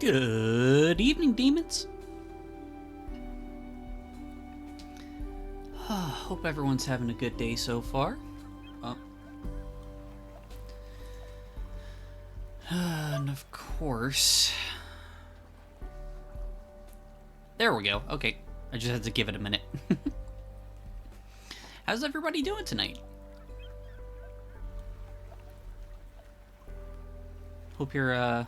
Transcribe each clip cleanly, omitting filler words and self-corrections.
Good evening, demons. Hope everyone's having a good day so far. And of course... There we go. Okay. I just had to give it a minute. How's everybody doing tonight? Hope you're,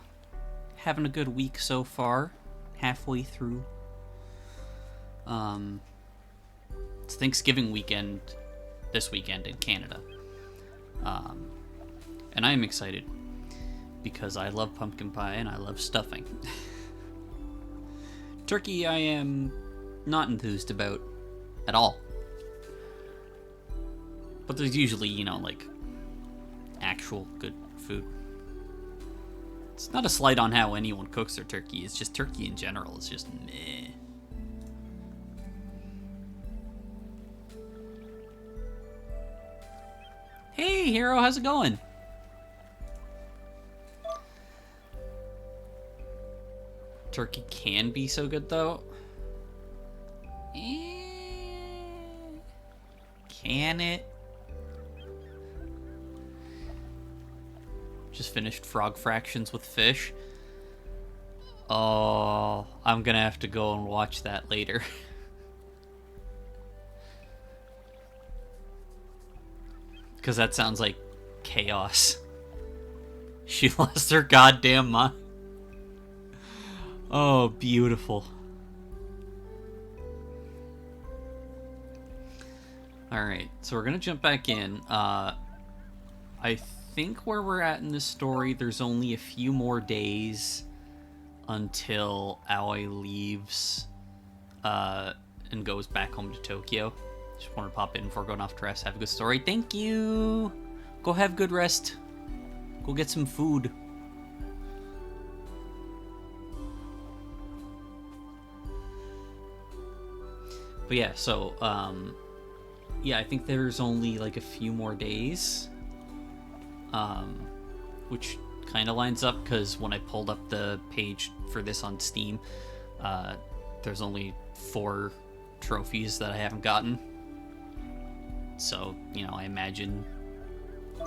having a good week so far. Halfway through. It's Thanksgiving weekend this weekend in Canada. And I am excited because I love pumpkin pie and I love stuffing. Turkey I am not enthused about at all. But there's usually, like, actual good food. It's not a slight on how anyone cooks their turkey, it's just turkey in general is just meh. Hey, Hero, how's it going? Turkey can be so good, though. Can it? Just finished Frog Fractions with fish. Oh, I'm gonna have to go and watch that later. Because that sounds like chaos. She lost her goddamn mind. Oh, beautiful. Alright, so we're gonna jump back in. I think where we're at in this story, there's only a few more days until Aoi leaves and goes back home to Tokyo. Just want to pop in before going off to rest. Have a good story. Thank you. Go have good rest. Go get some food. But yeah, so yeah, I think there's only like a few more days, which kind of lines up because when I pulled up the page for this on Steam, there's only 4 trophies that I haven't gotten. So, I imagine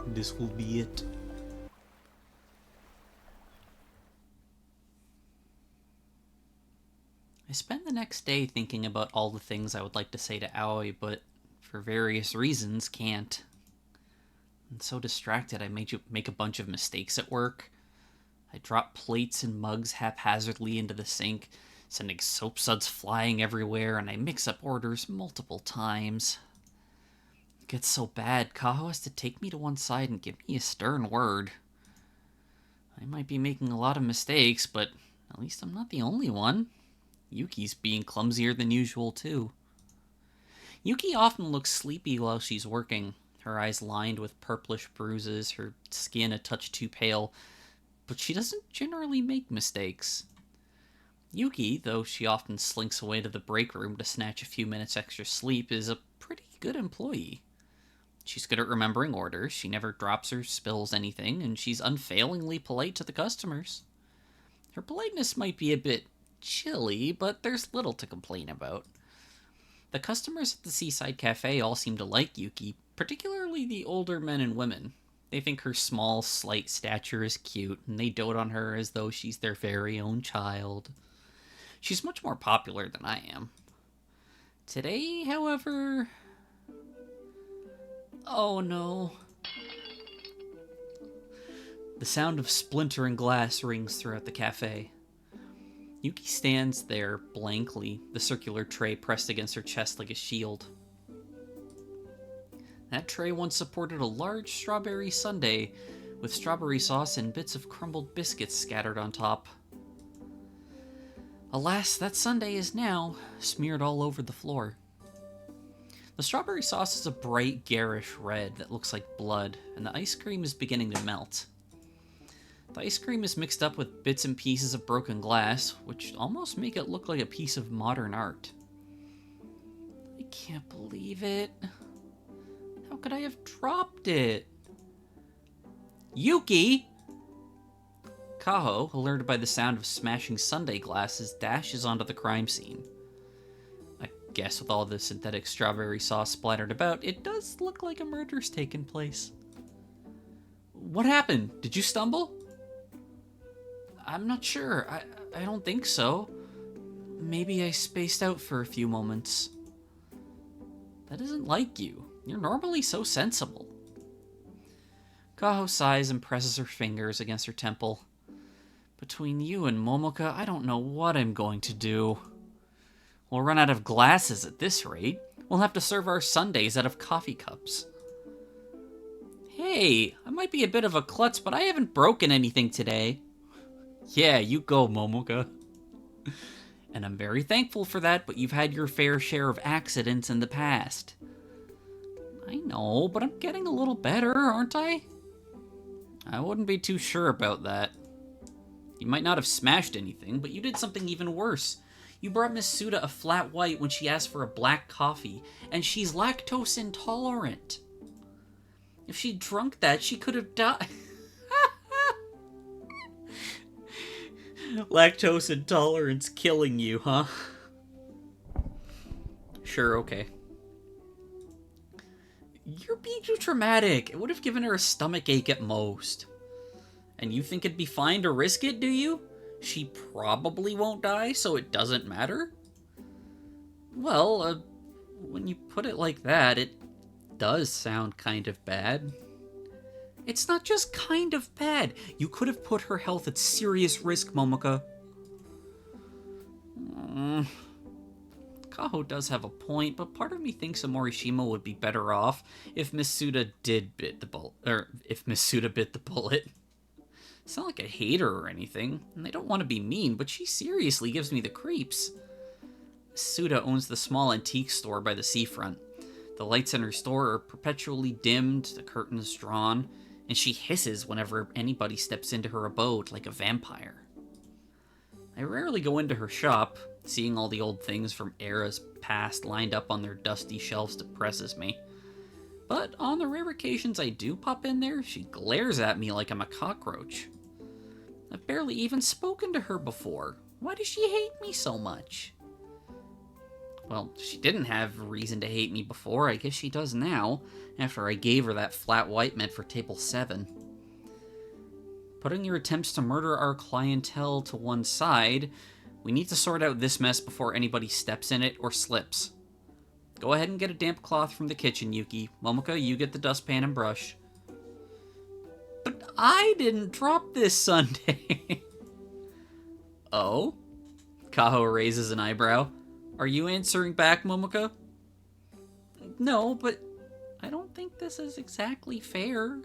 this will be it. I spent the next day thinking about all the things I would like to say to Aoi, but for various reasons can't. I'm so distracted I make a bunch of mistakes at work. I drop plates and mugs haphazardly into the sink, sending soap suds flying everywhere, and I mix up orders multiple times. It gets so bad, Kaho has to take me to one side and give me a stern word. I might be making a lot of mistakes, but at least I'm not the only one. Yuki's being clumsier than usual, too. Yuki often looks sleepy while she's working, her eyes lined with purplish bruises, her skin a touch too pale, but she doesn't generally make mistakes. Yuki, though she often slinks away to the break room to snatch a few minutes extra sleep, is a pretty good employee. She's good at remembering orders, she never drops or spills anything, and she's unfailingly polite to the customers. Her politeness might be a bit chilly, but there's little to complain about. The customers at the Seaside Cafe all seem to like Yuki, particularly the older men and women. They think her small, slight stature is cute, and they dote on her as though she's their very own child. She's much more popular than I am. Today, however... Oh no. The sound of splintering glass rings throughout the cafe. Yuki stands there blankly, the circular tray pressed against her chest like a shield. That tray once supported a large strawberry sundae with strawberry sauce and bits of crumbled biscuits scattered on top. Alas, that sundae is now smeared all over the floor. The strawberry sauce is a bright, garish red that looks like blood, and the ice cream is beginning to melt. The ice cream is mixed up with bits and pieces of broken glass, which almost make it look like a piece of modern art. I can't believe it. How could I have dropped it? Yuki! Kaho, alerted by the sound of smashing sundae glasses, dashes onto the crime scene. I guess with all the synthetic strawberry sauce splattered about, it does look like a murder's taken place. What happened? Did you stumble? I'm not sure. I don't think so. Maybe I spaced out for a few moments. That isn't like you. You're normally so sensible. Kaho sighs and presses her fingers against her temple. Between you and Momoka, I don't know what I'm going to do. We'll run out of glasses at this rate. We'll have to serve our sundaes out of coffee cups. Hey, I might be a bit of a klutz, but I haven't broken anything today. Yeah, you go, Momoka. And I'm very thankful for that, but you've had your fair share of accidents in the past. I know, but I'm getting a little better, aren't I? I wouldn't be too sure about that. You might not have smashed anything, but you did something even worse. You brought Miss Suda a flat white when she asked for a black coffee, and she's lactose intolerant. If she'd drunk that, she could have died. Lactose intolerance killing you, huh? Sure, okay. You're being too dramatic. It would have given her a stomach ache at most. And you think it'd be fine to risk it, do you? She probably won't die, so it doesn't matter? Well, when you put it like that, it does sound kind of bad. It's not just kind of bad. You could have put her health at serious risk, Momoka. Kaho does have a point, but part of me thinks a Morishima would be better off if Miss Suda did bit the bullet. Or if Miss Suda bit the bullet. It's not like I hate her or anything, and I don't want to be mean, but she seriously gives me the creeps. Miss Suda owns the small antique store by the seafront. The lights in her store are perpetually dimmed, the curtains drawn, and she hisses whenever anybody steps into her abode like a vampire. I rarely go into her shop. Seeing all the old things from eras past lined up on their dusty shelves depresses me. But on the rare occasions I do pop in there, she glares at me like I'm a cockroach. I've barely even spoken to her before. Why does she hate me so much? Well, she didn't have reason to hate me before. I guess she does now, after I gave her that flat white meant for table 7. Putting your attempts to murder our clientele to one side, we need to sort out this mess before anybody steps in it or slips. Go ahead and get a damp cloth from the kitchen, Yuki. Momoka, you get the dustpan and brush. But I didn't drop this sundae. Oh? Kaho raises an eyebrow. Are you answering back, Momoka? No, but I don't think this is exactly fair.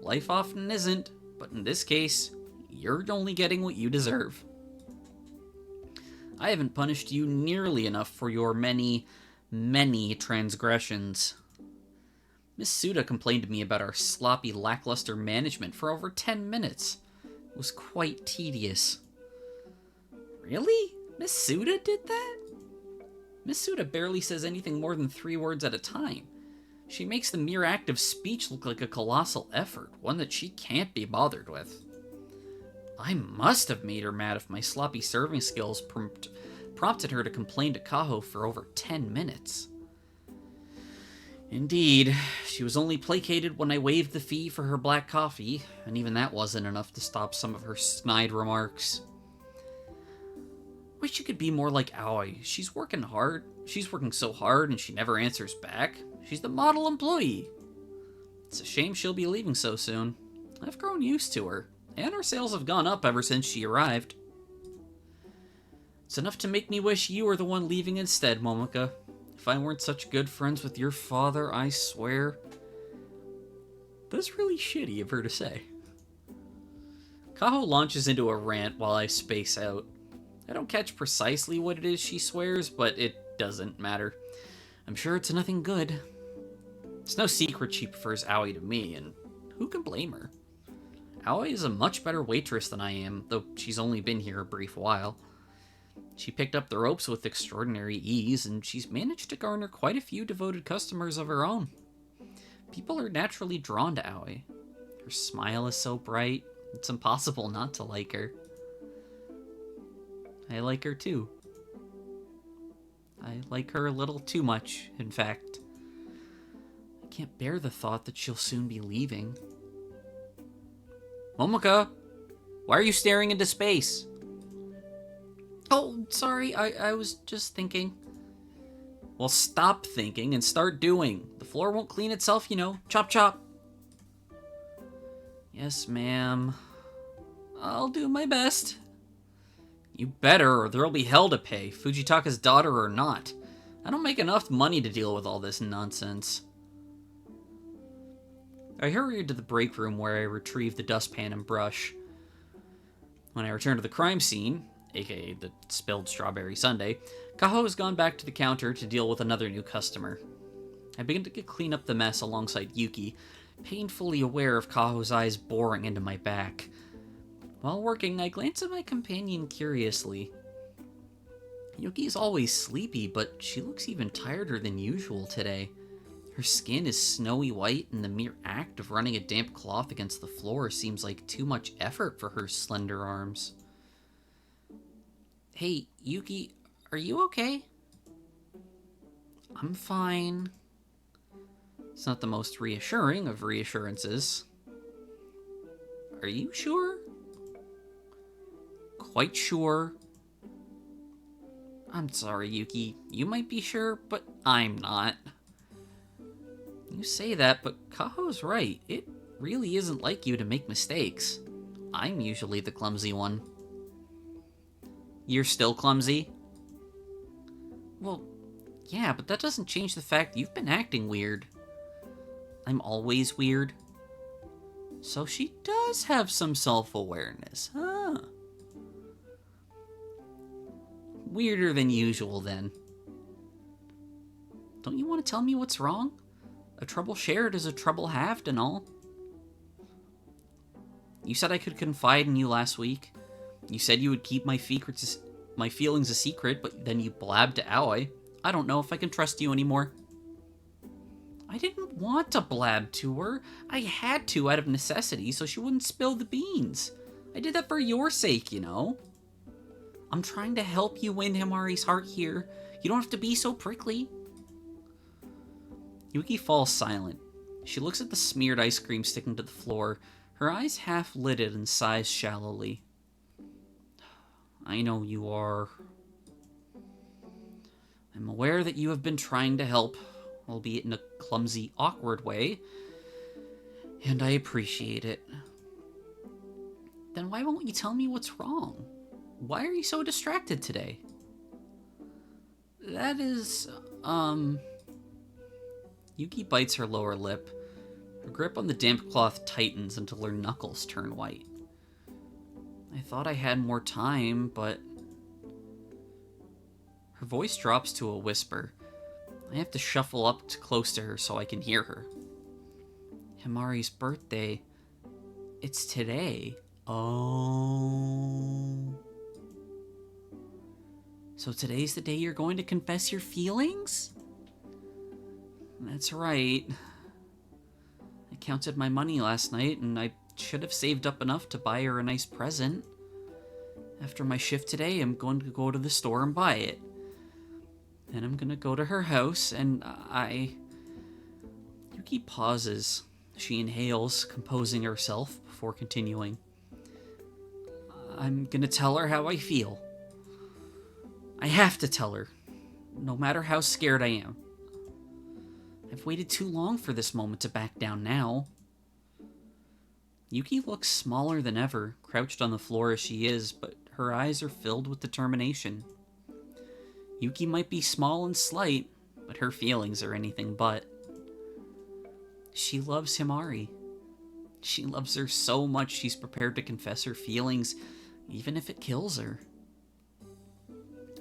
Life often isn't, but in this case, you're only getting what you deserve. I haven't punished you nearly enough for your many, many transgressions. Miss Suda complained to me about our sloppy, lackluster management for over 10 minutes. It was quite tedious. Really? Miss Suda did that? Miss Suda barely says anything more than 3 words at a time. She makes the mere act of speech look like a colossal effort, one that she can't be bothered with. I must have made her mad if my sloppy serving skills prompted her to complain to Kaho for over 10 minutes. Indeed, she was only placated when I waived the fee for her black coffee, and even that wasn't enough to stop some of her snide remarks. Wish you could be more like Aoi. She's working hard. She's working so hard and she never answers back. She's the model employee. It's a shame she'll be leaving so soon. I've grown used to her, and her sales have gone up ever since she arrived. It's enough to make me wish you were the one leaving instead, Momoka. If I weren't such good friends with your father, I swear. That's really shitty of her to say. Kaho launches into a rant while I space out. I don't catch precisely what it is she swears, but it doesn't matter. I'm sure it's nothing good. It's no secret she prefers Aoi to me, and who can blame her? Aoi is a much better waitress than I am, though she's only been here a brief while. She picked up the ropes with extraordinary ease, and she's managed to garner quite a few devoted customers of her own. People are naturally drawn to Aoi. Her smile is so bright, It's impossible not to like her. I like her too. I like her a little too much, in fact. I can't bear the thought that she'll soon be leaving. Momoka, why are you staring into space? Oh, sorry, I was just thinking. Well, stop thinking and start doing. The floor won't clean itself, you know. Chop, chop. Yes, ma'am. I'll do my best. You better, or there'll be hell to pay, Fujitaka's daughter or not. I don't make enough money to deal with all this nonsense. I hurried to the break room where I retrieved the dustpan and brush. When I returned to the crime scene, aka the spilled strawberry sundae, Kaho has gone back to the counter to deal with another new customer. I begin to clean up the mess alongside Yuki, painfully aware of Kaho's eyes boring into my back. While working, I glance at my companion curiously. Yuki's always sleepy, but she looks even tireder than usual today. Her skin is snowy white, and the mere act of running a damp cloth against the floor seems like too much effort for her slender arms. Hey, Yuki, are you okay? I'm fine. It's not the most reassuring of reassurances. Are you sure? Quite sure. I'm sorry, Yuki. You might be sure, but I'm not. You say that, but Kaho's right. It really isn't like you to make mistakes. I'm usually the clumsy one. You're still clumsy? Well, yeah, but that doesn't change the fact you've been acting weird. I'm always weird. So she does have some self-awareness, huh? Weirder than usual, then. Don't you want to tell me what's wrong? A trouble shared is a trouble halved and all. You said I could confide in you last week. You said you would keep my feelings a secret, but then you blabbed to Aoi. I don't know if I can trust you anymore. I didn't want to blab to her. I had to out of necessity so she wouldn't spill the beans. I did that for your sake, you know. I'm trying to help you win Himari's heart here. You don't have to be so prickly. Yuki falls silent. She looks at the smeared ice cream sticking to the floor, her eyes half-lidded and sighs shallowly. I know you are. I'm aware that you have been trying to help, albeit in a clumsy, awkward way, and I appreciate it. Then why won't you tell me what's wrong? Why are you so distracted today? That is, Yuki bites her lower lip. Her grip on the damp cloth tightens until her knuckles turn white. I thought I had more time, but... Her voice drops to a whisper. I have to shuffle up close to her so I can hear her. Himari's birthday. It's today. Oh. So today's the day you're going to confess your feelings? That's right. I counted my money last night, and I should have saved up enough to buy her a nice present. After my shift today, I'm going to go to the store and buy it. Then I'm going to go to her house, and Yuki pauses. She inhales, composing herself before continuing. I'm going to tell her how I feel. I have to tell her, no matter how scared I am. I've waited too long for this moment to back down now. Yuki looks smaller than ever, crouched on the floor as she is, but her eyes are filled with determination. Yuki might be small and slight, but her feelings are anything but. She loves Himari. She loves her so much she's prepared to confess her feelings, even if it kills her.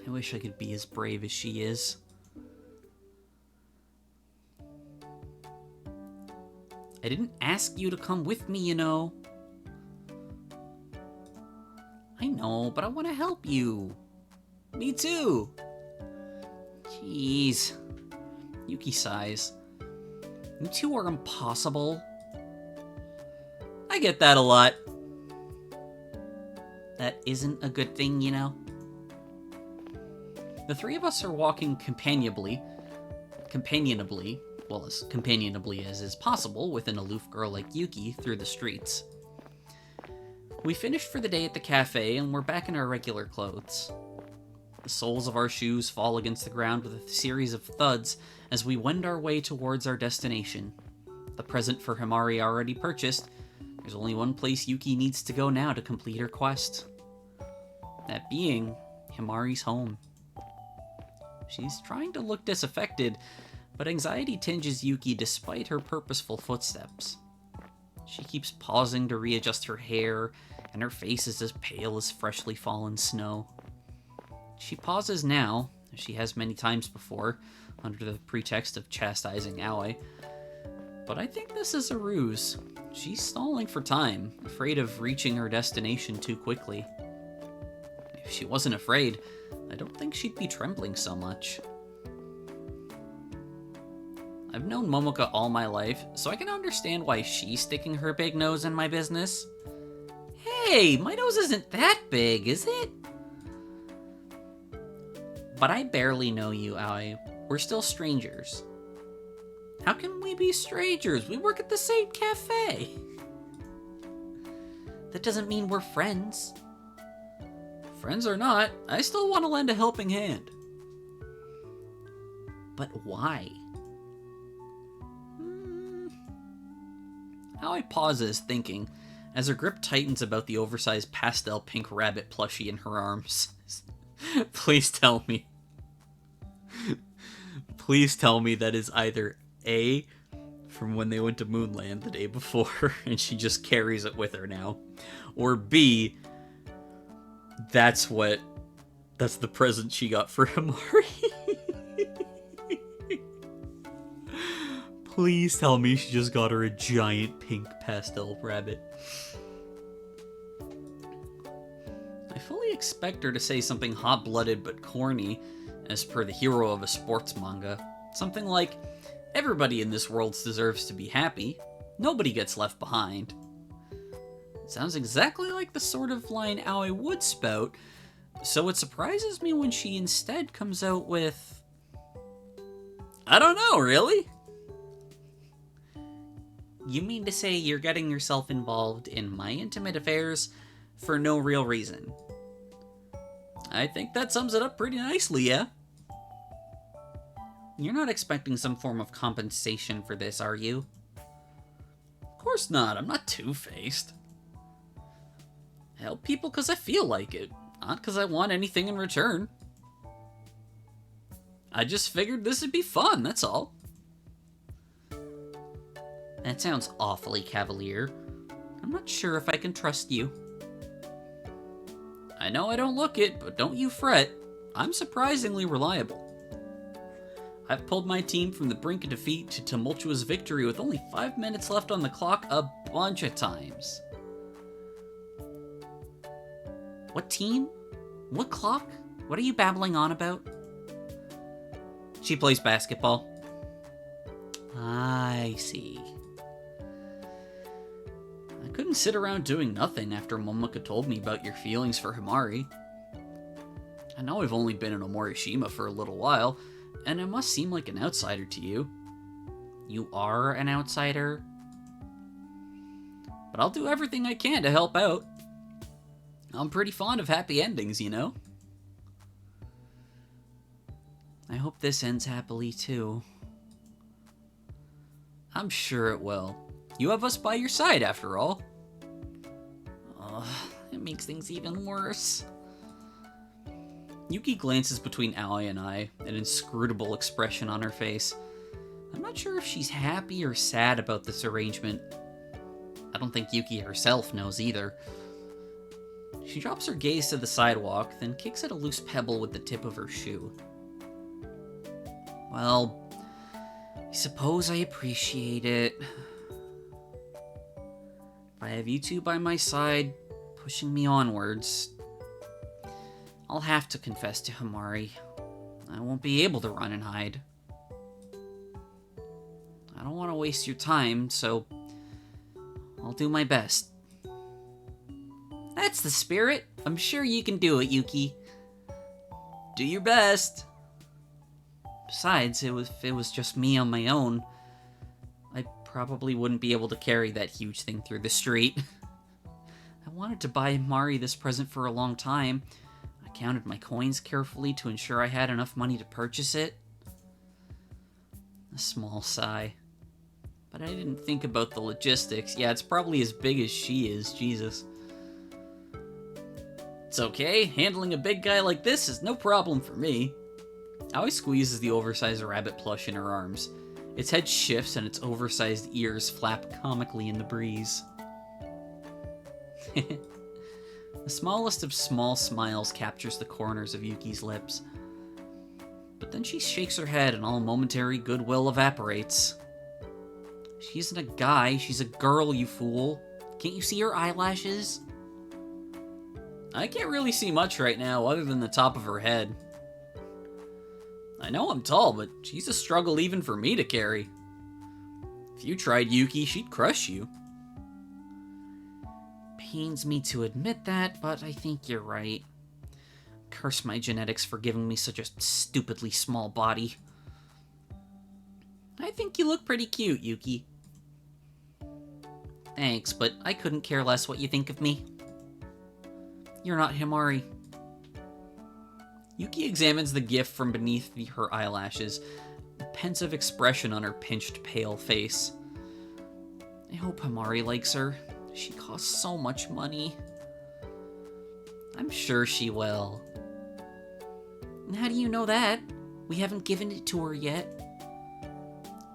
I wish I could be as brave as she is. I didn't ask you to come with me, you know. I know, but I want to help you. Me too. Jeez. Yuki sighs. You two are impossible. I get that a lot. that isn't a good thing, you know? The three of us are walking companionably, well, as companionably as is possible with an aloof girl like Yuki through the streets. We finished for the day at the cafe, and we're back in our regular clothes. The soles of our shoes fall against the ground with a series of thuds as we wend our way towards our destination. The present for Himari already purchased, there's only one place Yuki needs to go now to complete her quest. That being Himari's home. She's trying to look disaffected, but anxiety tinges Yuki despite her purposeful footsteps. She keeps pausing to readjust her hair, and her face is as pale as freshly fallen snow. She pauses now, as she has many times before, under the pretext of chastising Aoi. But I think this is a ruse. She's stalling for time, afraid of reaching her destination too quickly. If she wasn't afraid, I don't think she'd be trembling so much. I've known Momoka all my life, so I can understand why she's sticking her big nose in my business. Hey, my nose isn't that big, is it? But I barely know you, Aoi. We're still strangers. How can we be strangers? We work at the same cafe. That doesn't mean we're friends. Friends or not, I still want to lend a helping hand. But why? Aoi pauses, thinking, as her grip tightens about the oversized pastel pink rabbit plushie in her arms. Please tell me. Please tell me that is either A, from when they went to Moonland the day before, and she just carries it with her now, or B, that's the present she got for Himari. Please tell me she just got her a giant pink pastel rabbit. I fully expect her to say something hot-blooded but corny, as per the hero of a sports manga. Something like, everybody in this world deserves to be happy. Nobody gets left behind. It sounds exactly like the sort of line Aoi would spout, so it surprises me when she instead comes out with, I don't know, really? You mean to say you're getting yourself involved in my intimate affairs for no real reason? I think that sums it up pretty nicely, yeah? You're not expecting some form of compensation for this, are you? Of course not, I'm not two-faced. I help people because I feel like it, not because I want anything in return. I just figured this would be fun, that's all. That sounds awfully cavalier. I'm not sure if I can trust you. I know I don't look it, but don't you fret. I'm surprisingly reliable. I've pulled my team from the brink of defeat to tumultuous victory with only 5 minutes left on the clock a bunch of times. What team? What clock? What are you babbling on about? She plays basketball. I see. I couldn't sit around doing nothing after Momoka told me about your feelings for Himari. I know I've only been in Omorishima for a little while, and I must seem like an outsider to you. You are an outsider? But I'll do everything I can to help out. I'm pretty fond of happy endings, you know? I hope this ends happily, too. I'm sure it will. You have us by your side, after all. Ugh, it makes things even worse. Yuki glances between Aoi and I, an inscrutable expression on her face. I'm not sure if she's happy or sad about this arrangement. I don't think Yuki herself knows either. She drops her gaze to the sidewalk, then kicks at a loose pebble with the tip of her shoe. Well, I suppose I appreciate it. If I have you two by my side, pushing me onwards, I'll have to confess to Himari. I won't be able to run and hide. I don't want to waste your time, so I'll do my best. That's the spirit. I'm sure you can do it, Yuki. Do your best. Besides, if it was just me on my own, I probably wouldn't be able to carry that huge thing through the street. I wanted to buy Mari this present for a long time. I counted my coins carefully to ensure I had enough money to purchase it. A small sigh. But I didn't think about the logistics. Yeah, it's probably as big as she is, Jesus. It's okay, handling a big guy like this is no problem for me. Aoi squeezes the oversized rabbit plush in her arms. Its head shifts and its oversized ears flap comically in the breeze. The smallest of small smiles captures the corners of Yuki's lips. But then she shakes her head and all momentary goodwill evaporates. She isn't a guy, she's a girl, you fool. Can't you see her eyelashes? I can't really see much right now other than the top of her head. I know I'm tall, but she's a struggle even for me to carry. If you tried Yuki, she'd crush you. Pains me to admit that, but I think you're right. Curse my genetics for giving me such a stupidly small body. I think you look pretty cute, Yuki. Thanks, but I couldn't care less what you think of me. You're not Himari. Yuki examines the gift from beneath her eyelashes, a pensive expression on her pinched, pale face. I hope Himari likes her. She costs so much money. I'm sure she will. And how do you know that? We haven't given it to her yet.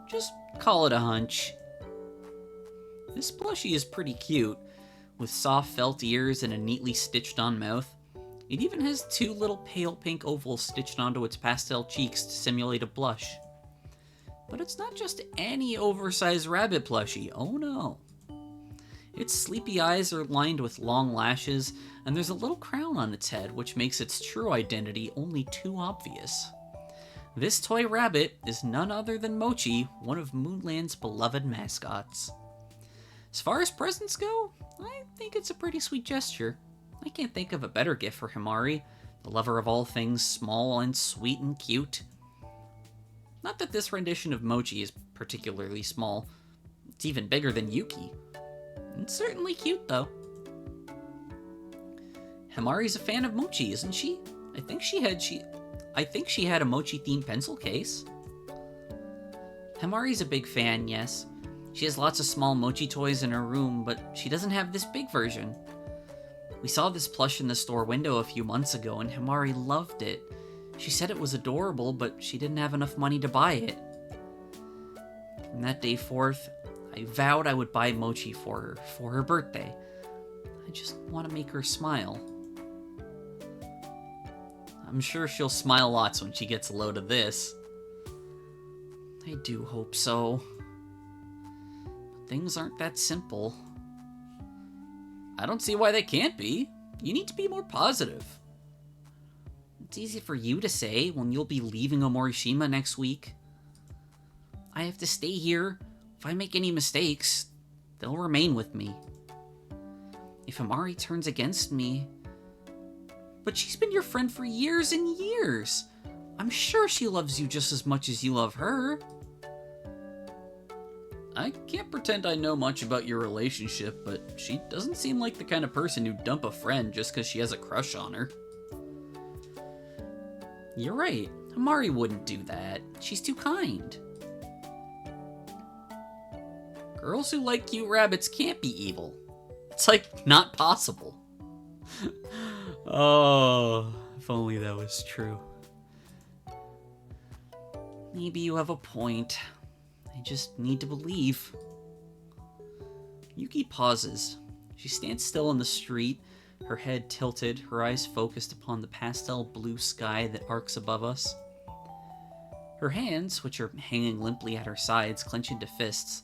Just call it a hunch. This plushie is pretty cute, with soft felt ears and a neatly stitched on mouth. It even has two little pale pink ovals stitched onto its pastel cheeks to simulate a blush. But it's not just any oversized rabbit plushie, oh no. Its sleepy eyes are lined with long lashes, and there's a little crown on its head, which makes its true identity only too obvious. This toy rabbit is none other than Mochi, one of Moonland's beloved mascots. As far as presents go, I think it's a pretty sweet gesture. I can't think of a better gift for Himari, the lover of all things small and sweet and cute. Not that this rendition of Mochi is particularly small. It's even bigger than Yuki. It's certainly cute, though. Himari's a fan of Mochi, isn't she? I think she had a Mochi-themed pencil case. Himari's a big fan, yes. She has lots of small Mochi toys in her room, but she doesn't have this big version. We saw this plush in the store window a few months ago, and Himari loved it. She said it was adorable, but she didn't have enough money to buy it. From that day forth, I vowed I would buy Mochi for her birthday. I just want to make her smile. I'm sure she'll smile lots when she gets a load of this. I do hope so. But things aren't that simple. I don't see why they can't be. You need to be more positive. It's easy for you to say when you'll be leaving Omorishima next week. I have to stay here. If I make any mistakes, they'll remain with me. If Himari turns against me... But she's been your friend for years and years. I'm sure she loves you just as much as you love her. I can't pretend I know much about your relationship, but she doesn't seem like the kind of person who'd dump a friend just because she has a crush on her. You're right. Himari wouldn't do that. She's too kind. Girls who like cute rabbits can't be evil. It's like, not possible. Oh, if only that was true. Maybe you have a point. I just need to believe. Yuki pauses. She stands still in the street, her head tilted, her eyes focused upon the pastel blue sky that arcs above us. Her hands, which are hanging limply at her sides, clench into fists.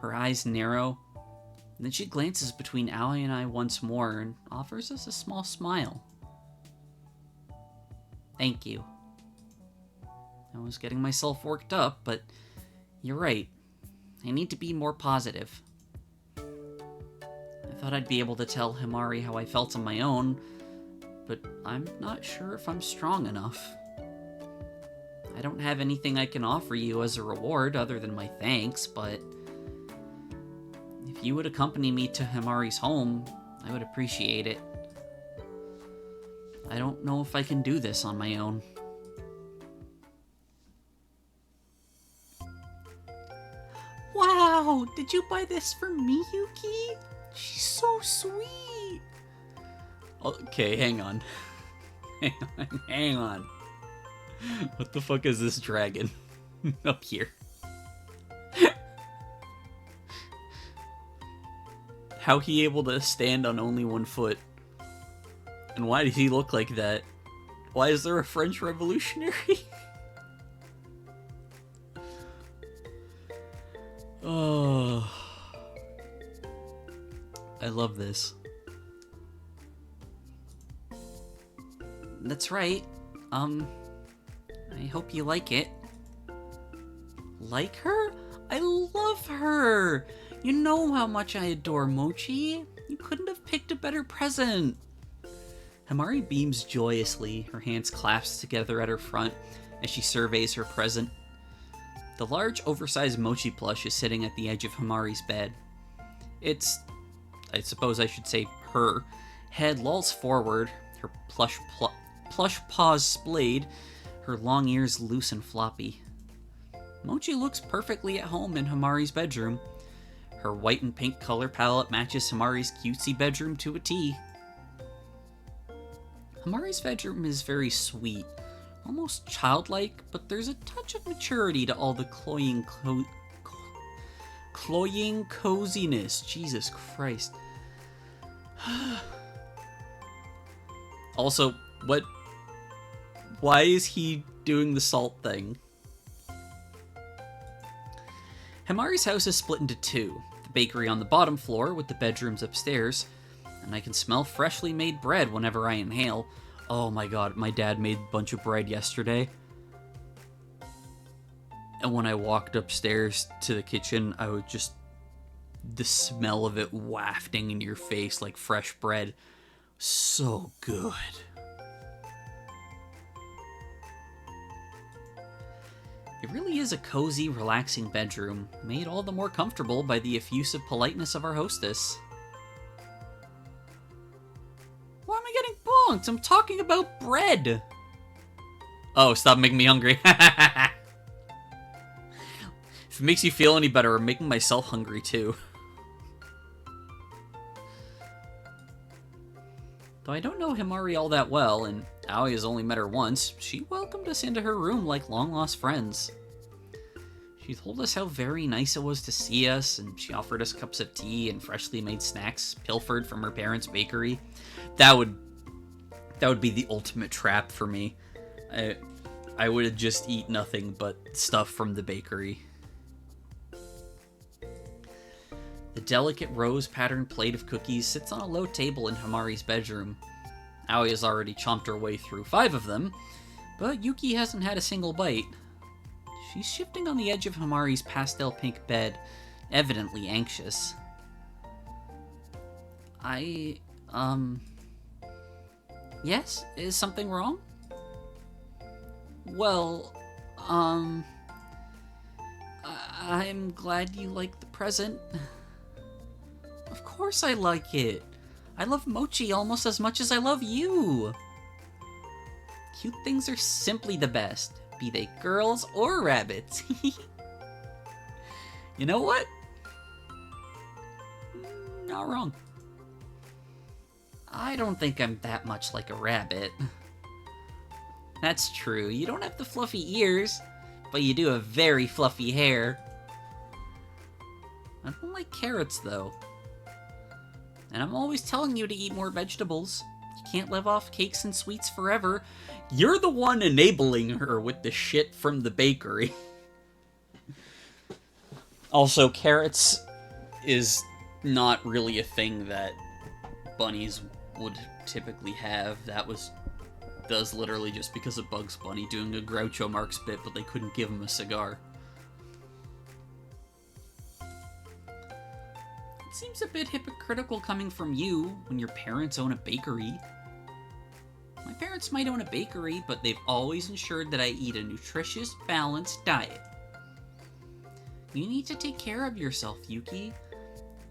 Her eyes narrow. And then she glances between Aoi and I once more and offers us a small smile. Thank you. I was getting myself worked up, but you're right. I need to be more positive. I thought I'd be able to tell Himari how I felt on my own, but I'm not sure if I'm strong enough. I don't have anything I can offer you as a reward other than my thanks, but if you would accompany me to Himari's home, I would appreciate it. I don't know if I can do this on my own. Wow, did you buy this for me, Yuki? She's so sweet. Okay, hang on. Hang on. What the fuck is this dragon up here? How he able to stand on only one foot? And why does he look like that? Why is there a French revolutionary? Oh, I love this. That's right. I hope you like it. Like her? I love her! You know how much I adore Mochi. You couldn't have picked a better present. Himari beams joyously, her hands clasped together at her front as she surveys her present. The large, oversized Mochi plush is sitting at the edge of Himari's bed. Its, I suppose I should say her, head lolls forward, her plush paws splayed, her long ears loose and floppy. Mochi looks perfectly at home in Himari's bedroom. Her white and pink color palette matches Himari's cutesy bedroom to a T. Himari's bedroom is very sweet, almost childlike, but there's a touch of maturity to all the cloying coziness. Jesus Christ. Also, why is he doing the salt thing? Himari's house is split into two, the bakery on the bottom floor with the bedrooms upstairs, and I can smell freshly made bread whenever I inhale. Oh my god, my dad made a bunch of bread yesterday. And when I walked upstairs to the kitchen, I would just... the smell of it wafting in your face like fresh bread. So good. It really is a cozy, relaxing bedroom, made all the more comfortable by the effusive politeness of our hostess. Why am I getting bonked? I'm talking about bread! Oh, stop making me hungry. If it makes you feel any better, I'm making myself hungry too. Though I don't know Himari all that well, and Aoi has only met her once, she welcomed us into her room like long-lost friends. She told us how very nice it was to see us, and she offered us cups of tea and freshly made snacks pilfered from her parents' bakery. That would be the ultimate trap for me. I would just eat nothing but stuff from the bakery. The delicate rose-patterned plate of cookies sits on a low table in Himari's bedroom. Aoi has already chomped her way through 5 of them, but Yuki hasn't had a single bite. She's shifting on the edge of Himari's pastel pink bed, evidently anxious. Yes? Is something wrong? Well, I'm glad you like the present. Of course I like it. I love Mochi almost as much as I love you. Cute things are simply the best, be they girls or rabbits. You know what? Not wrong. I don't think I'm that much like a rabbit. That's true, you don't have the fluffy ears, but you do have very fluffy hair. I don't like carrots, though. And I'm always telling you to eat more vegetables. You can't live off cakes and sweets forever. You're the one enabling her with the shit from the bakery. Also, carrots is not really a thing that bunnies would typically have. That was literally just because of Bugs Bunny doing a Groucho Marx bit, but they couldn't give him a cigar. It seems a bit hypocritical coming from you when your parents own a bakery. parents might own a bakery, but they've always ensured that I eat a nutritious, balanced diet. You need to take care of yourself, Yuki.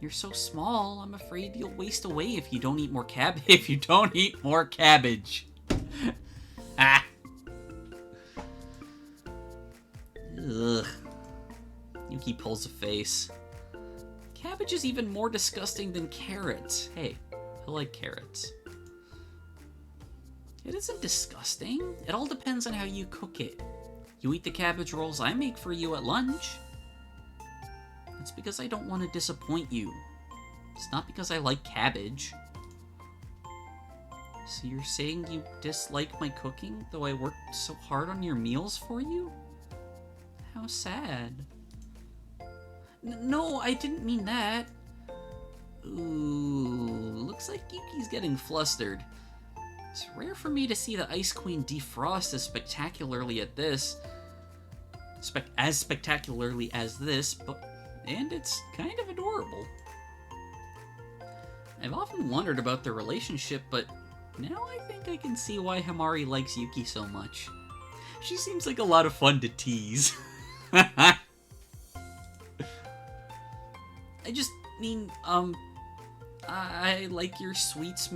You're so small, I'm afraid you'll waste away if you don't eat more if you don't eat more cabbage. Ah. Ugh. Yuki pulls a face. Cabbage is even more disgusting than carrots. Hey, I like carrots. It isn't disgusting. It all depends on how you cook it. You eat the cabbage rolls I make for you at lunch. It's because I don't want to disappoint you. It's not because I like cabbage. So you're saying you dislike my cooking, though I worked so hard on your meals for you? How sad. No, I didn't mean that. Ooh, looks like Yuki's getting flustered. It's rare for me to see the Ice Queen defrost as spectacularly as this, and it's kind of adorable. I've often wondered about their relationship, but now I think I can see why Himari likes Yuki so much. She seems like a lot of fun to tease. I just mean, I like your sweets,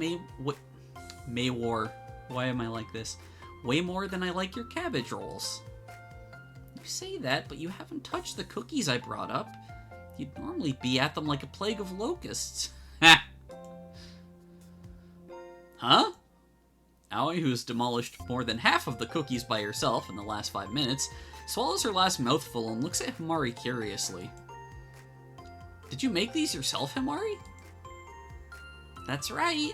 Maywar. Why am I like this? Way more than I like your cabbage rolls. You say that, but you haven't touched the cookies I brought up. You'd normally be at them like a plague of locusts. Huh? Aoi, who's demolished more than half of the cookies by herself in the last 5 minutes, swallows her last mouthful and looks at Himari curiously. Did you make these yourself, Himari? That's right.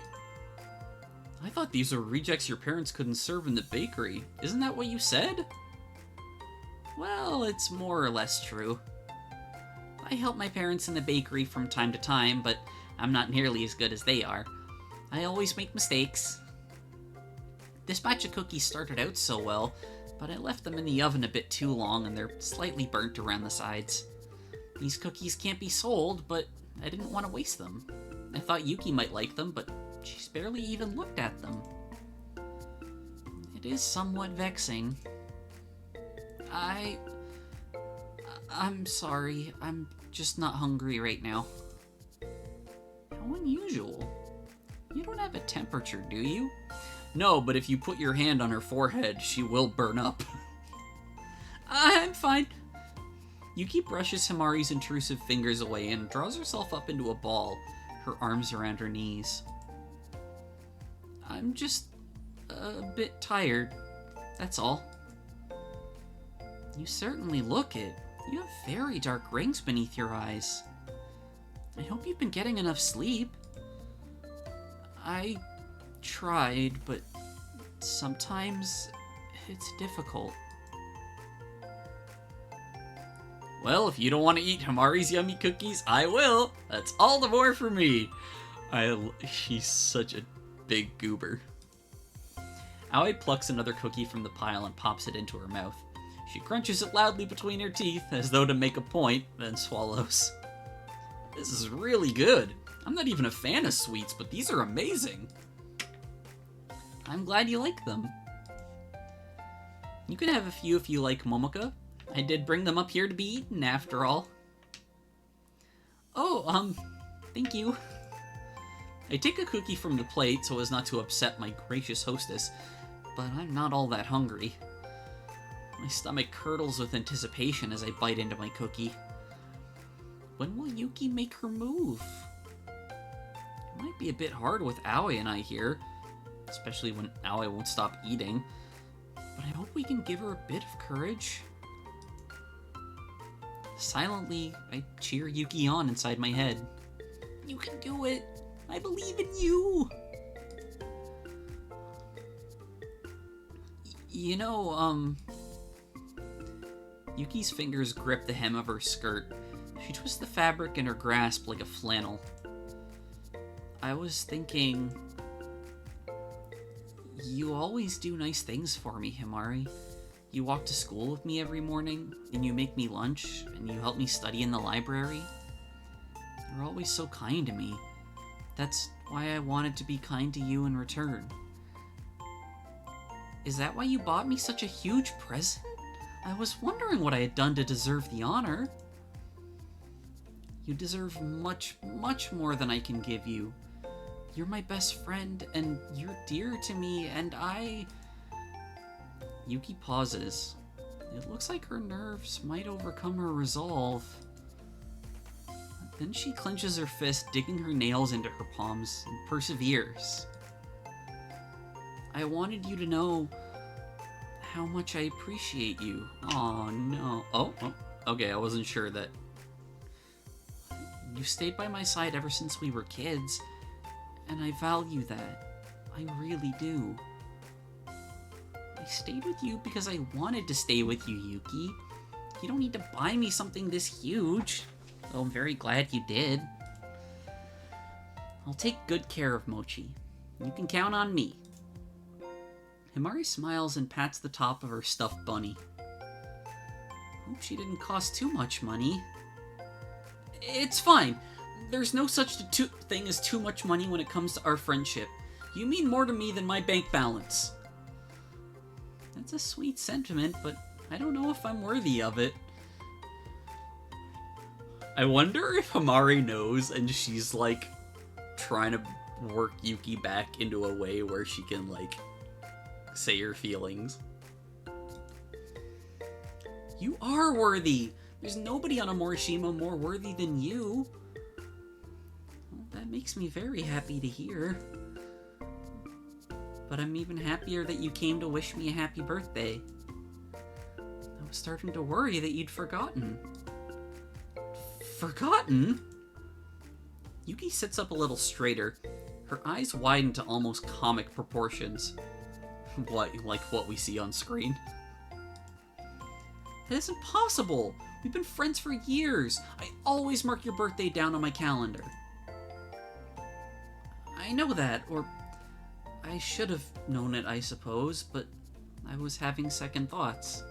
I thought these were rejects your parents couldn't serve in the bakery. Isn't that what you said? Well, it's more or less true. I help my parents in the bakery from time to time, but I'm not nearly as good as they are. I always make mistakes. This batch of cookies started out so well, but I left them in the oven a bit too long and they're slightly burnt around the sides. These cookies can't be sold, but I didn't want to waste them. I thought Yuki might like them, but she's barely even looked at them. It is somewhat vexing. I'm sorry. I'm just not hungry right now. How unusual. You don't have a temperature, do you? No, but if you put your hand on her forehead, she will burn up. I'm fine. Yuki brushes Himari's intrusive fingers away and draws herself up into a ball, her arms around her knees. I'm just a bit tired, that's all. You certainly look it. You have very dark rings beneath your eyes. I hope you've been getting enough sleep. I tried, but sometimes it's difficult. Well, if you don't want to eat Himari's yummy cookies, I will. That's all the more for me. She's such a big goober. Aoi plucks another cookie from the pile and pops it into her mouth. She crunches it loudly between her teeth, as though to make a point, then swallows. This is really good. I'm not even a fan of sweets, but these are amazing. I'm glad you like them. You can have a few if you like, Momoka. I did bring them up here to be eaten, after all. Oh, thank you. I take a cookie from the plate so as not to upset my gracious hostess, but I'm not all that hungry. My stomach curdles with anticipation as I bite into my cookie. When will Yuki make her move? It might be a bit hard with Aoi and I here, especially when Aoi won't stop eating, but I hope we can give her a bit of courage. Silently, I cheer Yuki on inside my head. You can do it! I believe in you! You know, Yuki's fingers grip the hem of her skirt. She twists the fabric in her grasp like a flannel. I was thinking... You always do nice things for me, Himari. You walk to school with me every morning, and you make me lunch, and you help me study in the library. You're always so kind to me. That's why I wanted to be kind to you in return. Is that why you bought me such a huge present? I was wondering what I had done to deserve the honor. You deserve much, much more than I can give you. You're my best friend, and you're dear to me, and I... Yuki pauses. It looks like her nerves might overcome her resolve. Then she clenches her fist, digging her nails into her palms, and perseveres. I wanted you to know how much I appreciate you. Oh no. Oh, okay, I wasn't sure that... You stayed by my side ever since we were kids, and I value that. I really do. I stayed with you because I wanted to stay with you, Yuki. You don't need to buy me something this huge. Though I'm very glad you did. I'll take good care of Mochi. You can count on me. Himari smiles and pats the top of her stuffed bunny. Hope she didn't cost too much money. It's fine. There's no such thing as too much money when it comes to our friendship. You mean more to me than my bank balance. That's a sweet sentiment, but I don't know if I'm worthy of it. I wonder if Himari knows and she's, like, trying to work Yuki back into a way where she can, like, say her feelings. You are worthy! There's nobody on Amorishima more worthy than you. Well, that makes me very happy to hear. But I'm even happier that you came to wish me a happy birthday. I was starting to worry that you'd forgotten. Forgotten? Yuki sits up a little straighter. Her eyes widen to almost comic proportions. Like what we see on screen. That isn't possible! We've been friends for years! I always mark your birthday down on my calendar. I know that, or I should have known it, I suppose, but I was having second thoughts.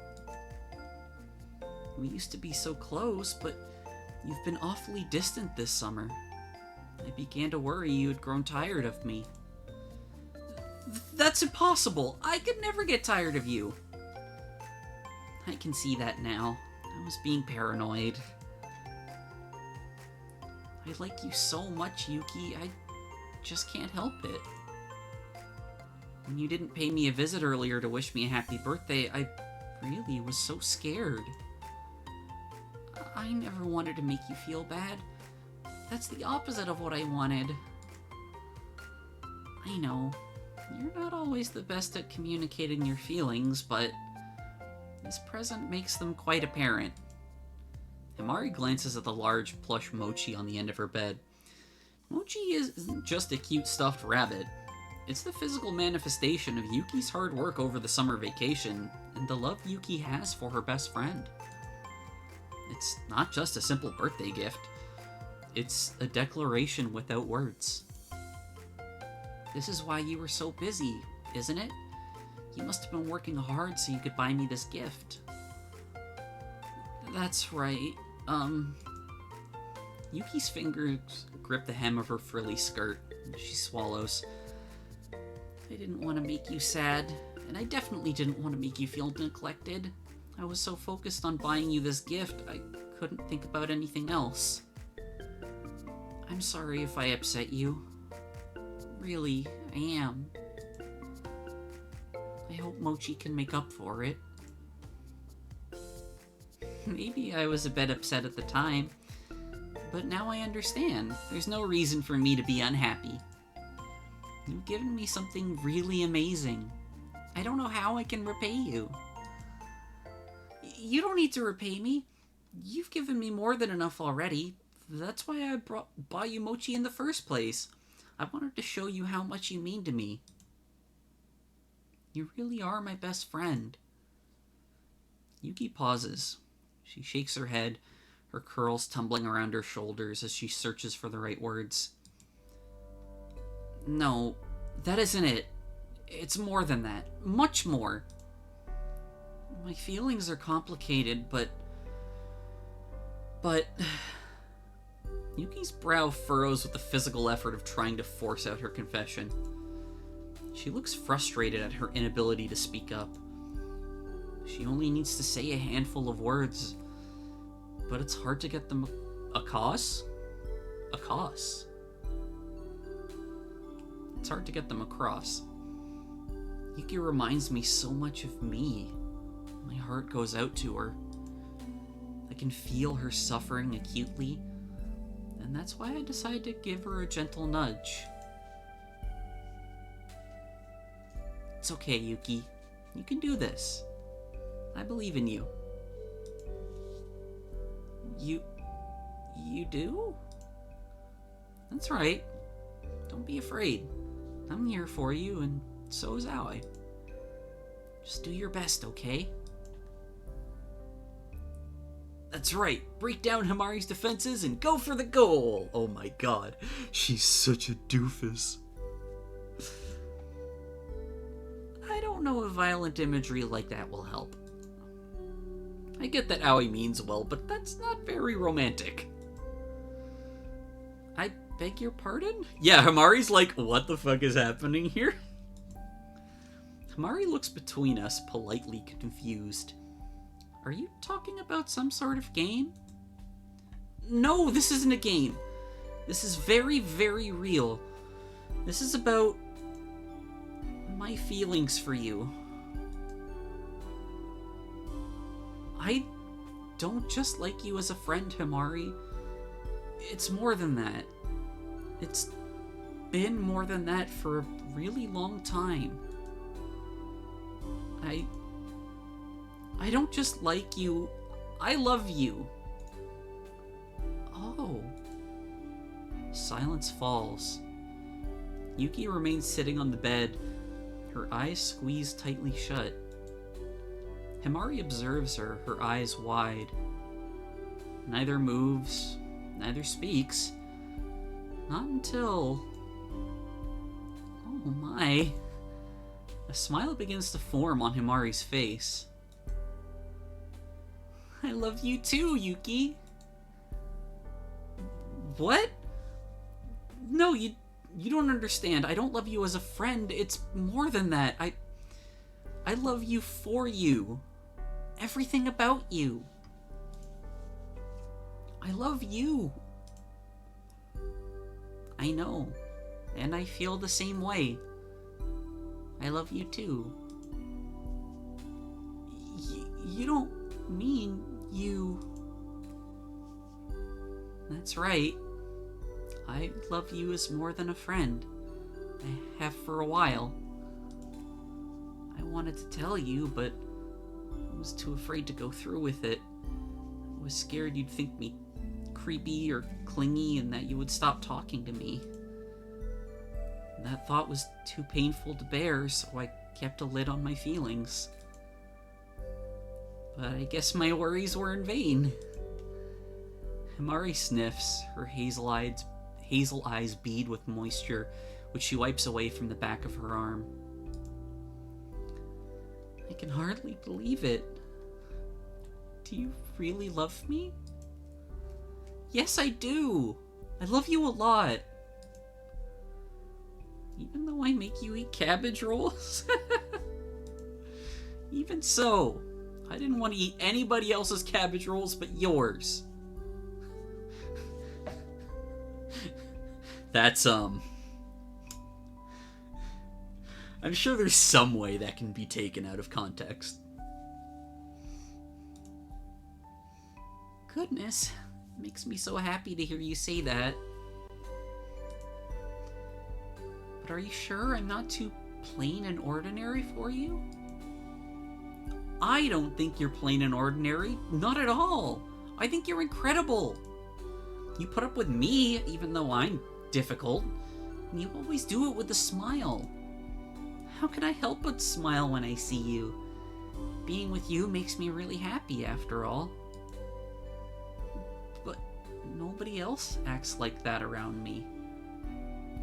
We used to be so close, but you've been awfully distant this summer. I began to worry you had grown tired of me. That's impossible! I could never get tired of you! I can see that now. I was being paranoid. I like you so much, Yuki. I just can't help it. When you didn't pay me a visit earlier to wish me a happy birthday, I really was so scared. I never wanted to make you feel bad. That's the opposite of what I wanted. I know. You're not always the best at communicating your feelings, but this present makes them quite apparent. Himari glances at the large, plush Mochi on the end of her bed. Mochi isn't just a cute stuffed rabbit. It's the physical manifestation of Yuki's hard work over the summer vacation, and the love Yuki has for her best friend. It's not just a simple birthday gift. It's a declaration without words. This is why you were so busy, isn't it? You must have been working hard so you could buy me this gift. That's right. Yuki's fingers grip the hem of her frilly skirt. She swallows. I didn't want to make you sad, and I definitely didn't want to make you feel neglected. I was so focused on buying you this gift, I couldn't think about anything else. I'm sorry if I upset you. Really, I am. I hope Mochi can make up for it. Maybe I was a bit upset at the time, but now I understand. There's no reason for me to be unhappy. You've given me something really amazing. I don't know how I can repay you. You don't need to repay me. You've given me more than enough already. That's why I bought you Mochi in the first place. I wanted to show you how much you mean to me. You really are my best friend. Yuki pauses. She shakes her head, her curls tumbling around her shoulders as she searches for the right words. No, that isn't it. It's more than that. Much more. My feelings are complicated, but... Yuki's brow furrows with the physical effort of trying to force out her confession. She looks frustrated at her inability to speak up. She only needs to say a handful of words, but it's hard to get them across. It's hard to get them across. Yuki reminds me so much of me. My heart goes out to her. I can feel her suffering acutely, and that's why I decided to give her a gentle nudge. It's okay, Yuki. You can do this. I believe in you. You do? That's right. Don't be afraid. I'm here for you, and so is Aoi. Just do your best, okay? That's right. Break down Himari's defenses and go for the goal. Oh my god. She's such a doofus. I don't know if violent imagery like that will help. I get that Aoi means well, but that's not very romantic. I beg your pardon? Yeah, Himari's like, what the fuck is happening here? Himari looks between us, politely confused. Are you talking about some sort of game? No, this isn't a game. This is very, very real. This is about my feelings for you. I don't just like you as a friend, Himari. It's more than that. It's been more than that for a really long time. I don't just like you, I love you. Oh. Silence falls. Yuki remains sitting on the bed, her eyes squeezed tightly shut. Himari observes her, her eyes wide. Neither moves, neither speaks. Not until... Oh my. A smile begins to form on Himari's face. I love you too, Yuki. What? No, you don't understand. I don't love you as a friend. It's more than that. I love you for you. Everything about you. I love you. I know. And I feel the same way. I love you too. You don't mean you... That's right. I love you as more than a friend. I have for a while. I wanted to tell you, but I was too afraid to go through with it. I was scared you'd think me creepy or clingy and that you would stop talking to me. That thought was too painful to bear, so I kept a lid on my feelings. But I guess my worries were in vain. Himari sniffs, her hazel eyes bead with moisture, which she wipes away from the back of her arm. I can hardly believe it. Do you really love me? Yes, I do! I love you a lot. Even though I make you eat cabbage rolls? Even so, I didn't want to eat anybody else's cabbage rolls but yours. That's, I'm sure there's some way that can be taken out of context. Goodness, makes me so happy to hear you say that. But are you sure I'm not too plain and ordinary for you? I don't think you're plain and ordinary. Not at all. I think you're incredible. You put up with me, even though I'm difficult. And you always do it with a smile. How can I help but smile when I see you? Being with you makes me really happy, after all. But nobody else acts like that around me.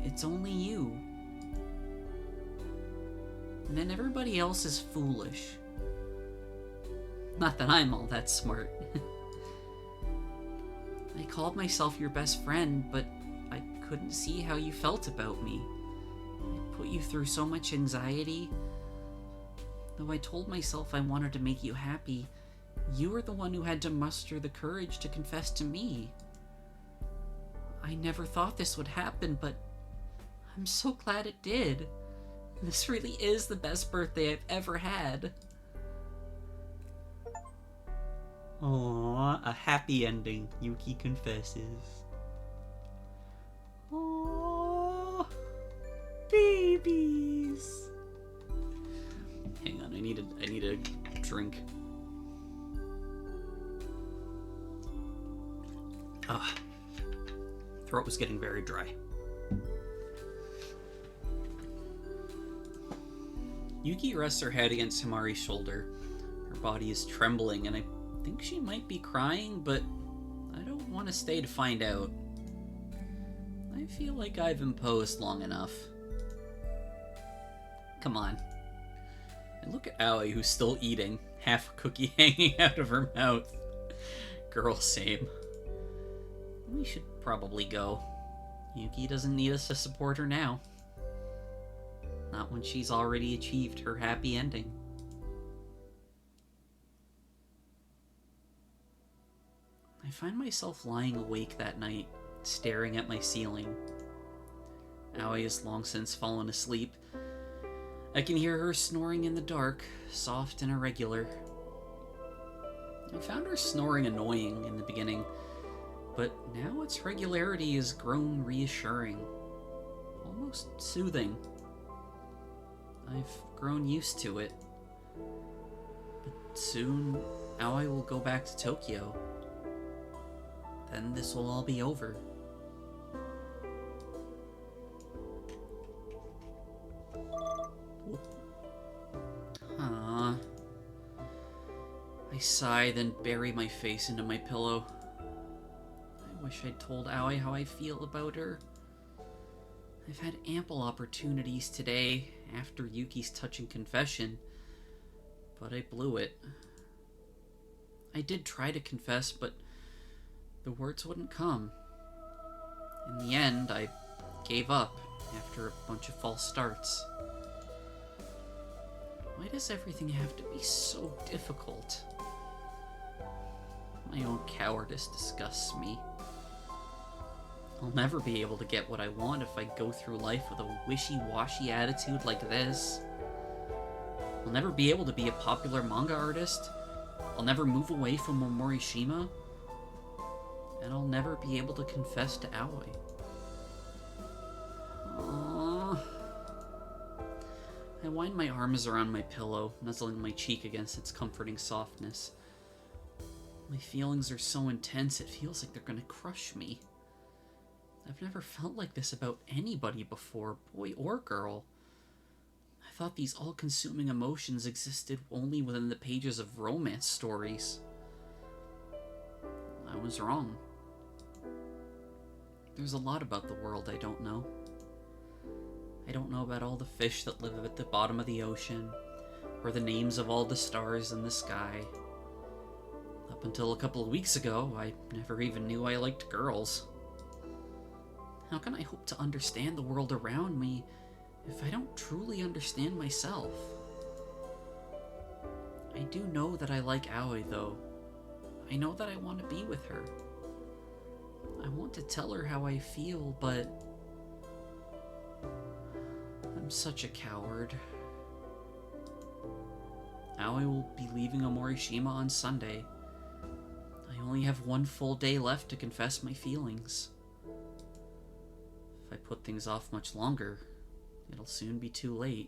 It's only you. And then everybody else is foolish. Not that I'm all that smart. I called myself your best friend, but I couldn't see how you felt about me. I put you through so much anxiety. Though I told myself I wanted to make you happy, you were the one who had to muster the courage to confess to me. I never thought this would happen, but I'm so glad it did. This really is the best birthday I've ever had. Aww, a happy ending, Yuki confesses. Aww, babies. Hang on, I need a drink. Ah, throat was getting very dry. Yuki rests her head against Himari's shoulder. Her body is trembling, and I think she might be crying, but I don't want to stay to find out. I feel like I've imposed long enough. Come on. And look at Aoi, who's still eating, half a cookie hanging out of her mouth. Girl, same. We should probably go. Yuki doesn't need us to support her now. Not when she's already achieved her happy ending. I find myself lying awake that night, staring at my ceiling. Aoi has long since fallen asleep. I can hear her snoring in the dark, soft and irregular. I found her snoring annoying in the beginning, but now its regularity has grown reassuring, almost soothing. I've grown used to it. But soon, Aoi will go back to Tokyo. Then this will all be over. Huh. I sigh, then bury my face into my pillow. I wish I'd told Aoi how I feel about her. I've had ample opportunities today, after Yuki's touching confession, but I blew it. I did try to confess, but the words wouldn't come. In the end, I gave up after a bunch of false starts. Why does everything have to be so difficult? My own cowardice disgusts me. I'll never be able to get what I want if I go through life with a wishy-washy attitude like this. I'll never be able to be a popular manga artist. I'll never move away from Morishima. And I'll never be able to confess to Aoi. Aww. I wind my arms around my pillow, nuzzling my cheek against its comforting softness. My feelings are so intense, it feels like they're gonna crush me. I've never felt like this about anybody before, boy or girl. I thought these all-consuming emotions existed only within the pages of romance stories. I was wrong. There's a lot about the world I don't know. I don't know about all the fish that live at the bottom of the ocean, or the names of all the stars in the sky. Up until a couple of weeks ago, I never even knew I liked girls. How can I hope to understand the world around me if I don't truly understand myself? I do know that I like Aoi, though. I know that I want to be with her. I want to tell her how I feel, but I'm such a coward. Aoi will be leaving Omorishima on Sunday. I only have one full day left to confess my feelings. If I put things off much longer, it'll soon be too late.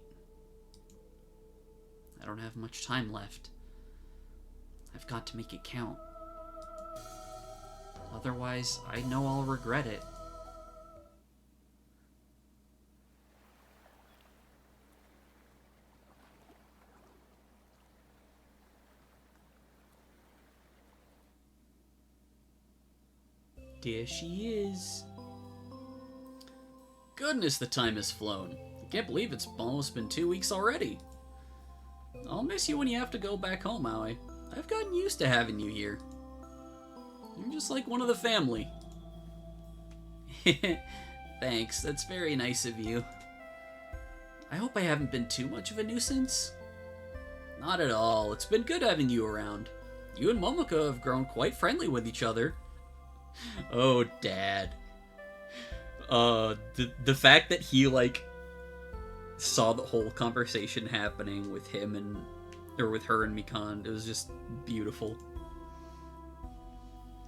I don't have much time left. I've got to make it count. Otherwise, I know I'll regret it. There she is. Goodness, the time has flown. I can't believe it's almost been 2 weeks already. I'll miss you when you have to go back home, Aoi. I've gotten used to having you here. You're just like one of the family. Thanks, that's very nice of you. I hope I haven't been too much of a nuisance. Not at all. It's been good having you around. You and Momoko have grown quite friendly with each other. Oh, Dad. The fact that he, like, saw the whole conversation happening with him and, or with her and Mikan, it was just beautiful.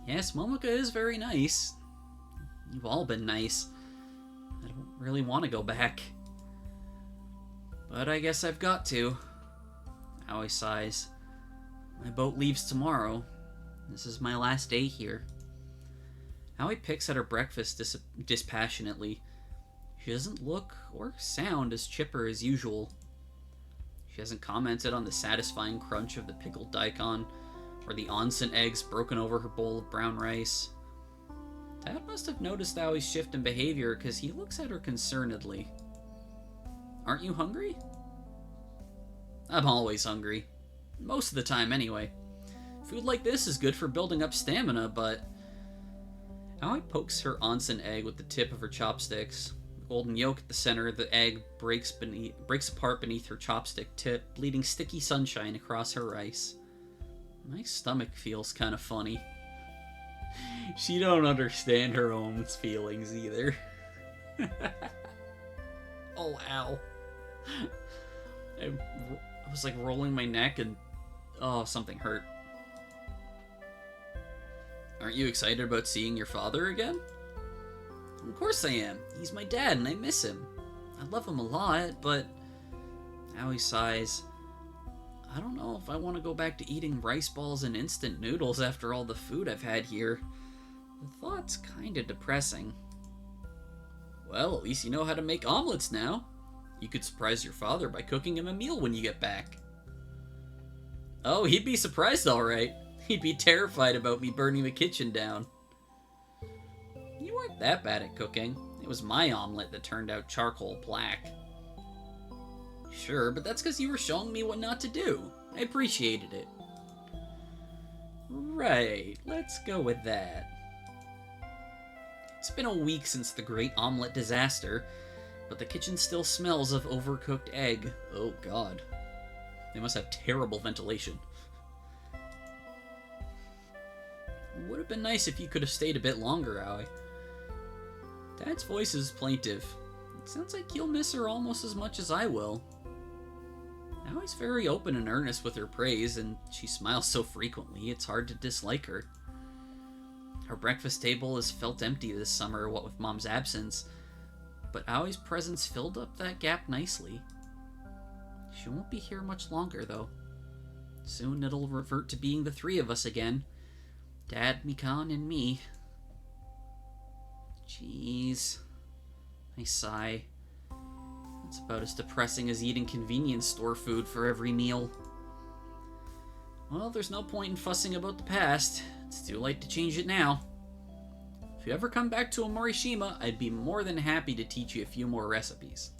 Yes, Momoko is very nice. You've all been nice. I don't really want to go back. But I guess I've got to. Aoi sighs. My boat leaves tomorrow. This is my last day here. Aoi picks at her breakfast dispassionately. She doesn't look or sound as chipper as usual. She hasn't commented on the satisfying crunch of the pickled daikon, or the onsen eggs broken over her bowl of brown rice. Dad must have noticed Aoi's shift in behavior, because he looks at her concernedly. Aren't you hungry? I'm always hungry. Most of the time, anyway. Food like this is good for building up stamina, but... Aoi pokes her onsen egg with the tip of her chopsticks. The golden yolk at the center of the egg breaks apart beneath her chopstick tip, bleeding sticky sunshine across her rice. My stomach feels kind of funny. She don't understand her own feelings either. Oh, ow. I was like rolling my neck and... oh, something hurt. Aren't you excited about seeing your father again? Of course I am. He's my dad and I miss him. I love him a lot, but... Aoi sighs. I don't know if I want to go back to eating rice balls and instant noodles after all the food I've had here. The thought's kinda depressing. Well, at least you know how to make omelets now. You could surprise your father by cooking him a meal when you get back. Oh, he'd be surprised alright. He'd be terrified about me burning the kitchen down. You weren't that bad at cooking. It was my omelet that turned out charcoal black. Sure, but that's because you were showing me what not to do. I appreciated it. Right, let's go with that. It's been a week since the great omelet disaster, but the kitchen still smells of overcooked egg. Oh god. They must have terrible ventilation. It would have been nice if you could have stayed a bit longer, Aoi. Dad's voice is plaintive. It sounds like you'll miss her almost as much as I will. Aoi's very open and earnest with her praise, and she smiles so frequently it's hard to dislike her. Our breakfast table has felt empty this summer, what with Mom's absence, but Aoi's presence filled up that gap nicely. She won't be here much longer, though. Soon it'll revert to being the three of us again. Dad, Mikan, and me. Jeez. I sigh. It's about as depressing as eating convenience store food for every meal. Well, there's no point in fussing about the past. It's too late to change it now. If you ever come back to Omorishima, I'd be more than happy to teach you a few more recipes.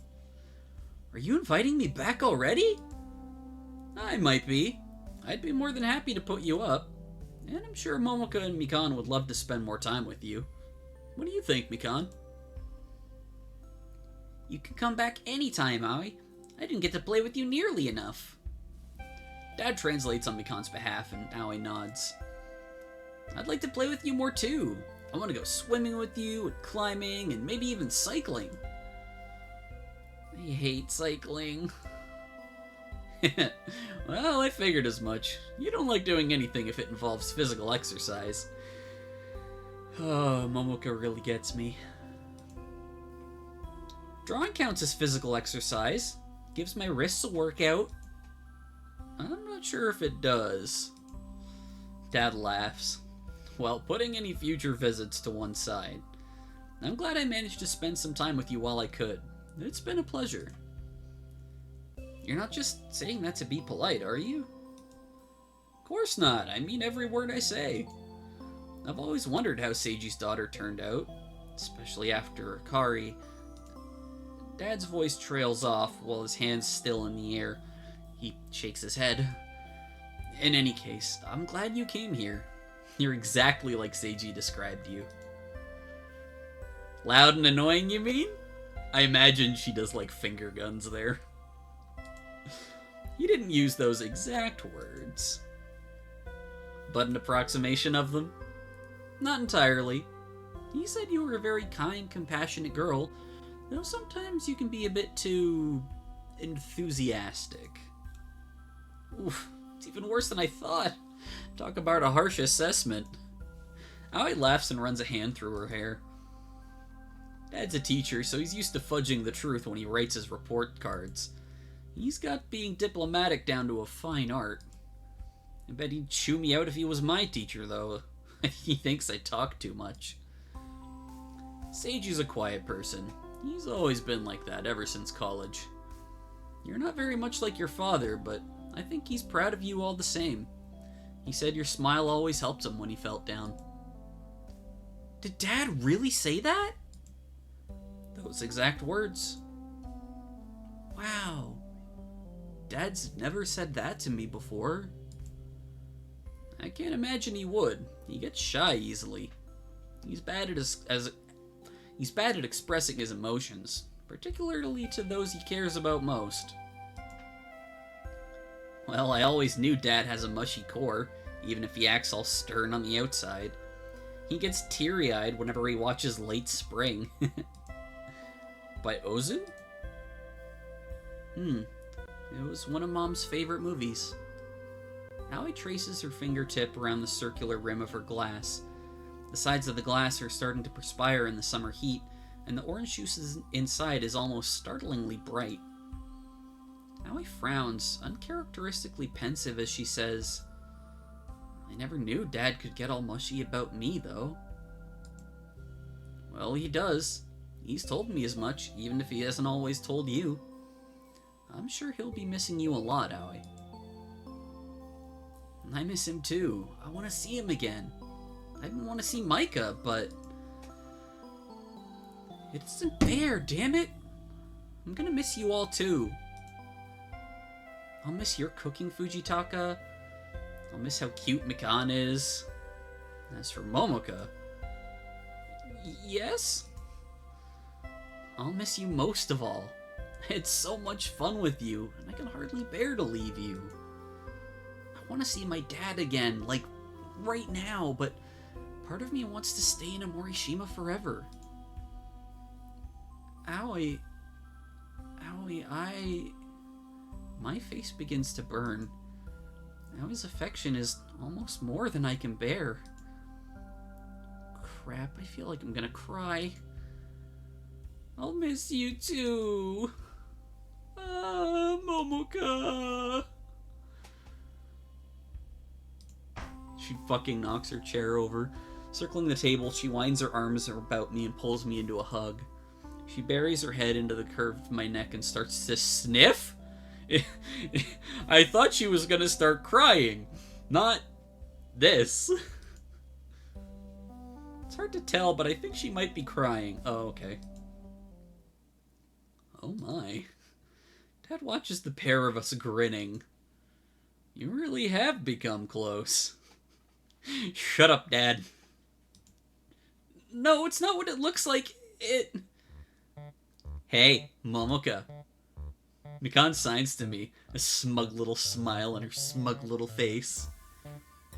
Are you inviting me back already? I might be. I'd be more than happy to put you up. And I'm sure Momoko and Mikan would love to spend more time with you. What do you think, Mikan? You can come back anytime, Aoi. I didn't get to play with you nearly enough. Dad translates on Mikan's behalf, and Aoi nods. I'd like to play with you more too. I want to go swimming with you, and climbing, and maybe even cycling. I hate cycling. Well, I figured as much. You don't like doing anything if it involves physical exercise. Oh, Momoko really gets me. Drawing counts as physical exercise. Gives my wrists a workout. I'm not sure if it does. Dad laughs. Well, putting any future visits to one side. I'm glad I managed to spend some time with you while I could. It's been a pleasure. You're not just saying that to be polite, are you? Of course not. I mean every word I say. I've always wondered how Seiji's daughter turned out, especially after Akari. Dad's voice trails off while his hand's still in the air. He shakes his head. In any case, I'm glad you came here. You're exactly like Seiji described you. Loud and annoying, you mean? I imagine she does, like, finger guns there. He didn't use those exact words, but an approximation of them? Not entirely. He said you were a very kind, compassionate girl, though sometimes you can be a bit too enthusiastic. Oof, it's even worse than I thought. Talk about a harsh assessment. Aoi laughs and runs a hand through her hair. Dad's a teacher, so he's used to fudging the truth when he writes his report cards. He's got being diplomatic down to a fine art. I bet he'd chew me out if he was my teacher, though. He thinks I talk too much. Seiju's a quiet person. He's always been like that ever since college. You're not very much like your father, but I think he's proud of you all the same. He said your smile always helped him when he felt down. Did Dad really say that? Those exact words. Wow. Dad's never said that to me before. I can't imagine he would. He gets shy easily. He's bad at expressing his emotions, particularly to those he cares about most. Well, I always knew Dad has a mushy core, even if he acts all stern on the outside. He gets teary-eyed whenever he watches Late Spring. By Ozu? It was one of Mom's favorite movies. Aoi traces her fingertip around the circular rim of her glass. The sides of the glass are starting to perspire in the summer heat, and the orange juice inside is almost startlingly bright. Aoi frowns, uncharacteristically pensive as she says, I never knew Dad could get all mushy about me, though. Well, he does. He's told me as much, even if he hasn't always told you. I'm sure he'll be missing you a lot, Aoi. I miss him too. I want to see him again. I didn't want to see Micah, but... It isn't fair, damn it! I'm gonna miss you all too. I'll miss your cooking, Fujitaka. I'll miss how cute Mikan is. As for Momoka... Yes? I'll miss you most of all. I had so much fun with you, and I can hardly bear to leave you. I want to see my dad again, like, right now, but part of me wants to stay in Morishima forever. Aoi... My face begins to burn. Aoi's affection is almost more than I can bear. Crap, I feel like I'm gonna cry. I'll miss you too. Momoka. She fucking knocks her chair over. Circling the table, she winds her arms about me and pulls me into a hug. She buries her head into the curve of my neck and starts to sniff? I thought she was gonna start crying. Not this. It's hard to tell, but I think she might be crying. Oh, okay. Oh my. Dad watches the pair of us grinning. You really have become close. Shut up, Dad. No, it's not what it looks like. Hey, Momoka. Mikan signs to me, a smug little smile on her smug little face.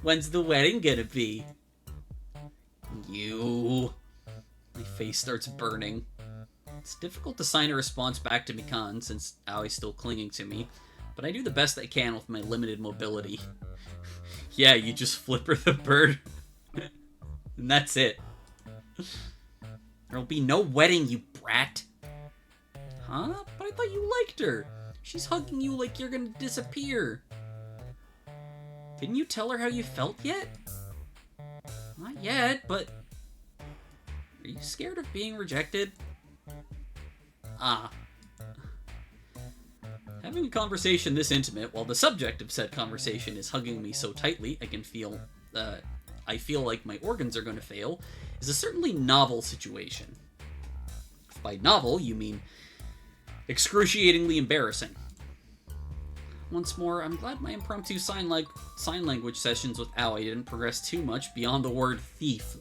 When's the wedding gonna be? You. My face starts burning. It's difficult to sign a response back to Mikan since Aoi's still clinging to me, but I do the best I can with my limited mobility. Yeah, you just flip her the bird. And that's it. There'll be no wedding, you brat. Huh? But I thought you liked her. She's hugging you like you're gonna disappear. Didn't you tell her how you felt yet? Not yet, but... Are you scared of being rejected? Ah. Having a conversation this intimate while the subject of said conversation is hugging me so tightly I feel like my organs are going to fail is a certainly novel situation. If by novel, you mean excruciatingly embarrassing. Once more, I'm glad my impromptu sign language sessions with Aoi didn't progress too much beyond the word thief.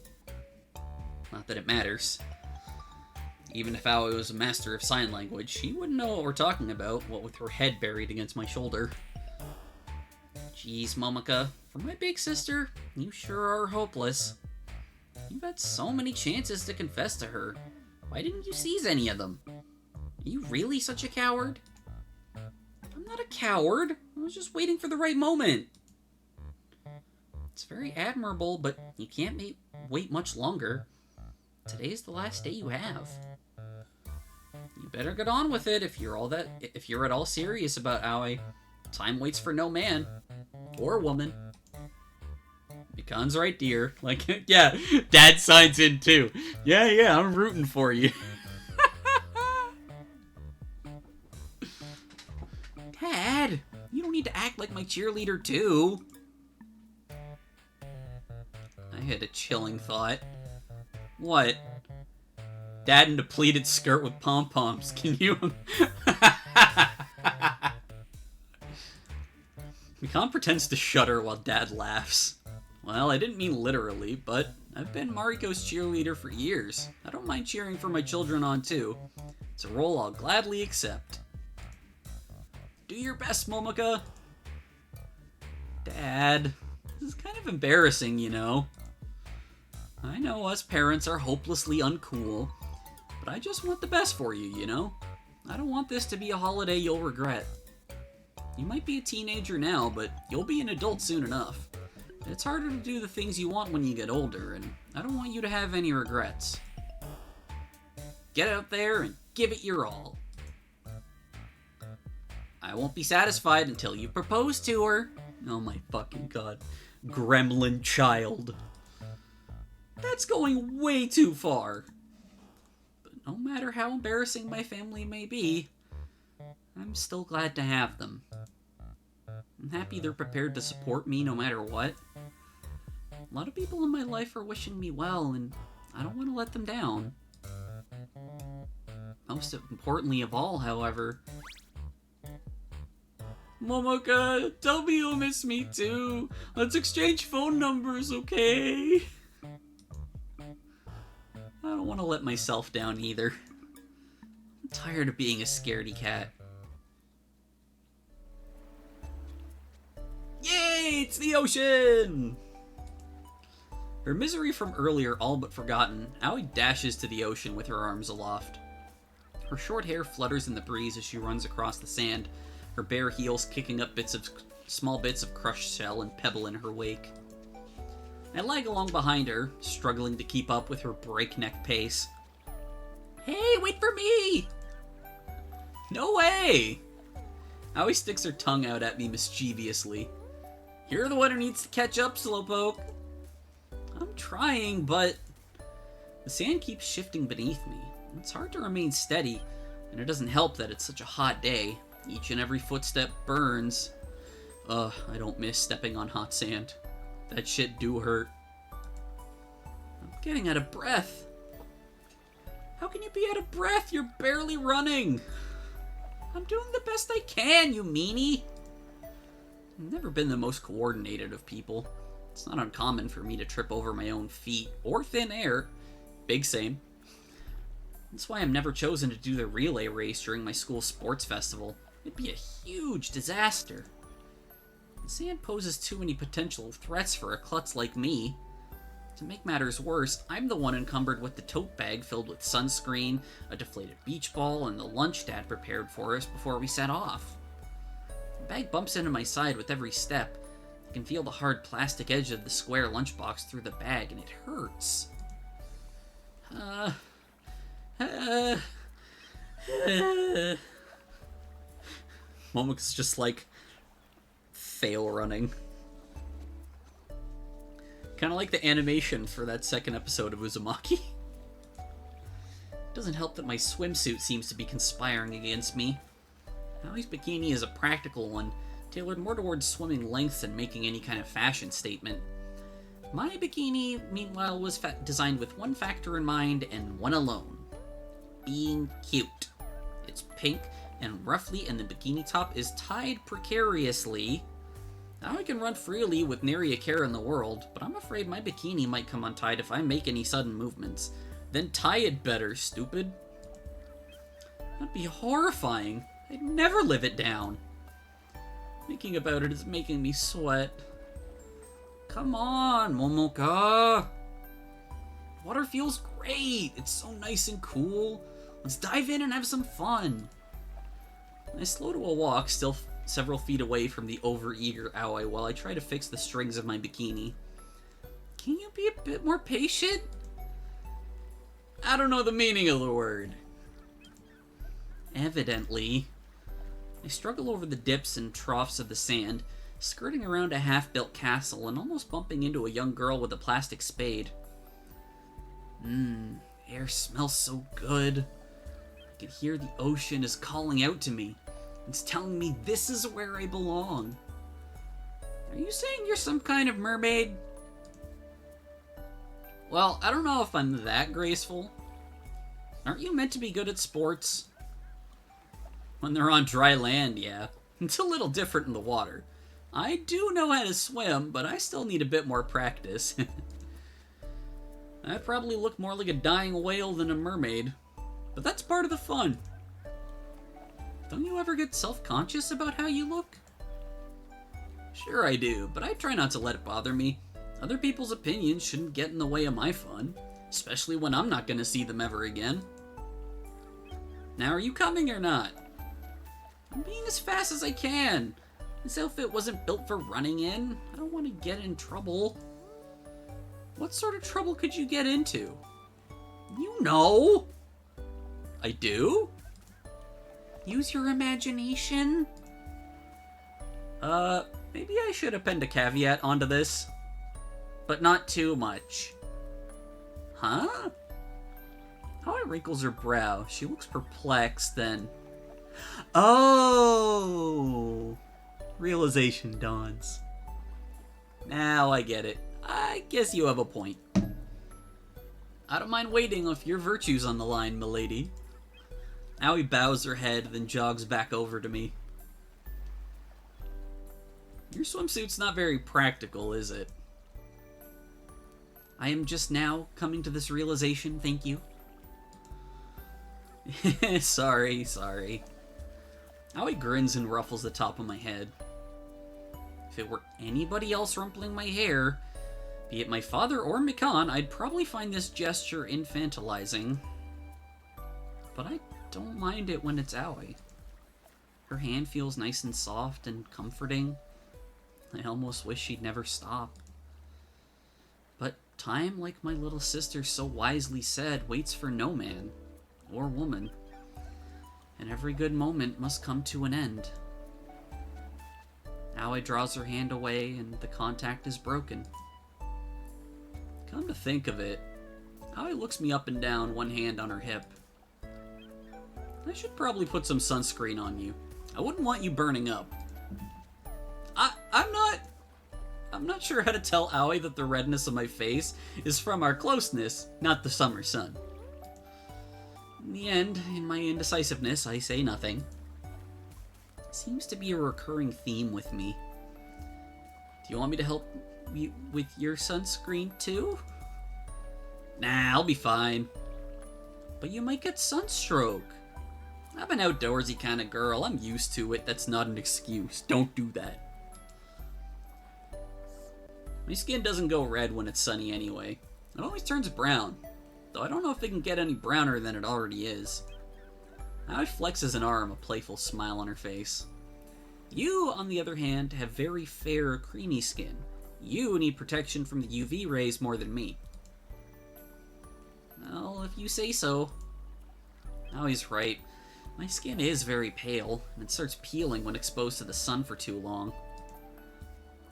Not that it matters. Even if Aoi was a master of sign language, she wouldn't know what we're talking about, what with her head buried against my shoulder. Jeez, Momoka, for my big sister, you sure are hopeless. You've had so many chances to confess to her. Why didn't you seize any of them? Are you really such a coward? I'm not a coward. I was just waiting for the right moment. It's very admirable, but you can't wait much longer. Today's the last day you have. You better get on with it if you're at all serious about Aoi. Time waits for no man. Or woman. Mikan's right, dear. Like, yeah, Dad signs in too. Yeah, I'm rooting for you. Dad, you don't need to act like my cheerleader too. I had a chilling thought. What? Dad in a pleated skirt with pom-poms. Can you... Mikan pretends to shudder while Dad laughs. Well, I didn't mean literally, but I've been Mariko's cheerleader for years. I don't mind cheering for my children on too. It's a role I'll gladly accept. Do your best, Momoka. Dad, this is kind of embarrassing, you know. I know us parents are hopelessly uncool, but I just want the best for you, you know? I don't want this to be a holiday you'll regret. You might be a teenager now, but you'll be an adult soon enough. It's harder to do the things you want when you get older, and I don't want you to have any regrets. Get out there and give it your all. I won't be satisfied until you propose to her. Oh my fucking god. Gremlin child. That's going way too far. But no matter how embarrassing my family may be, I'm still glad to have them. I'm happy they're prepared to support me no matter what. A lot of people in my life are wishing me well, and I don't want to let them down. Most importantly of all, however... Momoka, tell me you'll miss me too. Let's exchange phone numbers, okay? I don't want to let myself down either. I'm tired of being a scaredy cat. Yay! It's the ocean! Her misery from earlier all but forgotten, Aoi dashes to the ocean with her arms aloft. Her short hair flutters in the breeze as she runs across the sand, her bare heels kicking up small bits of crushed shell and pebble in her wake. I lag along behind her, struggling to keep up with her breakneck pace. Hey, wait for me! No way! Aoi sticks her tongue out at me mischievously. You're the one who needs to catch up, Slowpoke. I'm trying, but... The sand keeps shifting beneath me. It's hard to remain steady, and it doesn't help that it's such a hot day. Each and every footstep burns. I don't miss stepping on hot sand. That shit do hurt. I'm getting out of breath. How can you be out of breath? You're barely running. I'm doing the best I can, you meanie. I've never been the most coordinated of people. It's not uncommon for me to trip over my own feet, or thin air. Big same. That's why I'm never chosen to do the relay race during my school sports festival. It'd be a huge disaster. The sand poses too many potential threats for a klutz like me. To make matters worse, I'm the one encumbered with the tote bag filled with sunscreen, a deflated beach ball, and the lunch Dad prepared for us before we set off. The bag bumps into my side with every step. I can feel the hard plastic edge of the square lunchbox through the bag, and it hurts. Momoka's just like fail running. Kind of like the animation for that second episode of Uzumaki. Doesn't help that my swimsuit seems to be conspiring against me. Aoi's bikini is a practical one, tailored more towards swimming lengths than making any kind of fashion statement. My bikini, meanwhile, was designed with one factor in mind and one alone. Being cute. It's pink and ruffly, and the bikini top is tied precariously. Now I can run freely with nary a care in the world, but I'm afraid my bikini might come untied if I make any sudden movements. Then tie it better, stupid. That'd be horrifying. I'd never live it down. Thinking about it is making me sweat. Come on, Momoka. Water feels great. It's so nice and cool. Let's dive in and have some fun. I slow to a walk, still several feet away from the overeager Aoi, while I try to fix the strings of my bikini. Can you be a bit more patient? I don't know the meaning of the word. Evidently. I struggle over the dips and troughs of the sand, skirting around a half-built castle and almost bumping into a young girl with a plastic spade. Air smells so good. I can hear the ocean is calling out to me. It's telling me this is where I belong. Are you saying you're some kind of mermaid? Well, I don't know if I'm that graceful. Aren't you meant to be good at sports? When they're on dry land, yeah. It's a little different in the water. I do know how to swim, but I still need a bit more practice. I probably look more like a dying whale than a mermaid, but that's part of the fun. Don't you ever get self-conscious about how you look? Sure I do, but I try not to let it bother me. Other people's opinions shouldn't get in the way of my fun, especially when I'm not going to see them ever again. Now, are you coming or not? I'm being as fast as I can. This outfit wasn't built for running in. I don't want to get in trouble. What sort of trouble could you get into? You know! I do? Use your imagination? Maybe I should append a caveat onto this. But not too much. Huh? Aoi wrinkles her brow. She looks perplexed, then... Oh! Realization dawns. Now I get it. I guess you have a point. I don't mind waiting if your virtue's on the line, milady. Aoi bows her head, then jogs back over to me. Your swimsuit's not very practical, is it? I am just now coming to this realization, thank you. Sorry. Aoi grins and ruffles the top of my head. If it were anybody else rumpling my hair, be it my father or Mikan, I'd probably find this gesture infantilizing. But I don't mind it when it's Aoi. Her hand feels nice and soft and comforting. I almost wish she'd never stop. But time, like my little sister so wisely said, waits for no man or woman. And every good moment must come to an end. Aoi draws her hand away and the contact is broken. Come to think of it, Aoi looks me up and down, one hand on her hip. I should probably put some sunscreen on you. I wouldn't want you burning up. I'm not sure how to tell Aoi that the redness of my face is from our closeness, not the summer sun. In the end, in my indecisiveness, I say nothing. Seems to be a recurring theme with me. Do you want me to help you with your sunscreen too? Nah, I'll be fine. But you might get sunstroke. I'm an outdoorsy kind of girl. I'm used to it. That's not an excuse. Don't do that. My skin doesn't go red when it's sunny anyway. It always turns brown. Though I don't know if it can get any browner than it already is. Aoi flexes an arm, a playful smile on her face. You, on the other hand, have very fair, creamy skin. You need protection from the UV rays more than me. Well, if you say so. Aoi's right. My skin is very pale, and it starts peeling when exposed to the sun for too long.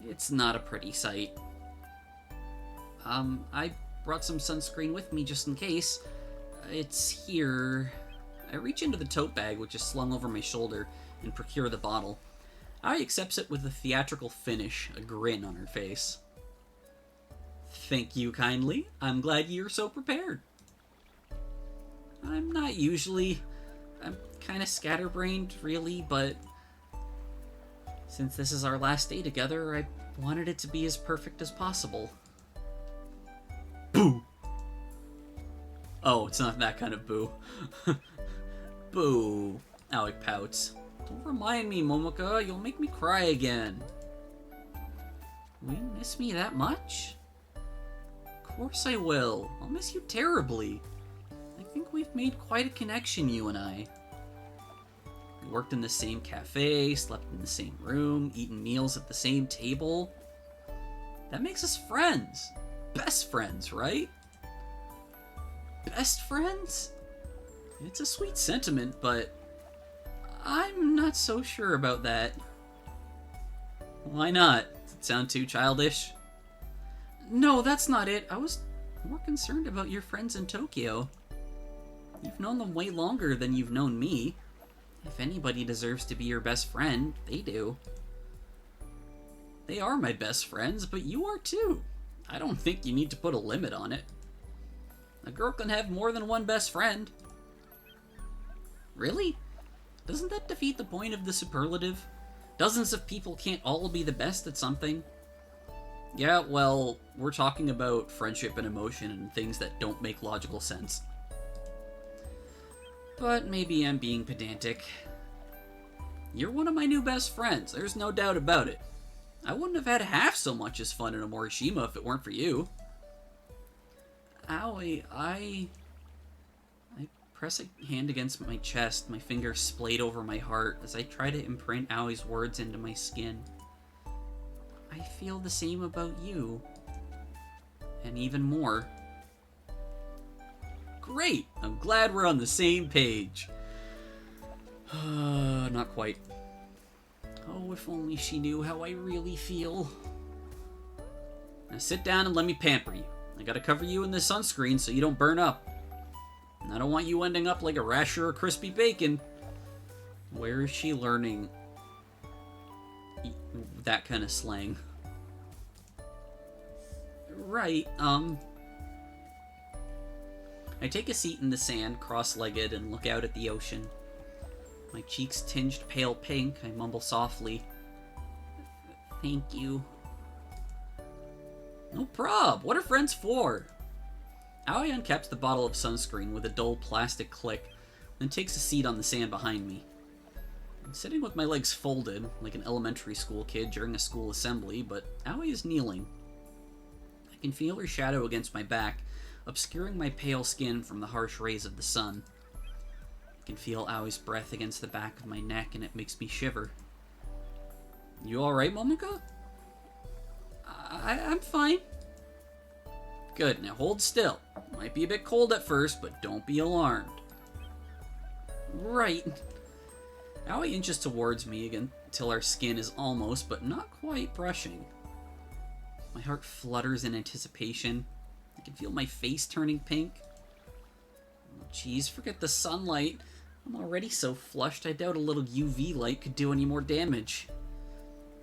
It's not a pretty sight. I brought some sunscreen with me just in case. It's here. I reach into the tote bag, which is slung over my shoulder, and procure the bottle. Aoi accepts it with a theatrical finish, a grin on her face. Thank you kindly. I'm glad you're so prepared. I'm not usually... I'm kind of scatterbrained, really, but... since this is our last day together, I wanted it to be as perfect as possible. Boo! Oh, it's not that kind of boo. Boo. Aoi pouts. Don't remind me, Momoka. You'll make me cry again. Will you miss me that much? Of course I will. I'll miss you terribly. I think we've made quite a connection, you and I. We worked in the same cafe, slept in the same room, eaten meals at the same table. That makes us friends. Best friends, right? Best friends? It's a sweet sentiment, but I'm not so sure about that. Why not? Does it sound too childish? No, that's not it. I was more concerned about your friends in Tokyo. You've known them way longer than you've known me. If anybody deserves to be your best friend, they do. They are my best friends, but you are too. I don't think you need to put a limit on it. A girl can have more than one best friend. Really? Doesn't that defeat the point of the superlative? Dozens of people can't all be the best at something. Yeah, well, we're talking about friendship and emotion and things that don't make logical sense. But maybe I'm being pedantic. You're one of my new best friends, there's no doubt about it. I wouldn't have had half so much as fun in a Morishima if it weren't for you. Aoi, I press a hand against my chest, my fingers splayed over my heart as I try to imprint Aoi's words into my skin. I feel the same about you. And even more. Great! I'm glad we're on the same page. Not quite. Oh, if only she knew how I really feel. Now sit down and let me pamper you. I gotta cover you in this sunscreen so you don't burn up. And I don't want you ending up like a rasher of crispy bacon. Where is she learning that kind of slang? Right, I take a seat in the sand, cross-legged, and look out at the ocean. My cheeks tinged pale pink, I mumble softly, "Thank you." No prob, what are friends for? Aoi uncaps the bottle of sunscreen with a dull plastic click, then takes a seat on the sand behind me. I'm sitting with my legs folded, like an elementary school kid during a school assembly, but Aoi is kneeling. I can feel her shadow against my back, obscuring my pale skin from the harsh rays of the sun. I can feel Aoi's breath against the back of my neck, and it makes me shiver. You alright, Momoka? I'm fine. Good, now hold still. Might be a bit cold at first, but don't be alarmed. Right. Aoi inches towards me again until our skin is almost, but not quite, brushing. My heart flutters in anticipation. I can feel my face turning pink. Oh, geez, forget the sunlight. I'm already so flushed, I doubt a little UV light could do any more damage.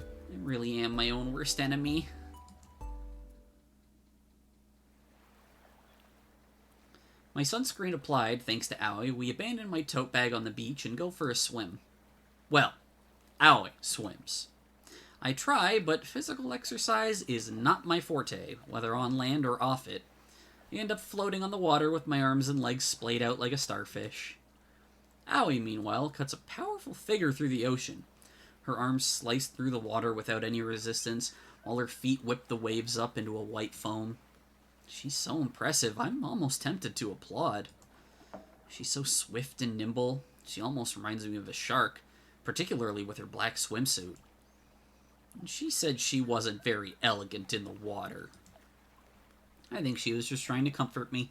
I really am my own worst enemy. My sunscreen applied, thanks to Aoi, we abandon my tote bag on the beach and go for a swim. Well, Aoi swims. I try, but physical exercise is not my forte, whether on land or off it. I end up floating on the water with my arms and legs splayed out like a starfish. Aoi, meanwhile, cuts a powerful figure through the ocean. Her arms slice through the water without any resistance, while her feet whip the waves up into a white foam. She's so impressive, I'm almost tempted to applaud. She's so swift and nimble, she almost reminds me of a shark, particularly with her black swimsuit. She said she wasn't very elegant in the water. I think she was just trying to comfort me.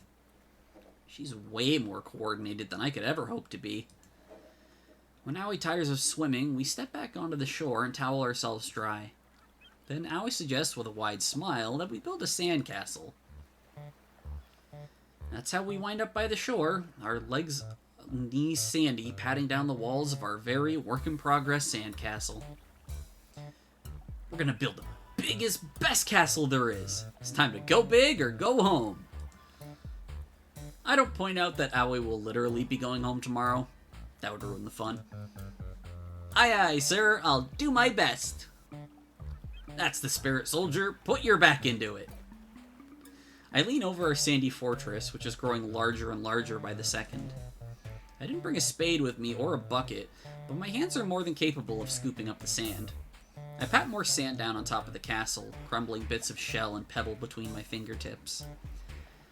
She's way more coordinated than I could ever hope to be. When Aoi tires of swimming, we step back onto the shore and towel ourselves dry. Then Aoi suggests with a wide smile that we build a sandcastle. That's how we wind up by the shore, our legs knees sandy, patting down the walls of our very work-in-progress sandcastle. We're gonna build the biggest, best castle there is. It's time to go big or go home. I don't point out that Aoi will literally be going home tomorrow. That would ruin the fun. Aye aye, sir, I'll do my best. That's the spirit, soldier. Put your back into it. I lean over our sandy fortress, which is growing larger and larger by the second. I didn't bring a spade with me or a bucket, but my hands are more than capable of scooping up the sand. I pat more sand down on top of the castle, crumbling bits of shell and pebble between my fingertips.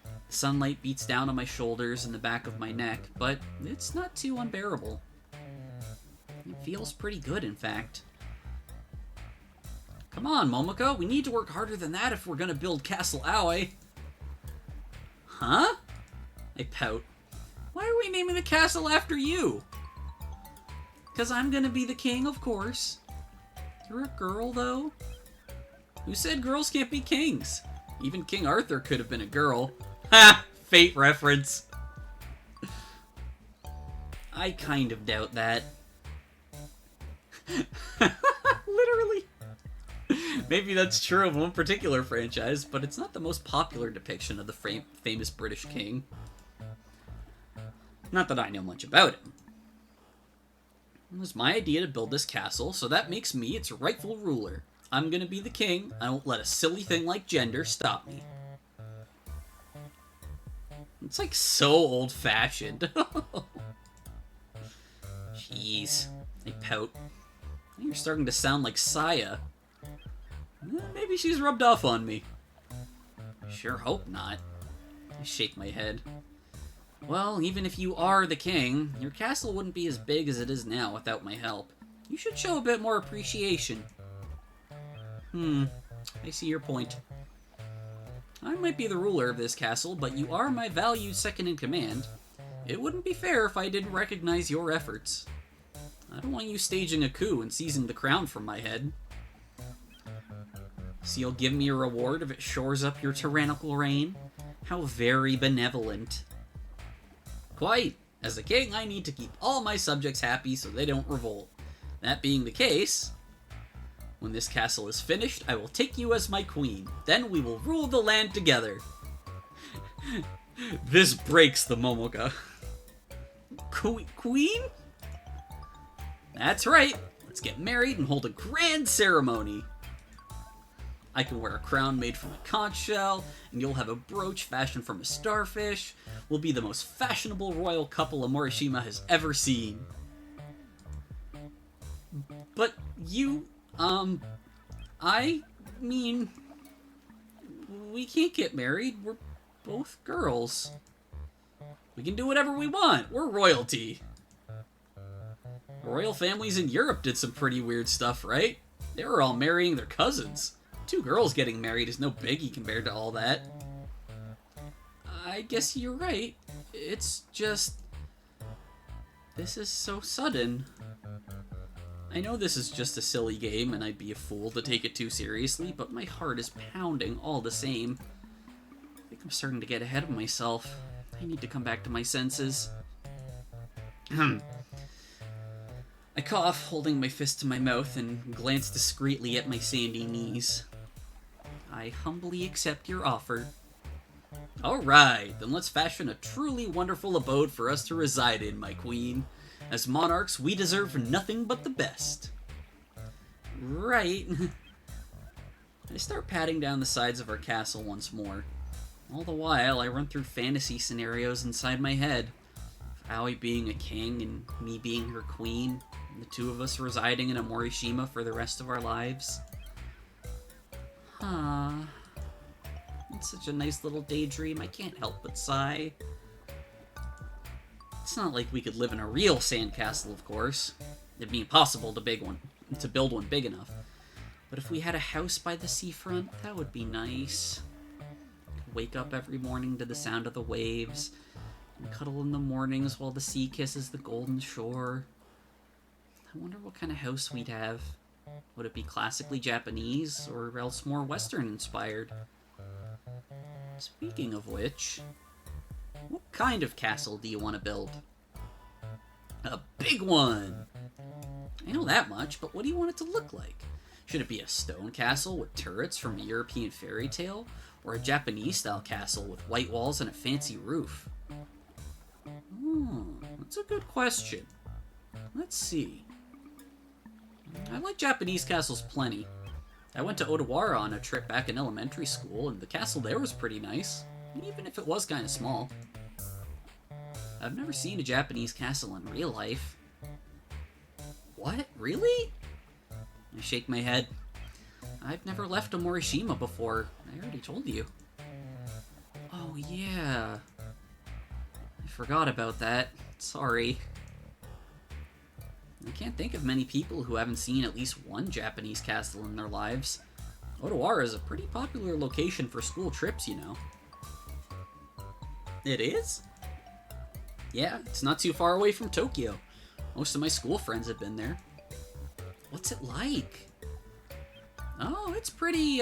The sunlight beats down on my shoulders and the back of my neck, but it's not too unbearable. It feels pretty good, in fact. Come on, Momoko, we need to work harder than that if we're gonna build Castle Aoi. Huh? I pout. Why are we naming the castle after you? 'Cause I'm gonna be the king, of course. You're a girl, though? Who said girls can't be kings? Even King Arthur could have been a girl. Ha! Fate reference. I kind of doubt that. Literally. Maybe that's true of one particular franchise, but it's not the most popular depiction of the famous British king. Not that I know much about him. It was my idea to build this castle, so that makes me its rightful ruler. I'm gonna be the king. I won't let a silly thing like gender stop me. It's like so old-fashioned. Jeez. I pout. You're starting to sound like Saya. Maybe she's rubbed off on me. Sure hope not. I shake my head. Well, even if you are the king, your castle wouldn't be as big as it is now without my help. You should show a bit more appreciation. I see your point. I might be the ruler of this castle, but you are my valued second-in-command. It wouldn't be fair if I didn't recognize your efforts. I don't want you staging a coup and seizing the crown from my head. So you'll give me a reward if it shores up your tyrannical reign? How very benevolent. Quite. As a king, I need to keep all my subjects happy so they don't revolt. That being the case, when this castle is finished, I will take you as my queen. Then we will rule the land together. This breaks the Momoka. Queen? That's right. Let's get married and hold a grand ceremony. I can wear a crown made from a conch shell, and you'll have a brooch fashioned from a starfish. We'll be the most fashionable royal couple Morishima has ever seen. But you, I mean, we can't get married. We're both girls. We can do whatever we want. We're royalty. Royal families in Europe did some pretty weird stuff, right? They were all marrying their cousins. 2 girls getting married is no biggie compared to all that. I guess you're right. It's just... this is so sudden. I know this is just a silly game, and I'd be a fool to take it too seriously, but my heart is pounding all the same. I think I'm starting to get ahead of myself. I need to come back to my senses. I cough, holding my fist to my mouth, and glance discreetly at my sandy knees. I humbly accept your offer. Alright, then let's fashion a truly wonderful abode for us to reside in, my queen. As monarchs, we deserve nothing but the best. Right. I start patting down the sides of our castle once more. All the while, I run through fantasy scenarios inside my head. Of Aoi being a king and me being her queen, and the 2 of us residing in a Morishima for the rest of our lives. It's such a nice little daydream, I can't help but sigh. It's not like we could live in a real sandcastle, of course. It'd be impossible to build one big enough. But if we had a house by the seafront, that would be nice. Could wake up every morning to the sound of the waves, and cuddle in the mornings while the sea kisses the golden shore. I wonder what kind of house we'd have. Would it be classically Japanese, or else more Western-inspired? Speaking of which, what kind of castle do you want to build? A big one! I know that much, but what do you want it to look like? Should it be a stone castle with turrets from a European fairy tale, or a Japanese-style castle with white walls and a fancy roof? That's a good question. Let's see. I like Japanese castles plenty. I went to Odawara on a trip back in elementary school, and the castle there was pretty nice, even if it was kind of small. I've never seen a Japanese castle in real life. What? Really? I shake my head. I've never left a Morishima before. I already told you. Oh, yeah. I forgot about that. Sorry. I can't think of many people who haven't seen at least one Japanese castle in their lives. Odawara is a pretty popular location for school trips, you know. It is? Yeah, it's not too far away from Tokyo. Most of my school friends have been there. What's it like? Oh, it's pretty.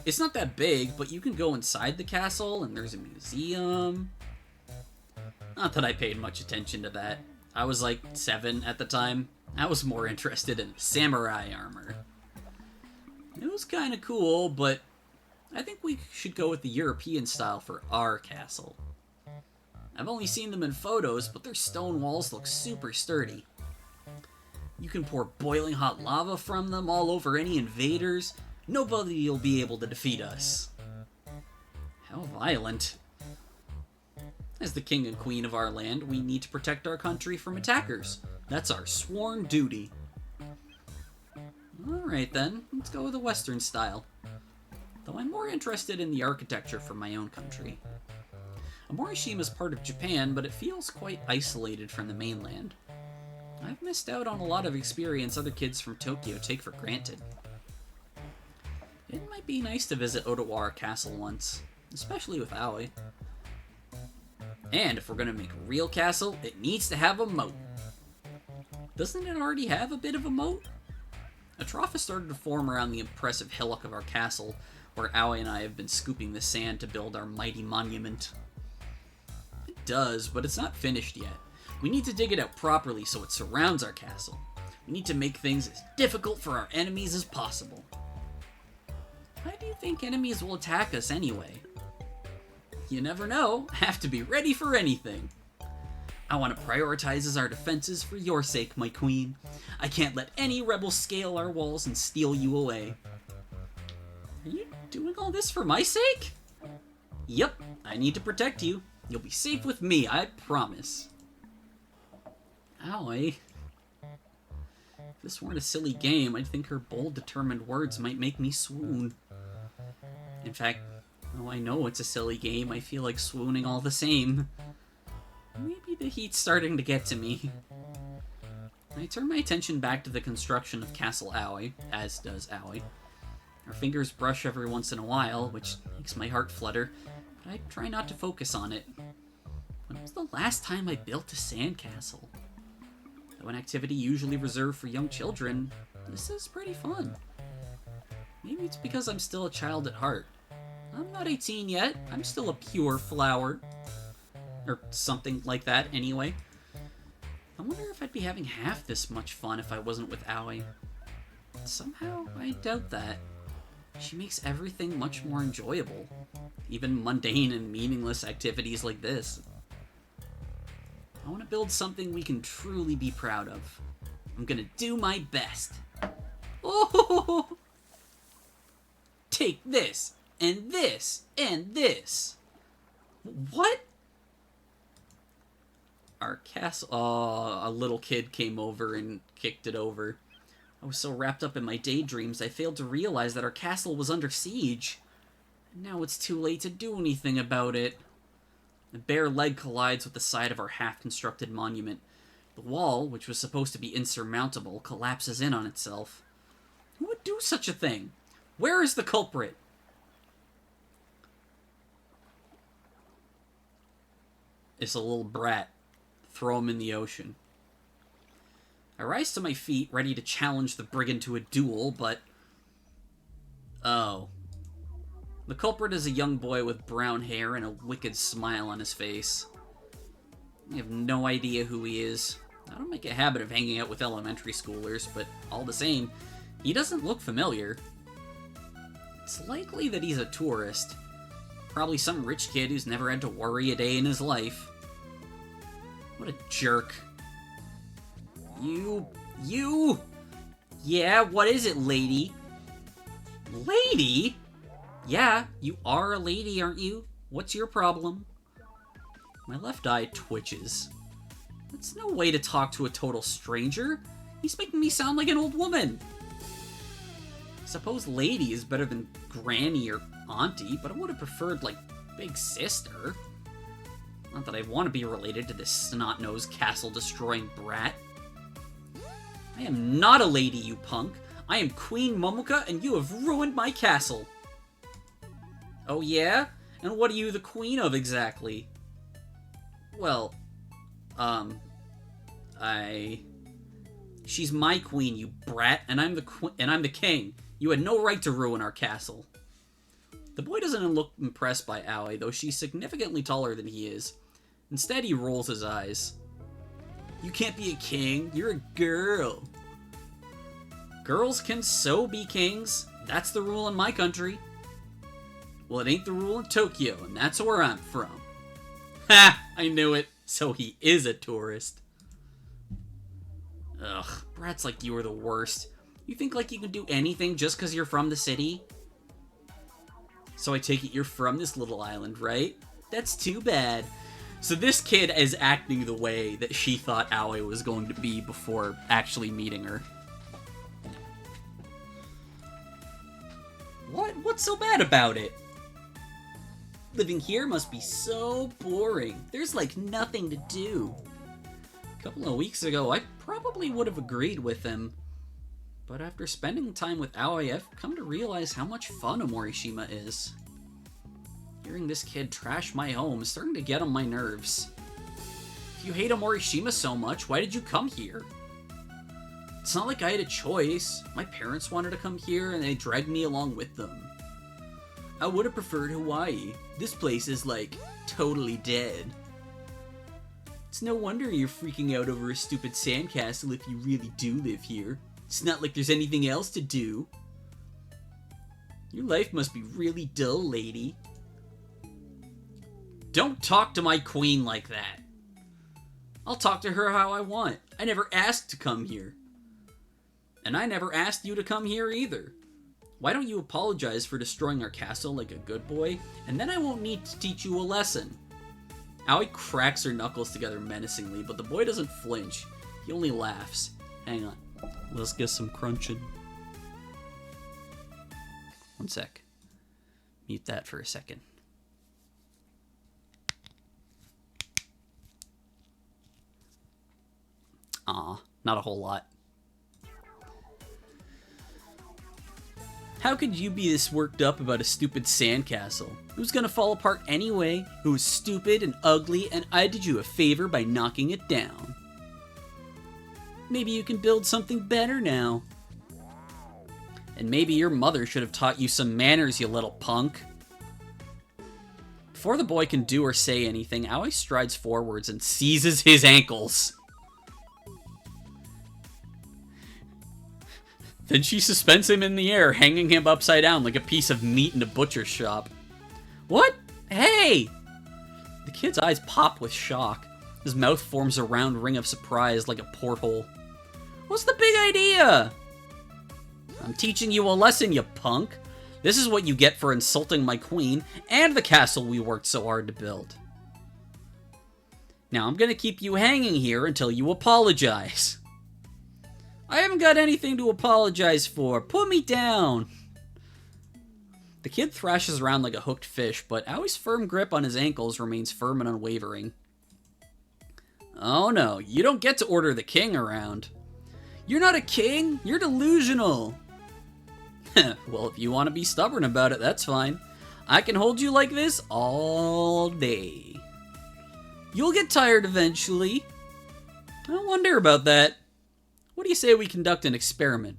It's not that big, but you can go inside the castle, and there's a museum. Not that I paid much attention to that. I was like 7 at the time. I was more interested in samurai armor. It was kind of cool, but I think we should go with the European style for our castle. I've only seen them in photos, but their stone walls look super sturdy. You can pour boiling hot lava from them all over any invaders. Nobody will be able to defeat us. How violent. As the king and queen of our land, we need to protect our country from attackers. That's our sworn duty. Alright then, let's go with the Western style. Though I'm more interested in the architecture from my own country. Morishima is part of Japan, but it feels quite isolated from the mainland. I've missed out on a lot of experience other kids from Tokyo take for granted. It might be nice to visit Odawara Castle once, especially with Aoi. And if we're gonna make a real castle, it needs to have a moat. Doesn't it already have a bit of a moat? A trough has started to form around the impressive hillock of our castle, where Aoi and I have been scooping the sand to build our mighty monument. It does, but it's not finished yet. We need to dig it out properly so it surrounds our castle. We need to make things as difficult for our enemies as possible. How do you think enemies will attack us anyway? You never know. Have to be ready for anything. I want to prioritize our defenses for your sake, my queen. I can't let any rebel scale our walls and steal you away. Are you doing all this for my sake? Yep, I need to protect you. You'll be safe with me, I promise. Aoi. If this weren't a silly game, I'd think her bold, determined words might make me swoon. In fact, though I know it's a silly game, I feel like swooning all the same. Maybe the heat's starting to get to me. I turn my attention back to the construction of Castle Aoi, as does Aoi. Our fingers brush every once in a while, which makes my heart flutter, but I try not to focus on it. When was the last time I built a sandcastle? Though an activity usually reserved for young children, this is pretty fun. Maybe it's because I'm still a child at heart. I'm not 18 yet, I'm still a pure flower. Or something like that, anyway. I wonder if I'd be having half this much fun if I wasn't with Aoi. Somehow, I doubt that. She makes everything much more enjoyable. Even mundane and meaningless activities like this. I want to build something we can truly be proud of. I'm gonna do my best. Oh! Take this, and this, and this. What? Our castle... Oh, a little kid came over and kicked it over. I was so wrapped up in my daydreams, I failed to realize that our castle was under siege. And now it's too late to do anything about it. The bare leg collides with the side of our half-constructed monument. The wall, which was supposed to be insurmountable, collapses in on itself. Who would do such a thing? Where is the culprit? It's a little brat. Throw him in the ocean. I rise to my feet, ready to challenge the brigand to a duel, but... Oh. The culprit is a young boy with brown hair and a wicked smile on his face. I have no idea who he is. I don't make a habit of hanging out with elementary schoolers, but all the same, he doesn't look familiar. It's likely that he's a tourist. Probably some rich kid who's never had to worry a day in his life. What a jerk. You... Yeah, what is it, lady? Lady? Yeah, you are a lady, aren't you? What's your problem? My left eye twitches. That's no way to talk to a total stranger. He's making me sound like an old woman. I suppose lady is better than granny or auntie, but I would have preferred, like, big sister. Not that I want to be related to this snot-nosed castle-destroying brat. I am not a lady, you punk. I am Queen Momoka, and you have ruined my castle. Oh yeah? And what are you the queen of, exactly? Well, She's my queen, you brat, and I'm the king. You had no right to ruin our castle. The boy doesn't look impressed by Aoi, though she's significantly taller than he is. Instead, he rolls his eyes. You can't be a king, you're a girl. Girls can so be kings. That's the rule in my country. Well, it ain't the rule in Tokyo, and that's where I'm from. Ha! I knew it. So he is a tourist. Ugh, brats like you are the worst. You think like you can do anything just because you're from the city? So I take it you're from this little island, right? That's too bad. So this kid is acting the way that she thought Aoi was going to be before actually meeting her. What's so bad about it? Living here must be so boring. There's like nothing to do. A couple of weeks ago, I probably would have agreed with him. But after spending time with Aoi, I've come to realize how much fun a Morishima is. Hearing this kid trash my home is starting to get on my nerves. If you hate a Morishima so much, why did you come here? It's not like I had a choice. My parents wanted to come here and they dragged me along with them. I would have preferred Hawaii. This place is, like, totally dead. It's no wonder you're freaking out over a stupid sandcastle if you really do live here. It's not like there's anything else to do. Your life must be really dull, lady. Don't talk to my queen like that. I'll talk to her how I want. I never asked to come here. And I never asked you to come here either. Why don't you apologize for destroying our castle like a good boy, and then I won't need to teach you a lesson. Aoi cracks her knuckles together menacingly, but the boy doesn't flinch. He only laughs. Hang on. Let's get some crunching. One sec. Mute that for a second. Aw, not a whole lot. How could you be this worked up about a stupid sandcastle? It was gonna fall apart anyway. It was stupid and ugly, and I did you a favor by knocking it down. Maybe you can build something better now. And maybe your mother should have taught you some manners, you little punk. Before the boy can do or say anything, Aoi strides forwards and seizes his ankles. Then she suspends him in the air, hanging him upside down like a piece of meat in a butcher's shop. What? Hey! The kid's eyes pop with shock. His mouth forms a round ring of surprise like a porthole. What's the big idea? I'm teaching you a lesson, you punk. This is what you get for insulting my queen and the castle we worked so hard to build. Now I'm gonna keep you hanging here until you apologize. I haven't got anything to apologize for. Put me down. The kid thrashes around like a hooked fish, but Aoi's firm grip on his ankles remains firm and unwavering. Oh no, you don't get to order the king around. You're not a king, you're delusional. Well, if you want to be stubborn about it, that's fine. I can hold you like this all day. You'll get tired eventually. I don't wonder about that. What do you say we conduct an experiment?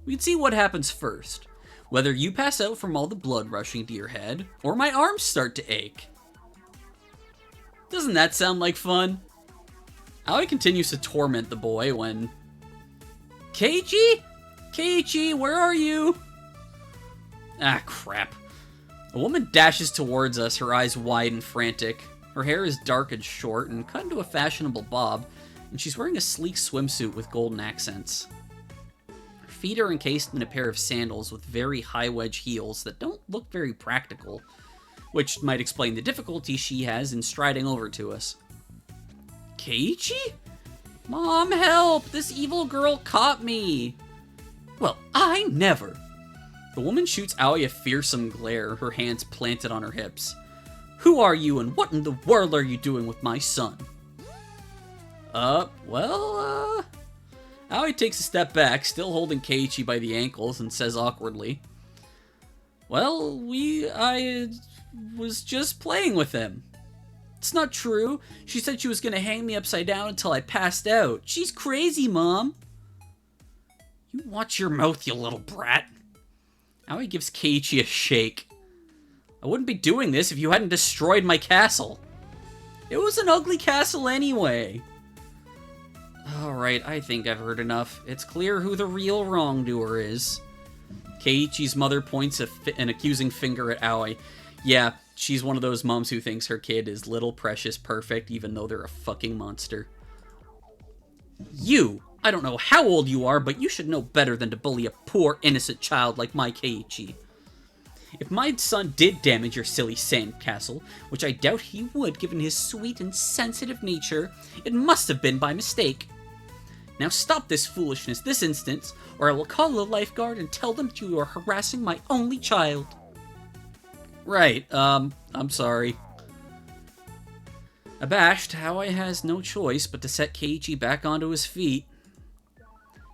We can see what happens first. Whether you pass out from all the blood rushing to your head, or my arms start to ache. Doesn't that sound like fun? Aoi continues to torment the boy when... Keiichi? Keiichi, where are you? Ah, crap. A woman dashes towards us, her eyes wide and frantic. Her hair is dark and short and cut into a fashionable bob, and she's wearing a sleek swimsuit with golden accents. Her feet are encased in a pair of sandals with very high wedge heels that don't look very practical, which might explain the difficulty she has in striding over to us. Keiichi? Mom, help! This evil girl caught me! Well, I never! The woman shoots Aoi a fearsome glare, her hands planted on her hips. Who are you, and what in the world are you doing with my son? Aoi takes a step back, still holding Keiichi by the ankles, and says awkwardly, well, I was just playing with him. It's not true. She said she was gonna hang me upside down until I passed out. She's crazy, Mom. You watch your mouth, you little brat. Aoi gives Keiichi a shake. I wouldn't be doing this if you hadn't destroyed my castle. It was an ugly castle anyway. Alright, I think I've heard enough. It's clear who the real wrongdoer is. Keiichi's mother points an accusing finger at Aoi. Yeah, she's one of those moms who thinks her kid is little, precious, perfect, even though they're a fucking monster. You! I don't know how old you are, but you should know better than to bully a poor, innocent child like my Keiichi. If my son did damage your silly sandcastle, which I doubt he would given his sweet and sensitive nature, it must have been by mistake. Now stop this foolishness this instant, or I will call the lifeguard and tell them you are harassing my only child. Right, I'm sorry. Abashed, Aoi has no choice but to set Keiichi back onto his feet.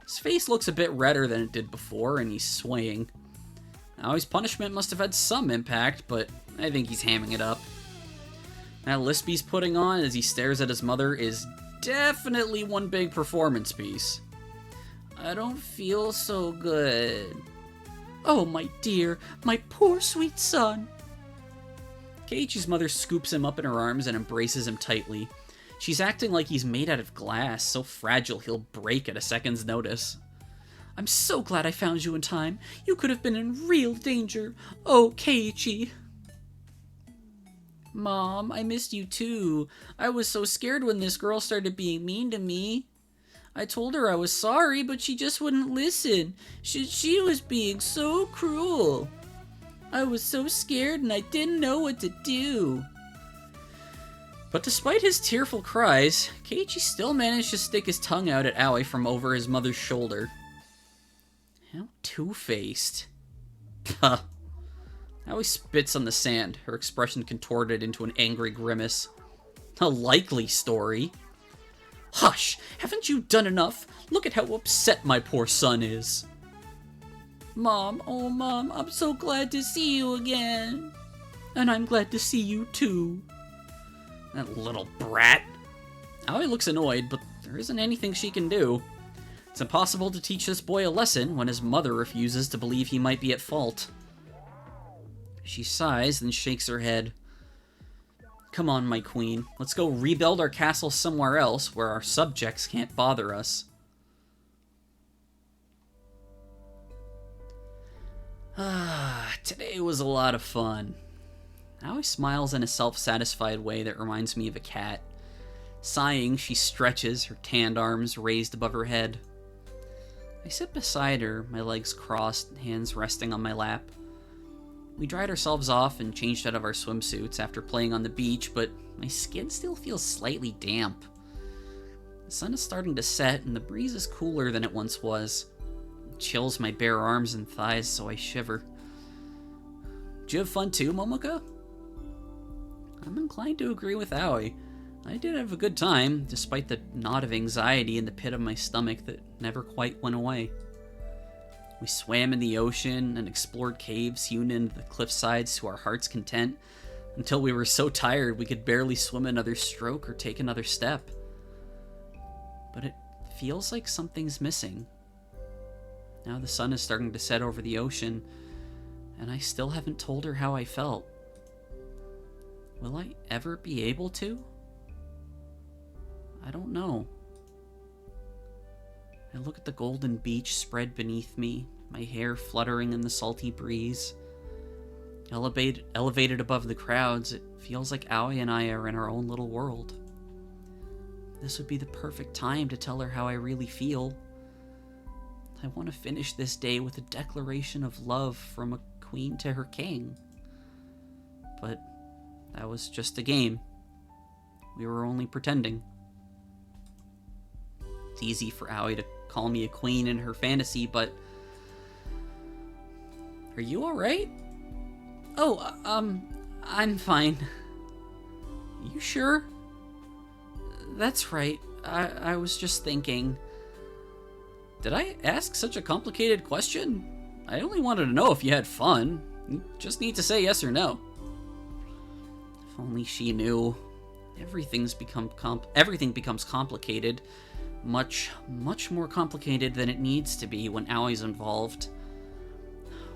His face looks a bit redder than it did before, and he's swaying. Aoi's punishment must have had some impact, but I think he's hamming it up. That lisp he's putting on as he stares at his mother is definitely one big performance piece. I don't feel so good. Oh, my dear, my poor sweet son. Keiichi's mother scoops him up in her arms and embraces him tightly. She's acting like he's made out of glass, so fragile he'll break at a second's notice. I'm so glad I found you in time. You could have been in real danger. Oh, Keiichi. Mom, I missed you too. I was so scared when this girl started being mean to me. I told her I was sorry, but she just wouldn't listen. She was being so cruel. I was so scared and I didn't know what to do. But despite his tearful cries, Keiichi still managed to stick his tongue out at Aoi from over his mother's shoulder. How two-faced. Huh. Aoi spits on the sand, her expression contorted into an angry grimace. A likely story. Hush! Haven't you done enough? Look at how upset my poor son is. Mom, oh Mom, I'm so glad to see you again. And I'm glad to see you too. That little brat. Aoi looks annoyed, but there isn't anything she can do. It's impossible to teach this boy a lesson when his mother refuses to believe he might be at fault. She sighs, then shakes her head. Come on, my queen. Let's go rebuild our castle somewhere else where our subjects can't bother us. Today was a lot of fun. Aoi smiles in a self-satisfied way that reminds me of a cat. Sighing, she stretches, her tanned arms raised above her head. I sit beside her, my legs crossed, hands resting on my lap. We dried ourselves off and changed out of our swimsuits after playing on the beach, but my skin still feels slightly damp. The sun is starting to set, and the breeze is cooler than it once was. It chills my bare arms and thighs, so I shiver. Did you have fun too, Momoka? I'm inclined to agree with Aoi. I did have a good time, despite the knot of anxiety in the pit of my stomach that never quite went away. We swam in the ocean and explored caves hewn into the cliff sides to our heart's content, until we were so tired we could barely swim another stroke or take another step. But it feels like something's missing. Now the sun is starting to set over the ocean, and I still haven't told her how I felt. Will I ever be able to? I don't know. I look at the golden beach spread beneath me, my hair fluttering in the salty breeze. Elevated above the crowds, it feels like Aoi and I are in our own little world. This would be the perfect time to tell her how I really feel. I want to finish this day with a declaration of love from a queen to her king. But That was just a game. We were only pretending. It's easy for Aoi to call me a queen in her fantasy, but... Are you alright? Oh, I'm fine. You sure? That's right. I was just thinking... Did I ask such a complicated question? I only wanted to know if you had fun. You just need to say yes or no. If only she knew. Everything becomes complicated. Much more complicated than it needs to be when Aoi's involved.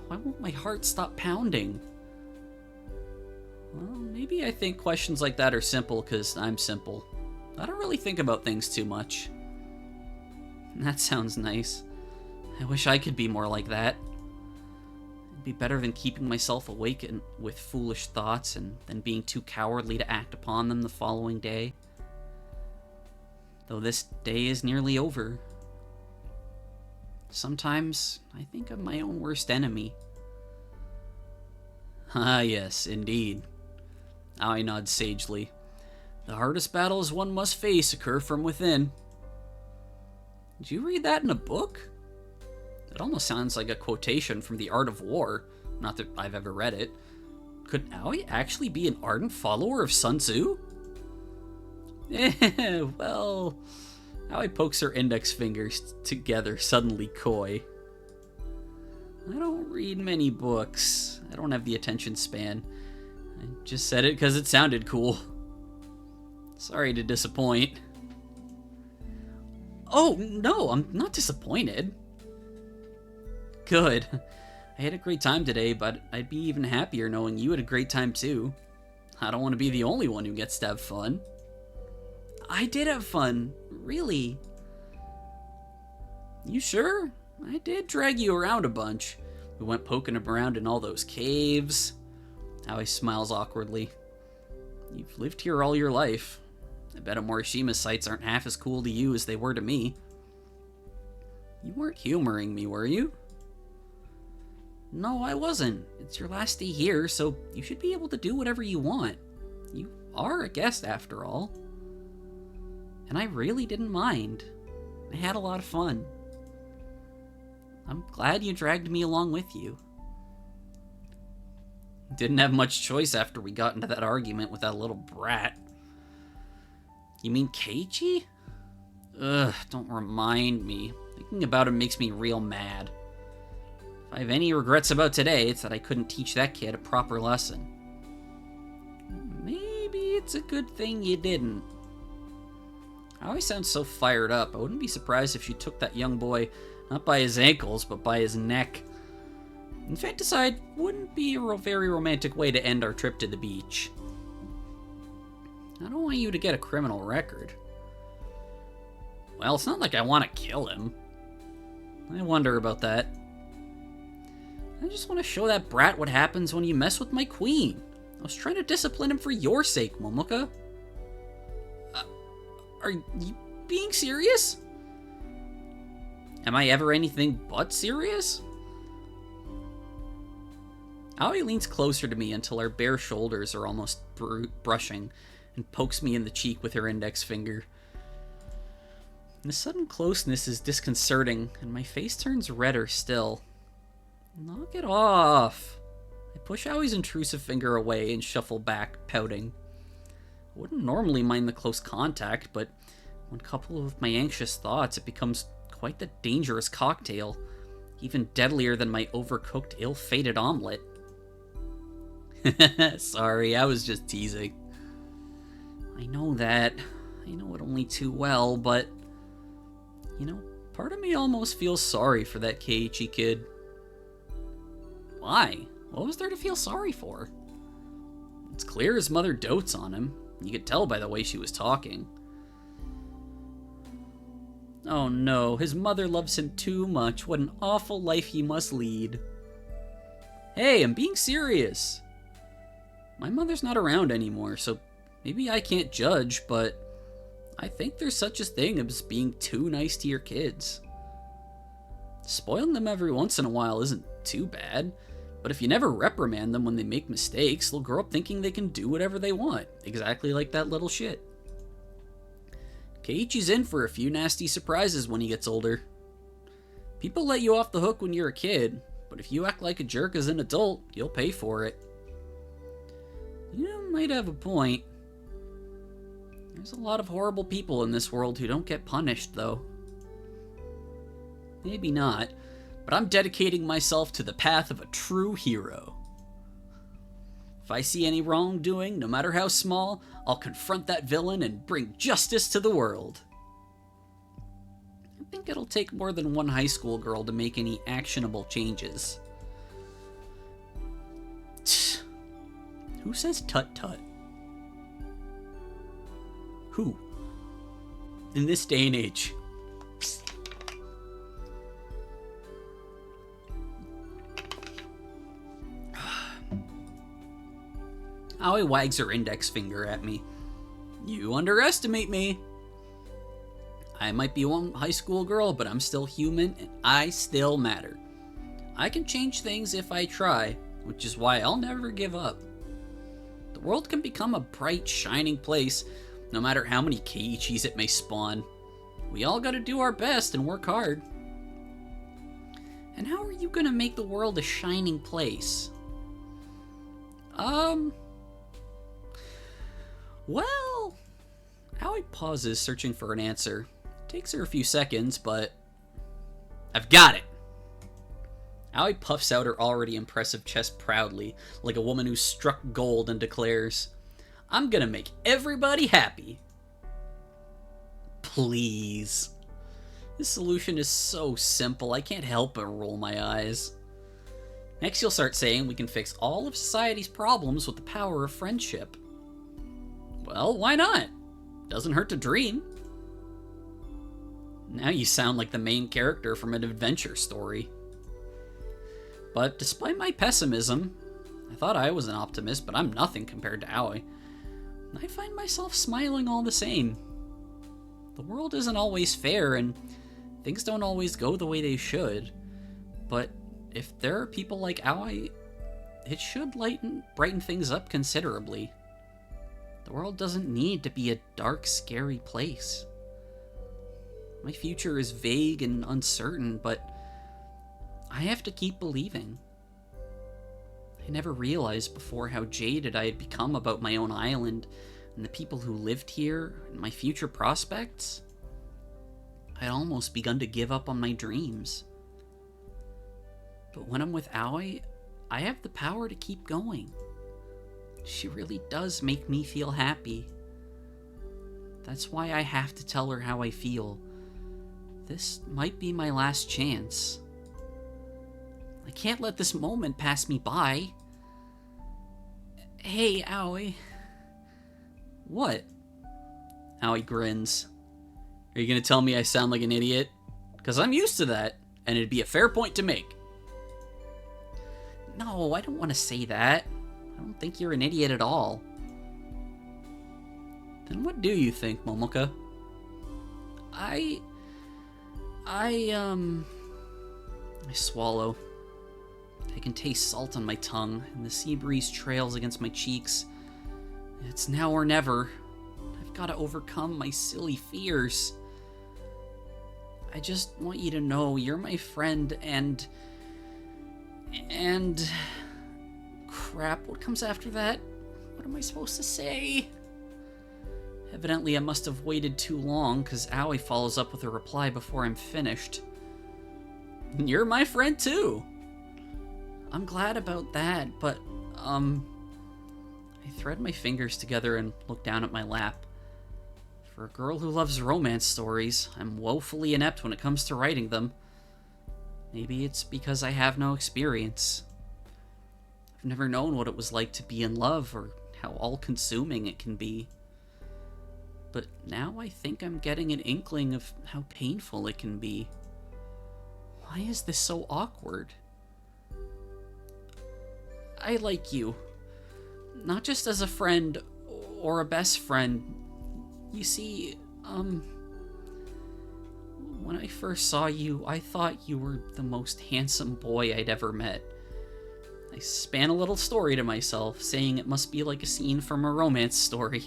Why won't my heart stop pounding? Well, maybe I think questions like that are simple because I'm simple. I don't really think about things too much. That sounds nice. I wish I could be more like that. It'd be better than keeping myself awake with foolish thoughts and then being too cowardly to act upon them the following day. Though this day is nearly over. Sometimes I think I'm my own worst enemy. Ah, yes, indeed. Aoi nods sagely. The hardest battles one must face occur from within. Did you read that in a book? It almost sounds like a quotation from The Art of War. Not that I've ever read it. Could Aoi actually be an ardent follower of Sun Tzu? Well... Aoi pokes her index fingers together, suddenly coy. I don't read many books. I don't have the attention span. I just said it because it sounded cool. Sorry to disappoint. Oh, no, I'm not disappointed. Good. I had a great time today, but I'd be even happier knowing you had a great time too. I don't want to be the only one who gets to have fun. I did have fun, really. You sure? I did drag you around a bunch. We went poking around in all those caves. Aoi smiles awkwardly. You've lived here all your life. I bet Morishima sites aren't half as cool to you as they were to me. You weren't humoring me, were you? No, I wasn't. It's your last day here, so you should be able to do whatever you want. You are a guest, after all. And I really didn't mind. I had a lot of fun. I'm glad you dragged me along with you. Didn't have much choice after we got into that argument with that little brat. You mean Keiichi? Ugh, don't remind me. Thinking about him makes me real mad. If I have any regrets about today, it's that I couldn't teach that kid a proper lesson. Maybe it's a good thing you didn't. I always sound so fired up. I wouldn't be surprised if she took that young boy not by his ankles, but by his neck. Infanticide wouldn't be a very romantic way to end our trip to the beach. I don't want you to get a criminal record. Well, it's not like I want to kill him. I wonder about that. I just want to show that brat what happens when you mess with my queen. I was trying to discipline him for your sake, Momoka. Are you being serious? Am I ever anything but serious? Aoi leans closer to me until our bare shoulders are almost brushing and pokes me in the cheek with her index finger. The sudden closeness is disconcerting, and my face turns redder still. Knock it off. I push Aoi's intrusive finger away and shuffle back, pouting. I wouldn't normally mind the close contact, but when coupled with my anxious thoughts, it becomes quite the dangerous cocktail, even deadlier than my overcooked, ill-fated omelet. Sorry, I was just teasing. I know that. I know it only too well, but... You know, part of me almost feels sorry for that Keiichi kid. Why? What was there to feel sorry for? It's clear his mother dotes on him. You could tell by the way she was talking. Oh no, his mother loves him too much. What an awful life he must lead. Hey, I'm being serious. My mother's not around anymore, so maybe I can't judge, but I think there's such a thing as being too nice to your kids. Spoiling them every once in a while isn't too bad, But if you never reprimand them when they make mistakes, they'll grow up thinking they can do whatever they want, exactly like that little shit. Keiichi's in for a few nasty surprises when he gets older. People let you off the hook when you're a kid, but if you act like a jerk as an adult, you'll pay for it. You might have a point. There's a lot of horrible people in this world who don't get punished, though. Maybe not, but I'm dedicating myself to the path of a true hero. If I see any wrongdoing, no matter how small, I'll confront that villain and bring justice to the world. I think it'll take more than one high school girl to make any actionable changes. Who says tut-tut? Who? In this day and age. Aoi wags her index finger at me. You underestimate me. I might be one high school girl, but I'm still human, and I still matter. I can change things if I try, which is why I'll never give up. The world can become a bright, shining place, no matter how many Keiichis it may spawn. We all gotta do our best and work hard. And how are you gonna make the world a shining place? Well... Aoi pauses, searching for an answer. Takes her a few seconds, but... I've got it! Aoi puffs out her already impressive chest proudly, like a woman who struck gold, and declares, I'm gonna make everybody happy. Please. This solution is so simple, I can't help but roll my eyes. Next you'll start saying we can fix all of society's problems with the power of friendship. Well, why not? Doesn't hurt to dream. Now you sound like the main character from an adventure story. But despite my pessimism, I thought I was an optimist, but I'm nothing compared to Aoi. I find myself smiling all the same. The world isn't always fair, and things don't always go the way they should. But if there are people like Aoi, it should brighten things up considerably. The world doesn't need to be a dark, scary place. My future is vague and uncertain, but I have to keep believing. I never realized before how jaded I had become about my own island and the people who lived here and my future prospects. I'd almost begun to give up on my dreams. But when I'm with Aoi, I have the power to keep going. She really does make me feel happy. That's why I have to tell her how I feel. This might be my last chance. I can't let this moment pass me by. Hey, Aoi. What? Aoi grins. Are you gonna tell me I sound like an idiot? Because I'm used to that, and it'd be a fair point to make. No, I don't want to say that. I don't think you're an idiot at all. Then what do you think, Momoka? I swallow. I can taste salt on my tongue, and the sea breeze trails against my cheeks. It's now or never. I've got to overcome my silly fears. I just want you to know you're my friend, and... Crap, what comes after that? What am I supposed to say? Evidently, I must have waited too long, because Aoi follows up with a reply before I'm finished. You're my friend, too! I'm glad about that, but, I thread my fingers together and look down at my lap. For a girl who loves romance stories, I'm woefully inept when it comes to writing them. Maybe it's because I have no experience. I've never known what it was like to be in love, or how all-consuming it can be. But now I think I'm getting an inkling of how painful it can be. Why is this so awkward? I like you. Not just as a friend, or a best friend. You see, when I first saw you, I thought you were the most handsome boy I'd ever met. I span a little story to myself, saying it must be like a scene from a romance story.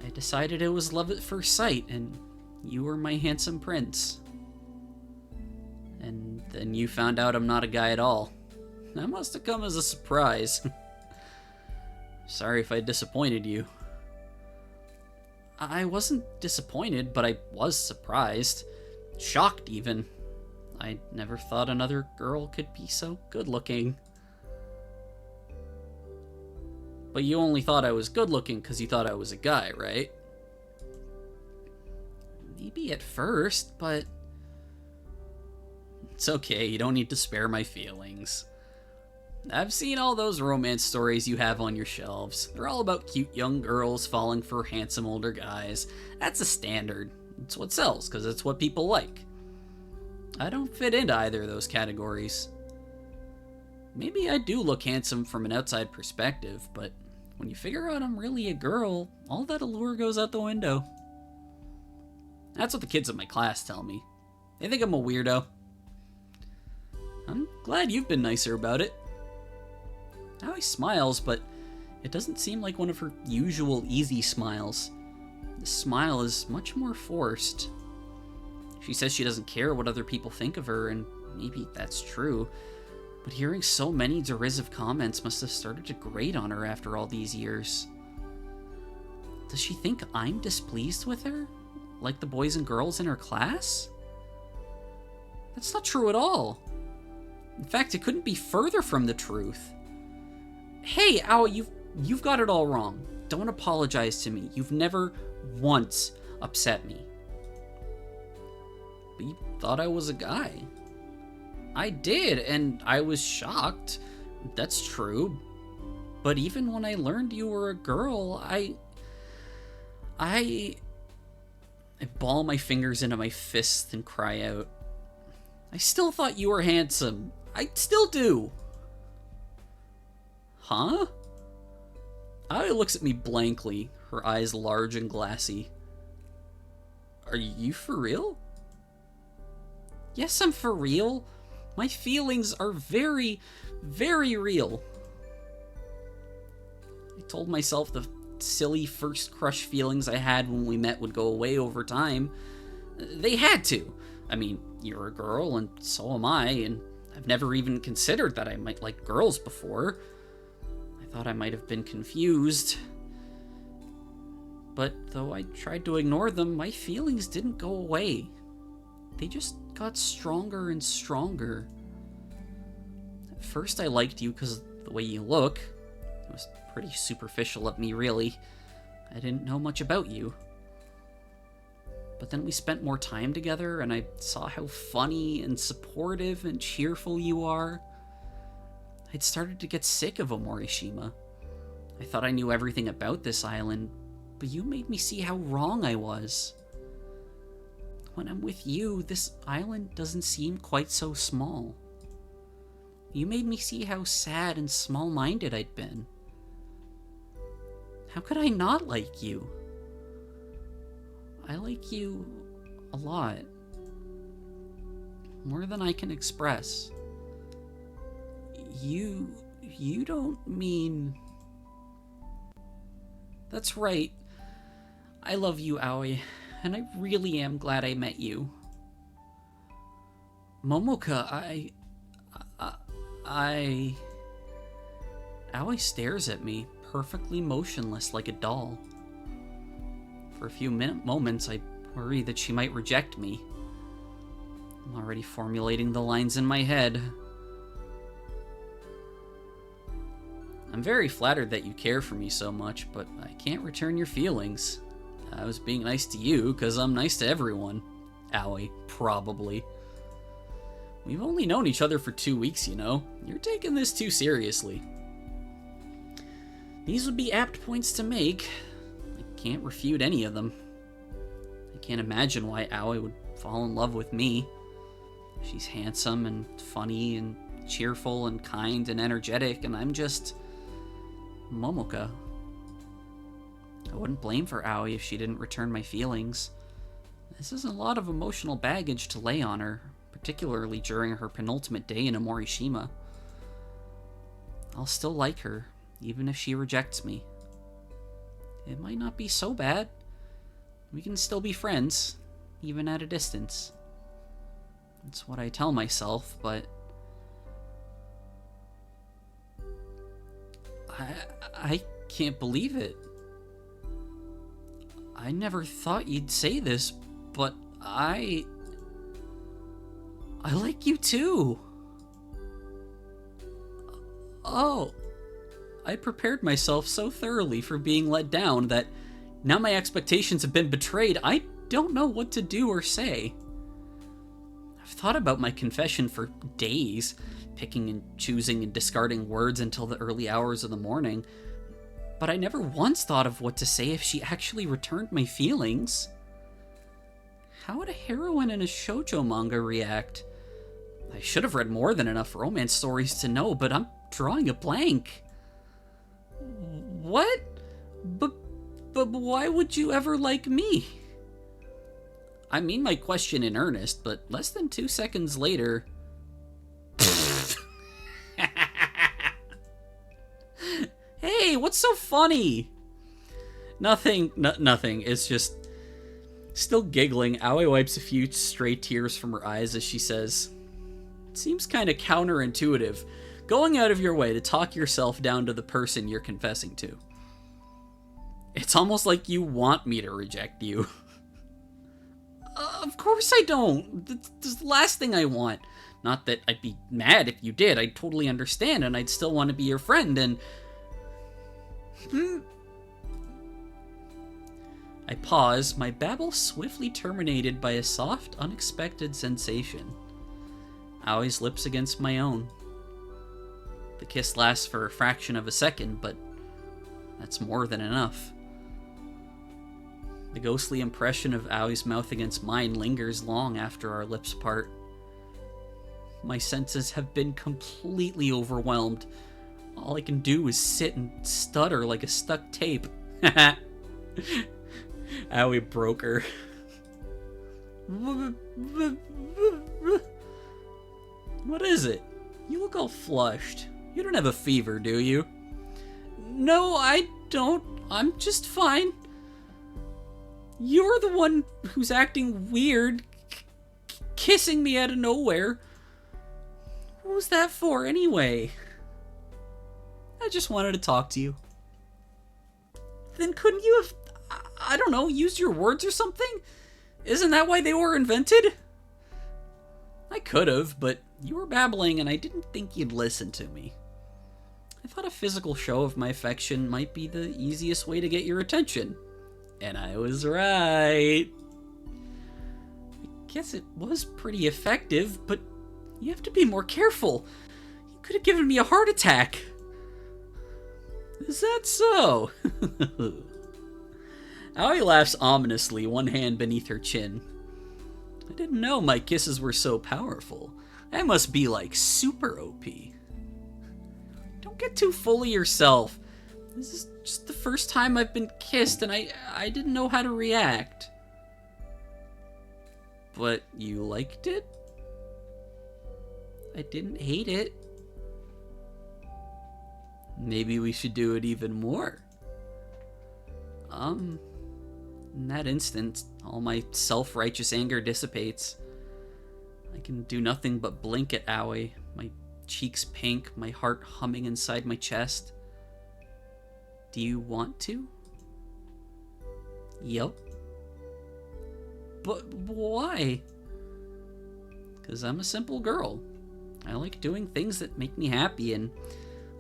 I decided it was love at first sight, and you were my handsome prince. And then you found out I'm not a guy at all. That must have come as a surprise. Sorry if I disappointed you. I wasn't disappointed, but I was surprised. Shocked, even. I never thought another girl could be so good-looking. But you only thought I was good-looking because you thought I was a guy, right? Maybe at first, but... It's okay, you don't need to spare my feelings. I've seen all those romance stories you have on your shelves. They're all about cute young girls falling for handsome older guys. That's a standard. It's what sells, because it's what people like. I don't fit into either of those categories. Maybe I do look handsome from an outside perspective, but when you figure out I'm really a girl, all that allure goes out the window. That's what the kids in my class tell me. They think I'm a weirdo. I'm glad you've been nicer about it. Aoi smiles, but it doesn't seem like one of her usual easy smiles. The smile is much more forced. She says she doesn't care what other people think of her, and maybe that's true, but hearing so many derisive comments must have started to grate on her after all these years. Does she think I'm displeased with her? Like the boys and girls in her class? That's not true at all. In fact, it couldn't be further from the truth. Hey, Aoi, you've got it all wrong. Don't apologize to me. You've never once upset me. But you thought I was a guy. I did, and I was shocked. That's true. But even when I learned you were a girl, I ball my fingers into my fists and cry out. I still thought you were handsome. I still do. Huh? Aoi looks at me blankly, her eyes large and glassy. Are you for real? Yes, I'm for real. My feelings are very, very real. I told myself the silly first crush feelings I had when we met would go away over time. They had to. I mean, you're a girl, and so am I, and I've never even considered that I might like girls before. I thought I might have been confused. But though I tried to ignore them, my feelings didn't go away. They just got stronger and stronger. At first I liked you because of the way you look. It was pretty superficial of me, really. I didn't know much about you. But then we spent more time together, and I saw how funny and supportive and cheerful you are. I'd started to get sick of Omorishima. I thought I knew everything about this island, but you made me see how wrong I was. When I'm with you, this island doesn't seem quite so small. You made me see how sad and small-minded I'd been. How could I not like you? I like you a lot. More than I can express. You don't mean... That's right. I love you, Aoi, and I really am glad I met you. Momoka, Aoi stares at me, perfectly motionless like a doll. For a few moments, I worry that she might reject me. I'm already formulating the lines in my head. I'm very flattered that you care for me so much, but I can't return your feelings. I was being nice to you, because I'm nice to everyone. Aoi, probably. We've only known each other for 2 weeks, you know. You're taking this too seriously. These would be apt points to make. I can't refute any of them. I can't imagine why Aoi would fall in love with me. She's handsome and funny and cheerful and kind and energetic, and I'm just... Momoka. I wouldn't blame for Aoi if she didn't return my feelings. This is a lot of emotional baggage to lay on her, particularly during her penultimate day in Omorishima. I'll still like her, even if she rejects me. It might not be so bad. We can still be friends, even at a distance. That's what I tell myself, but I can't believe it. I never thought you'd say this, but I like you too. Oh, I prepared myself so thoroughly for being let down that now my expectations have been betrayed. I don't know what to do or say. I've thought about my confession for days, picking and choosing and discarding words until the early hours of the morning, but I never once thought of what to say if she actually returned my feelings. How would a heroine in a shoujo manga react? I should have read more than enough romance stories to know, but I'm drawing a blank. What? But why would you ever like me? I mean my question in earnest, but less than 2 seconds later... Hey, what's so funny? Nothing. It's just... Still giggling, Aoi wipes a few stray tears from her eyes as she says, "It seems kind of counterintuitive, going out of your way to talk yourself down to the person you're confessing to. It's almost like you want me to reject you." Of course I don't. That's the last thing I want. Not that I'd be mad if you did. I'd totally understand, and I'd still want to be your friend, and... I pause, my babble swiftly terminated by a soft, unexpected sensation. Aoi's lips against my own. The kiss lasts for a fraction of a second, but that's more than enough. The ghostly impression of Aoi's mouth against mine lingers long after our lips part. My senses have been completely overwhelmed. All I can do is sit and stutter like a stuck tape. Aoi broke her. What is it? You look all flushed. You don't have a fever, do you? No, I don't. I'm just fine. You're the one who's acting weird, kissing me out of nowhere. What was that for, anyway? I just wanted to talk to you. Then couldn't you have, I don't know, used your words or something? Isn't that why they were invented? I could have, but you were babbling and I didn't think you'd listen to me. I thought a physical show of my affection might be the easiest way to get your attention. And I was right. I guess it was pretty effective, but you have to be more careful. You could have given me a heart attack. Is that so? Aoi laughs ominously, one hand beneath her chin. I didn't know my kisses were so powerful. I must be like super OP. Don't get too full of yourself. This is just the first time I've been kissed and I didn't know how to react. But you liked it? I didn't hate it. Maybe we should do it even more. In that instant, all my self-righteous anger dissipates. I can do nothing but blink at Aoi, my cheeks pink, my heart humming inside my chest. Do you want to? Yep. But why? 'Cause I'm a simple girl. I like doing things that make me happy, and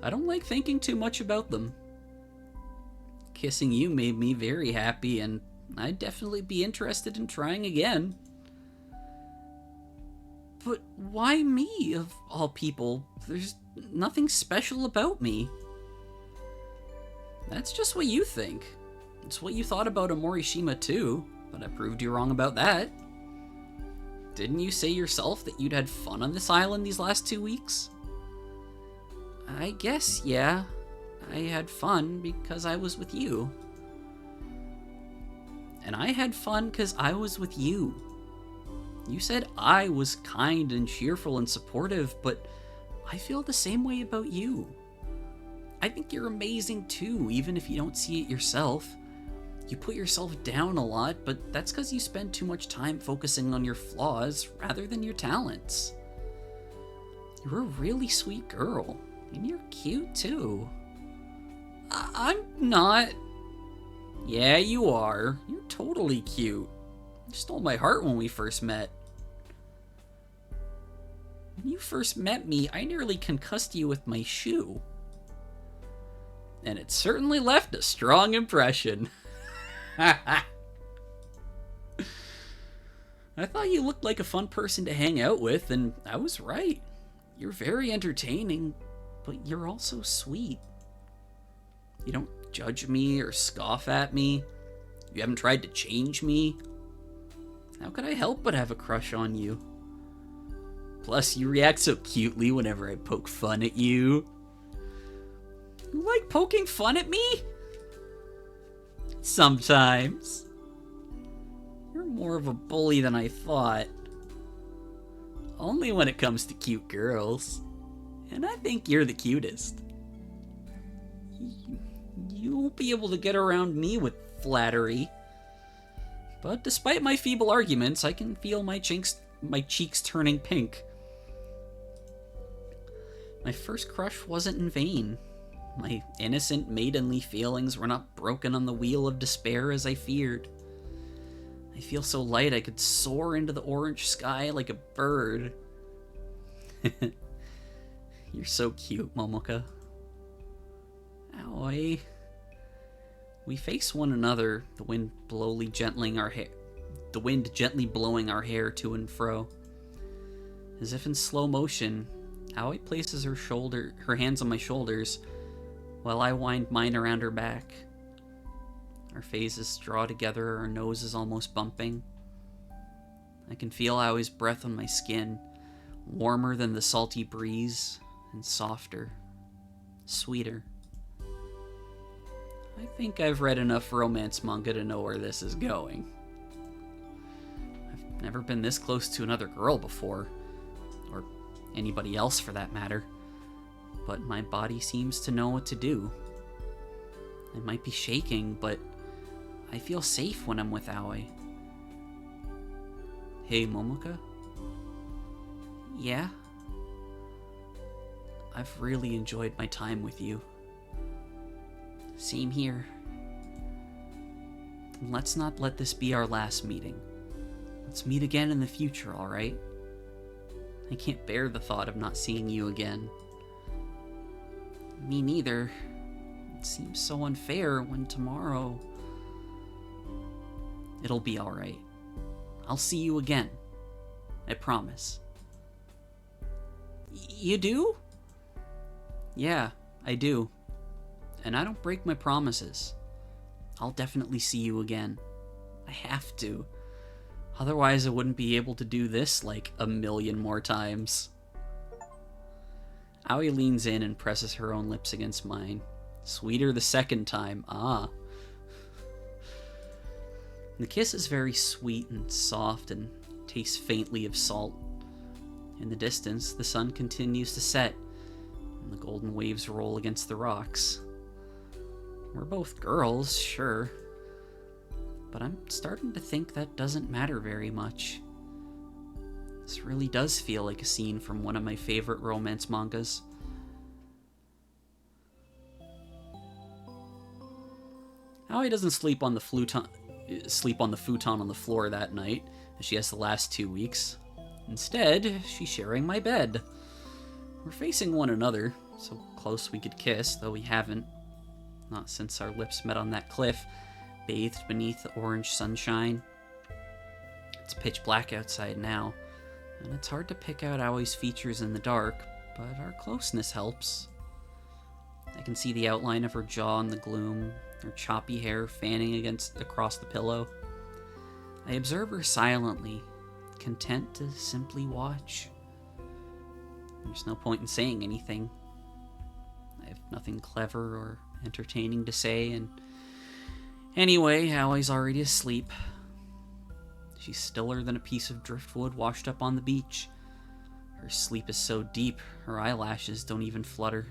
I don't like thinking too much about them. Kissing you made me very happy, and I'd definitely be interested in trying again. But why me, of all people? There's nothing special about me. That's just what you think. It's what you thought about Amorishima too, but I proved you wrong about that. Didn't you say yourself that you'd had fun on this island these last 2 weeks? I guess, yeah. I had fun because I was with you. And I had fun because I was with you. You said I was kind and cheerful and supportive, but I feel the same way about you. I think you're amazing too, even if you don't see it yourself. You put yourself down a lot, but that's because you spend too much time focusing on your flaws rather than your talents. You're a really sweet girl, and you're cute too. I'm not. Yeah, you are. You're totally cute. You stole my heart when we first met. When you first met me, I nearly concussed you with my shoe. And it certainly left a strong impression. I thought you looked like a fun person to hang out with, and I was right. You're very entertaining, but you're also sweet. You don't judge me or scoff at me. You haven't tried to change me. How could I help but have a crush on you? Plus, you react so cutely whenever I poke fun at you. You like poking fun at me? Sometimes. You're more of a bully than I thought. Only when it comes to cute girls. And I think you're the cutest. You won't be able to get around me with flattery. But despite my feeble arguments, I can feel my cheeks turning pink. My first crush wasn't in vain. My innocent, maidenly feelings were not broken on the wheel of despair as I feared. I feel so light I could soar into the orange sky like a bird. You're so cute, Momoka. Aoi. We face one another, the wind gently blowing our hair to and fro. As if in slow motion, Aoi places her hands on my shoulders, while I wind mine around her back. Our faces draw together, our noses almost bumping. I can feel Aoi's breath on my skin, warmer than the salty breeze, and softer, sweeter. I think I've read enough romance manga to know where this is going. I've never been this close to another girl before, or anybody else for that matter, but my body seems to know what to do. It might be shaking, but I feel safe when I'm with Aoi. Hey, Momoka? Yeah? I've really enjoyed my time with you. Same here. Let's not let this be our last meeting. Let's meet again in the future, alright? I can't bear the thought of not seeing you again. Me neither. It seems so unfair when tomorrow... It'll be alright. I'll see you again. I promise. You do? Yeah, I do. And I don't break my promises. I'll definitely see you again. I have to. Otherwise, I wouldn't be able to do this like a million more times. Aoi leans in and presses her own lips against mine. Sweeter the second time, ah. The kiss is very sweet and soft and tastes faintly of salt. In the distance, the sun continues to set, and the golden waves roll against the rocks. We're both girls, sure, but I'm starting to think that doesn't matter very much. This really does feel like a scene from one of my favorite romance mangas. Aoi doesn't sleep on the futon on the floor that night, as she has the last 2 weeks. Instead, she's sharing my bed. We're facing one another, so close we could kiss, though we haven't. Not since our lips met on that cliff, bathed beneath the orange sunshine. It's pitch black outside now, and it's hard to pick out Aoi's features in the dark, but our closeness helps. I can see the outline of her jaw in the gloom, her choppy hair fanning across the pillow. I observe her silently, content to simply watch. There's no point in saying anything. I have nothing clever or entertaining to say, and anyway, Aoi's already asleep. She's stiller than a piece of driftwood washed up on the beach. Her sleep is so deep, her eyelashes don't even flutter.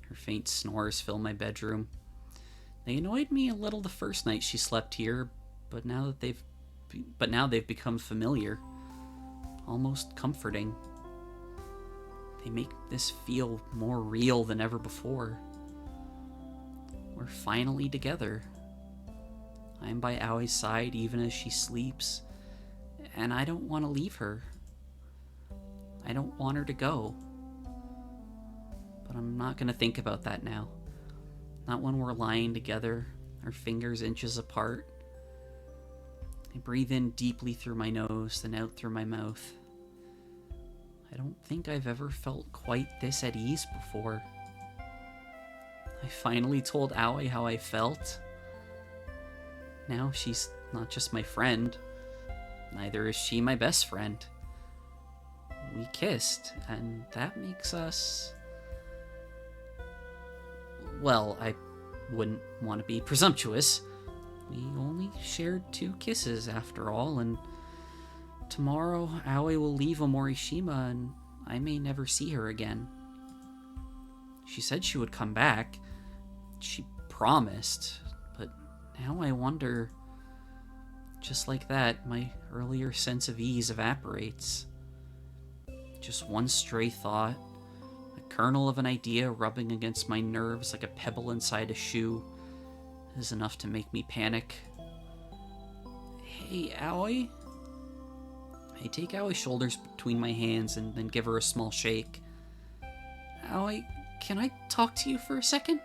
Her faint snores fill my bedroom. They annoyed me a little the first night she slept here, but now they've become familiar, almost comforting. They make this feel more real than ever before. We're finally together. I'm by Aoi's side even as she sleeps, and I don't want to leave her. I don't want her to go. But I'm not going to think about that now. Not when we're lying together, our fingers inches apart. I breathe in deeply through my nose, then out through my mouth. I don't think I've ever felt quite this at ease before. I finally told Aoi how I felt. Now she's not just my friend. Neither is she my best friend. We kissed, and that makes us... Well, I wouldn't want to be presumptuous. We only shared 2 kisses after all, and tomorrow Aoi will leave Omorishima and I may never see her again. She said she would come back. She promised, but now I wonder... Just like that, my earlier sense of ease evaporates. Just one stray thought, a kernel of an idea rubbing against my nerves like a pebble inside a shoe, is enough to make me panic. Hey, Aoi? I take Aoi's shoulders between my hands and then give her a small shake. Aoi, can I talk to you for a second?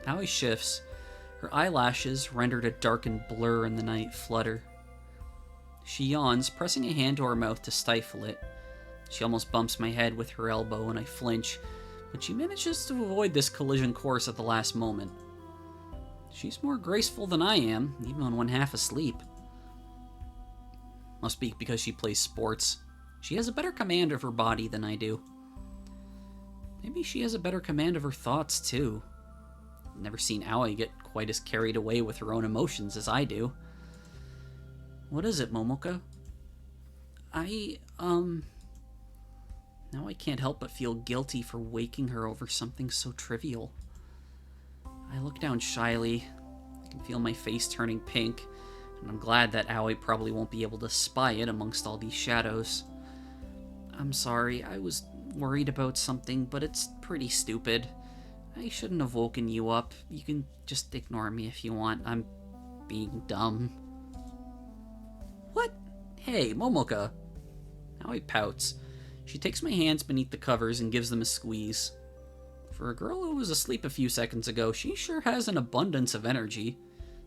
Aoi shifts. Her eyelashes, rendered a darkened blur in the night, flutter. She yawns, pressing a hand to her mouth to stifle it. She almost bumps my head with her elbow and I flinch, but she manages to avoid this collision course at the last moment. She's more graceful than I am, even when half asleep. Must be because she plays sports. She has a better command of her body than I do. Maybe she has a better command of her thoughts, too. I've never seen Aoi get quite as carried away with her own emotions as I do. What is it, Momoka? Now I can't help but feel guilty for waking her over something so trivial. I look down shyly. I can feel my face turning pink, and I'm glad that Aoi probably won't be able to spy it amongst all these shadows. I'm sorry, I was worried about something, but it's pretty stupid. I shouldn't have woken you up. You can just ignore me if you want. I'm being dumb. What? Hey, Momoka. Aoi pouts. She takes my hands beneath the covers and gives them a squeeze. For a girl who was asleep a few seconds ago, she sure has an abundance of energy.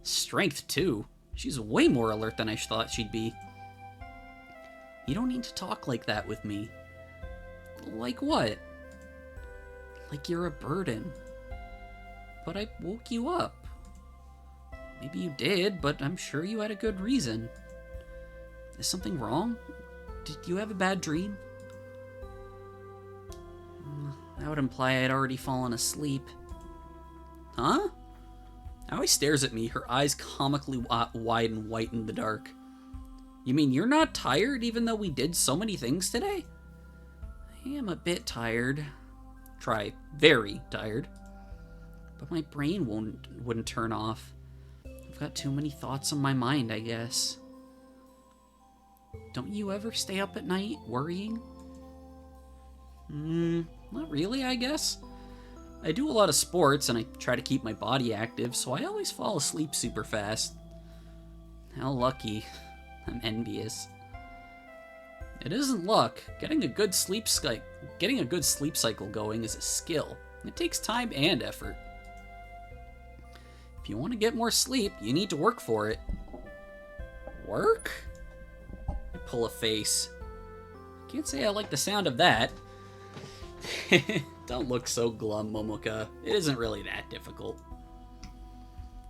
Strength, too. She's way more alert than I thought she'd be. You don't need to talk like that with me. Like what? Like you're a burden. But I woke you up. Maybe you did, but I'm sure you had a good reason. Is something wrong? Did you have a bad dream? That would imply I'd already fallen asleep. Huh? Aoi stares at me, her eyes comically wide and white in the dark. You mean you're not tired even though we did so many things today? I am a bit tired. Try very tired. But my brain wouldn't turn off. I've got too many thoughts on my mind, I guess. Don't you ever stay up at night worrying? Not really, I guess. I do a lot of sports and I try to keep my body active, so I always fall asleep super fast. How lucky. I'm envious. It isn't luck. Getting a good sleep cycle going is a skill. It takes time and effort. If you want to get more sleep, you need to work for it. Work? I pull a face. Can't say I like the sound of that. Don't look so glum, Momoka. It isn't really that difficult.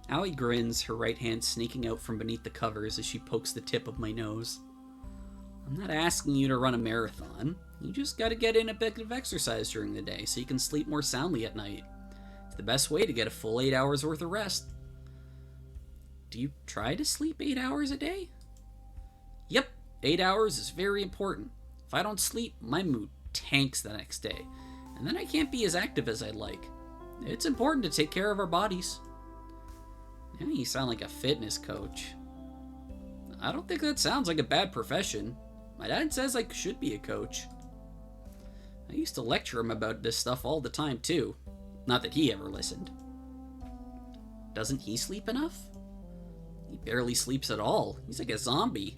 Aoi grins, her right hand sneaking out from beneath the covers as she pokes the tip of my nose. I'm not asking you to run a marathon. You just gotta get in a bit of exercise during the day so you can sleep more soundly at night. It's the best way to get a full 8 hours worth of rest. Do you try to sleep 8 hours a day? Yep, 8 hours is very important. If I don't sleep, my mood tanks the next day, and then I can't be as active as I'd like. It's important to take care of our bodies. Now you sound like a fitness coach. I don't think that sounds like a bad profession. My dad says I should be a coach. I used to lecture him about this stuff all the time, too. Not that he ever listened. Doesn't he sleep enough? He barely sleeps at all. He's like a zombie.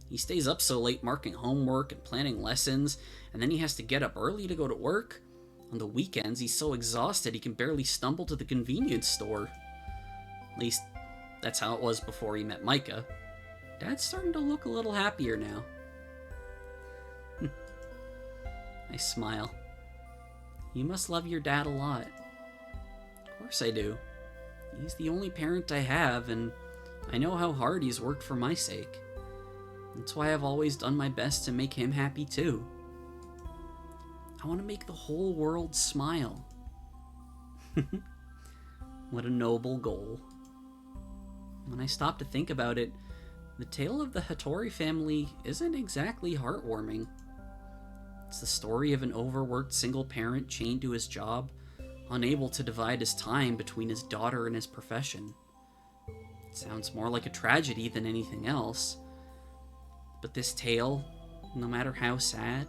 He stays up so late marking homework and planning lessons, and then he has to get up early to go to work. On the weekends, he's so exhausted he can barely stumble to the convenience store. At least, that's how it was before he met Micah. Dad's starting to look a little happier now. I smile. You must love your dad a lot. Of course I do. He's the only parent I have, and I know how hard he's worked for my sake. That's why I've always done my best to make him happy too. I want to make the whole world smile. What a noble goal. When I stop to think about it, the tale of the Hattori family isn't exactly heartwarming. It's the story of an overworked single parent chained to his job, unable to divide his time between his daughter and his profession. It sounds more like a tragedy than anything else. But this tale, no matter how sad,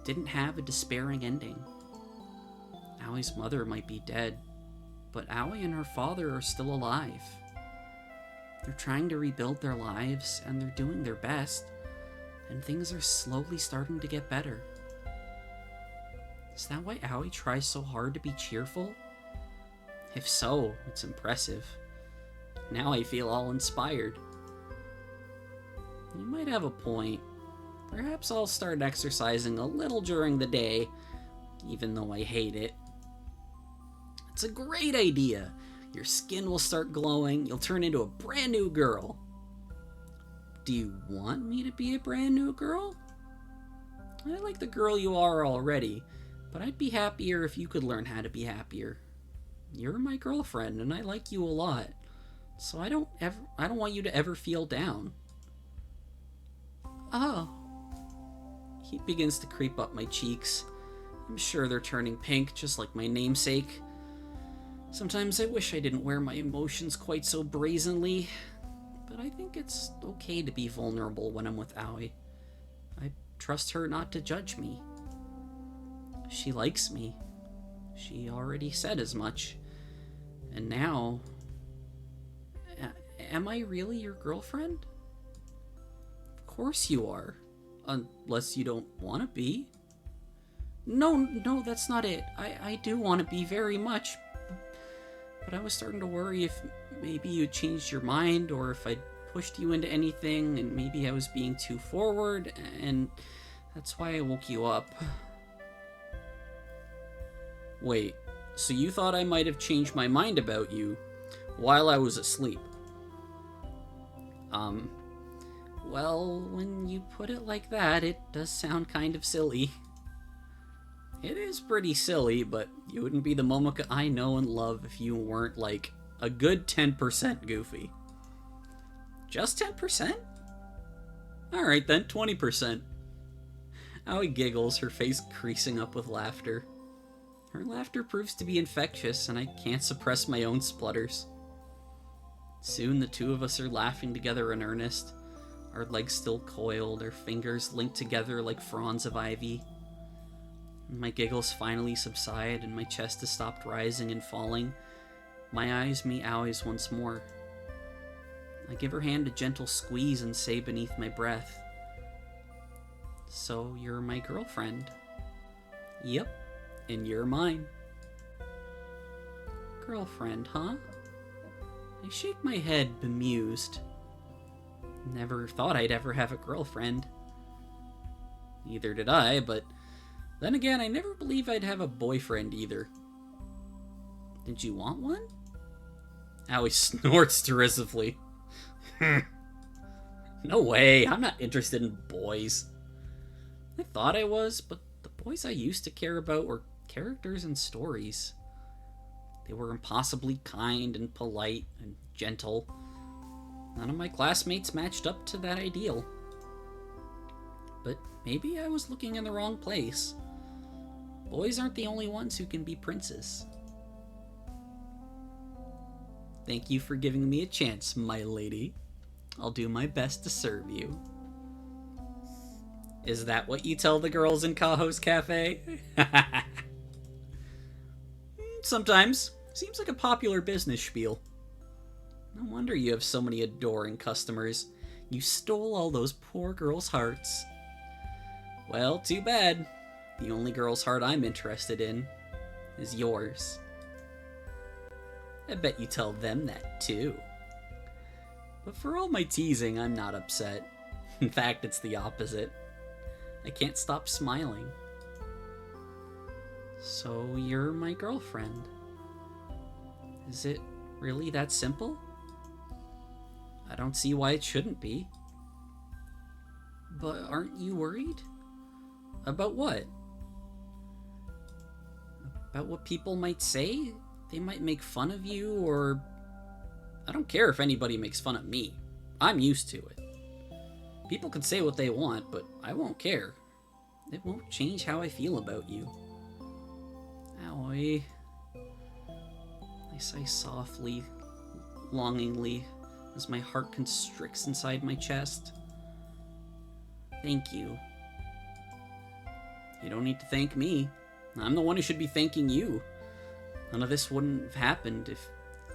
didn't have a despairing ending. Aoi's mother might be dead, but Aoi and her father are still alive. They're trying to rebuild their lives, and they're doing their best, and things are slowly starting to get better. Is that why Aoi tries so hard to be cheerful? If so, it's impressive. Now I feel all inspired. You might have a point. Perhaps I'll start exercising a little during the day, even though I hate it. It's a great idea. Your skin will start glowing, you'll turn into a brand new girl. Do you want me to be a brand new girl? I like the girl you are already, but I'd be happier if you could learn how to be happier. You're my girlfriend, and I like you a lot, so I don't want you to ever feel down. Oh. Heat begins to creep up my cheeks. I'm sure they're turning pink, just like my namesake. Sometimes I wish I didn't wear my emotions quite so brazenly, but I think it's okay to be vulnerable when I'm with Aoi. I trust her not to judge me. She likes me. She already said as much. And now... Am I really your girlfriend? Of course you are. Unless you don't want to be. No, that's not it. I do want to be very much. But I was starting to worry if maybe you changed your mind, or if I'd pushed you into anything, and maybe I was being too forward, and that's why I woke you up. Wait, so you thought I might have changed my mind about you while I was asleep? Well, when you put it like that, it does sound kind of silly. It is pretty silly, but you wouldn't be the Momoka I know and love if you weren't, like, a good 10% goofy. Just 10%? Alright then, 20%. Aoi giggles, her face creasing up with laughter. Her laughter proves to be infectious, and I can't suppress my own splutters. Soon the two of us are laughing together in earnest, our legs still coiled, our fingers linked together like fronds of ivy. My giggles finally subside, and my chest has stopped rising and falling. My eyes meet Aoi's once more. I give her hand a gentle squeeze and say beneath my breath, "So you're my girlfriend?" "Yep, and you're mine." "Girlfriend, huh?" I shake my head, bemused. Never thought I'd ever have a girlfriend. Neither did I, but then again, I never believed I'd have a boyfriend either. Did you want one? Aoi snorts derisively. No way, I'm not interested in boys. I thought I was, but the boys I used to care about were characters and stories. They were impossibly kind and polite and gentle. None of my classmates matched up to that ideal. But maybe I was looking in the wrong place. Boys aren't the only ones who can be princes. Thank you for giving me a chance, my lady. I'll do my best to serve you. Is that what you tell the girls in Kaho's Cafe? Sometimes. Seems like a popular business spiel. No wonder you have so many adoring customers. You stole all those poor girls' hearts. Well, too bad. The only girl's heart I'm interested in is yours. I bet you tell them that, too. But for all my teasing, I'm not upset. In fact, it's the opposite. I can't stop smiling. So you're my girlfriend. Is it really that simple? I don't see why it shouldn't be. But aren't you worried? About what? About what people might say? They might make fun of you, or... I don't care if anybody makes fun of me. I'm used to it. People can say what they want, but I won't care. It won't change how I feel about you. Aoi. I sigh softly, longingly, as my heart constricts inside my chest. Thank you. You don't need to thank me. I'm the one who should be thanking you. None of this wouldn't have happened if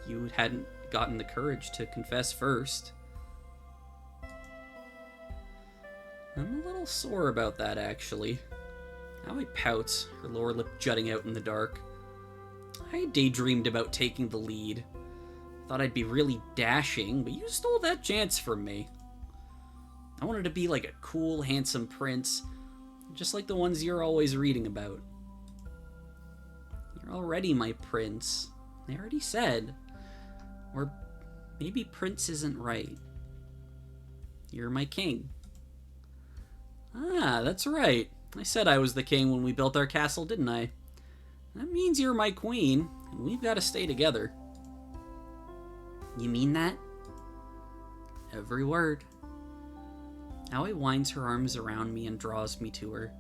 you hadn't gotten the courage to confess first. I'm a little sore about that, actually. Aoi pouts, her lower lip jutting out in the dark. I daydreamed about taking the lead. Thought I'd be really dashing, but you stole that chance from me. I wanted to be like a cool, handsome prince, just like the ones you're always reading about. You're already my prince. I already said. Or maybe prince isn't right. You're my king. Ah, that's right. I said I was the king when we built our castle, didn't I? That means you're my queen, and we've got to stay together. You mean that? Every word. Aoi winds her arms around me and draws me to her.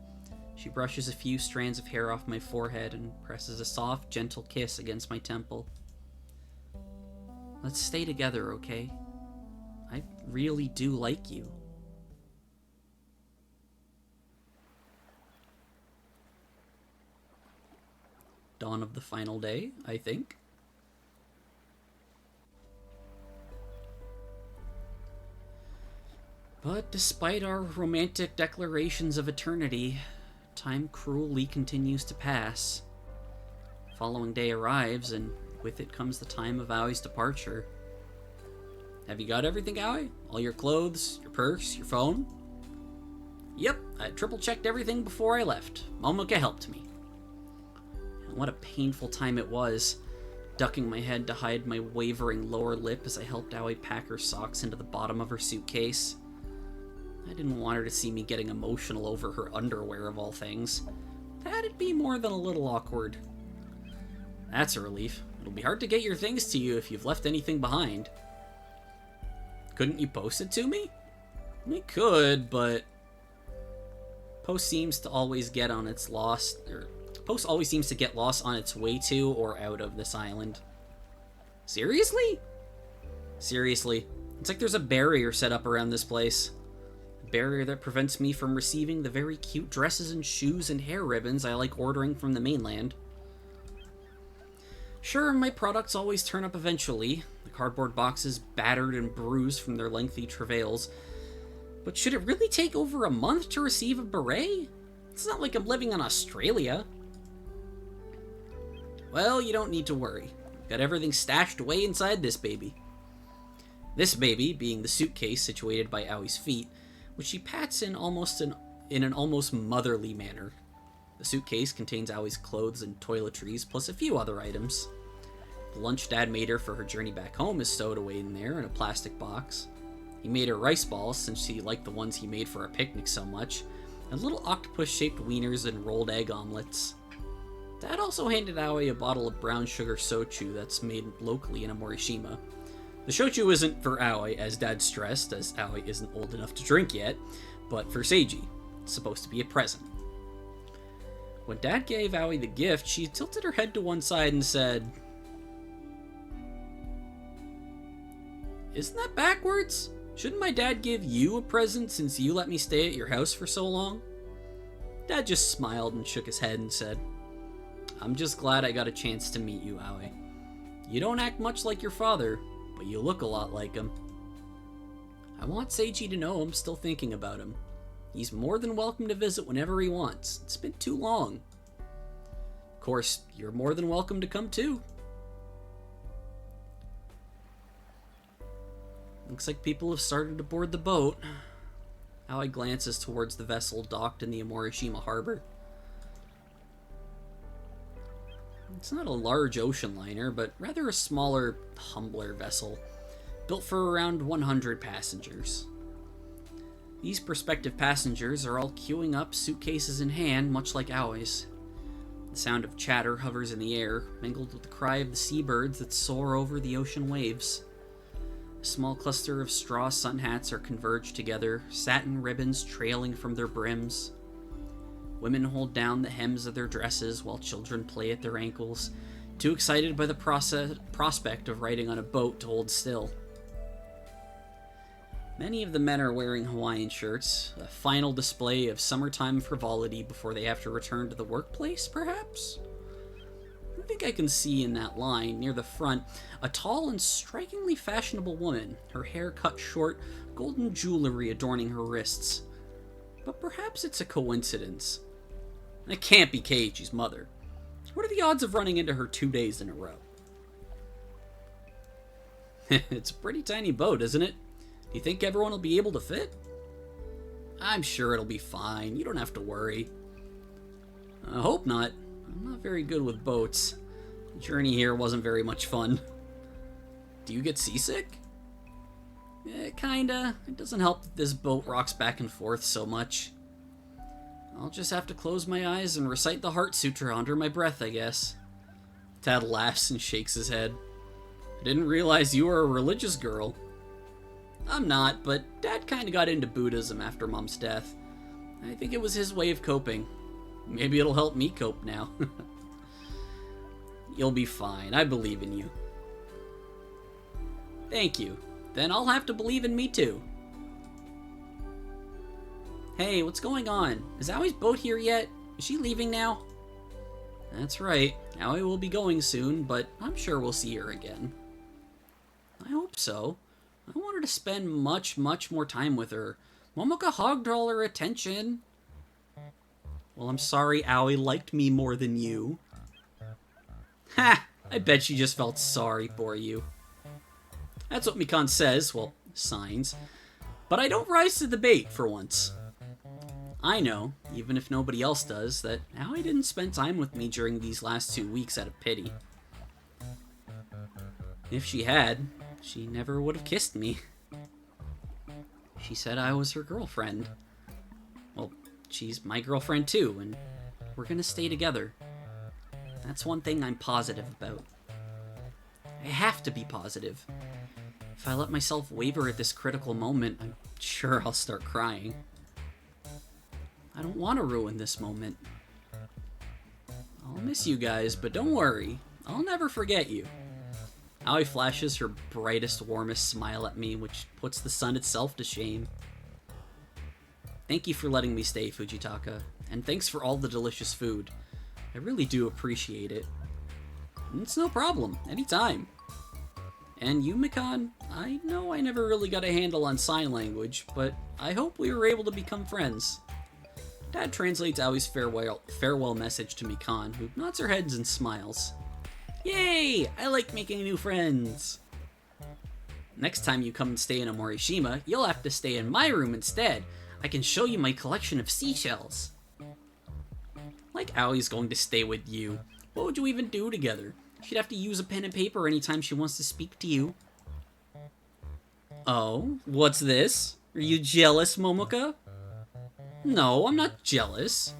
She brushes a few strands of hair off my forehead and presses a soft, gentle kiss against my temple. Let's stay together, okay? I really do like you. Dawn of the final day, I think. But despite our romantic declarations of eternity, time cruelly continues to pass. Following day arrives, and with it comes the time of Aoi's departure. Have you got everything, Aoi? All your clothes, your purse, your phone? Yep, I triple-checked everything before I left. Momoka helped me. And what a painful time it was, ducking my head to hide my wavering lower lip as I helped Aoi pack her socks into the bottom of her suitcase. I didn't want her to see me getting emotional over her underwear, of all things. That'd be more than a little awkward. That's a relief. It'll be hard to get your things to you if you've left anything behind. Couldn't you post it to me? We could, but... Post seems to always get on its lost... Post always seems to get lost on its way to or out of this island. Seriously? Seriously. It's like there's a barrier set up around this place. A barrier that prevents me from receiving the very cute dresses and shoes and hair ribbons I like ordering from the mainland. Sure, my products always turn up eventually, the cardboard boxes battered and bruised from their lengthy travails. But should it really take over a month to receive a beret? It's not like I'm living in Australia. Well, you don't need to worry. I've got everything stashed away inside this baby. This baby being the suitcase situated by Aoi's feet, which she pats in an almost motherly manner. The suitcase contains Aoi's clothes and toiletries, plus a few other items. The lunch Dad made her for her journey back home is stowed away in there in a plastic box. He made her rice balls since she liked the ones he made for our picnic so much, and little octopus-shaped wieners and rolled egg omelets. Dad also handed Aoi a bottle of brown sugar sochu that's made locally in a Morishima. The shochu isn't for Aoi, as Dad stressed, as Aoi isn't old enough to drink yet, but for Seiji. It's supposed to be a present. When Dad gave Aoi the gift, she tilted her head to one side and said, "Isn't that backwards? Shouldn't my dad give you a present since you let me stay at your house for so long?" Dad just smiled and shook his head and said, "I'm just glad I got a chance to meet you, Aoi. You don't act much like your father, but you look a lot like him. I want Seiji to know I'm still thinking about him. He's more than welcome to visit whenever he wants. It's been too long. Of course, you're more than welcome to come too." Looks like people have started to board the boat. Aoi glances towards the vessel docked in the Omorishima harbor. It's not a large ocean liner, but rather a smaller, humbler vessel, built for around 100 passengers. These prospective passengers are all queuing up, suitcases in hand, much like Aoi's. The sound of chatter hovers in the air, mingled with the cry of the seabirds that soar over the ocean waves. A small cluster of straw sun hats are converged together, satin ribbons trailing from their brims. Women hold down the hems of their dresses while children play at their ankles, too excited by the prospect of riding on a boat to hold still. Many of the men are wearing Hawaiian shirts, a final display of summertime frivolity before they have to return to the workplace, perhaps? I think I can see in that line, near the front, a tall and strikingly fashionable woman, her hair cut short, golden jewelry adorning her wrists. But perhaps it's a coincidence. It can't be Keiichi's mother. What are the odds of running into her 2 days in a row? It's a pretty tiny boat, isn't it? Do you think everyone will be able to fit? I'm sure it'll be fine. You don't have to worry. I hope not. I'm not very good with boats. The journey here wasn't very much fun. Do you get seasick? Kinda. It doesn't help that this boat rocks back and forth so much. I'll just have to close my eyes and recite the Heart Sutra under my breath, I guess. Dad laughs and shakes his head. I didn't realize you were a religious girl. I'm not, but Dad kinda got into Buddhism after Mom's death. I think it was his way of coping. Maybe it'll help me cope now. You'll be fine. I believe in you. Thank you. Then I'll have to believe in me too. Hey, what's going on? Is Aoi's boat here yet? Is she leaving now? That's right. Aoi will be going soon, but I'm sure we'll see her again. I hope so. I want her to spend much, much more time with her. Momoka hogged all her attention. Well, I'm sorry Aoi liked me more than you. Ha! I bet she just felt sorry for you. That's what Mikan says, well, signs. But I don't rise to the bait for once. I know, even if nobody else does, that Aoi didn't spend time with me during these last 2 weeks out of pity. If she had, she never would have kissed me. She said I was her girlfriend. Well, she's my girlfriend too, and we're gonna stay together. That's one thing I'm positive about. I have to be positive. If I let myself waver at this critical moment, I'm sure I'll start crying. I don't want to ruin this moment. I'll miss you guys, but don't worry. I'll never forget you. Aoi flashes her brightest, warmest smile at me, which puts the sun itself to shame. Thank you for letting me stay, Fujitaka, and thanks for all the delicious food. I really do appreciate it. It's no problem, anytime. And you, Mikan, I know I never really got a handle on sign language, but I hope we were able to become friends. Dad translates Aoi's farewell message to Mikan, who nods her heads and smiles. Yay! I like making new friends! Next time you come and stay in Omorishima, you'll have to stay in my room instead. I can show you my collection of seashells. Like Aoi's going to stay with you. What would you even do together? She'd have to use a pen and paper anytime she wants to speak to you. Oh, what's this? Are you jealous, Momoka? No, I'm not jealous.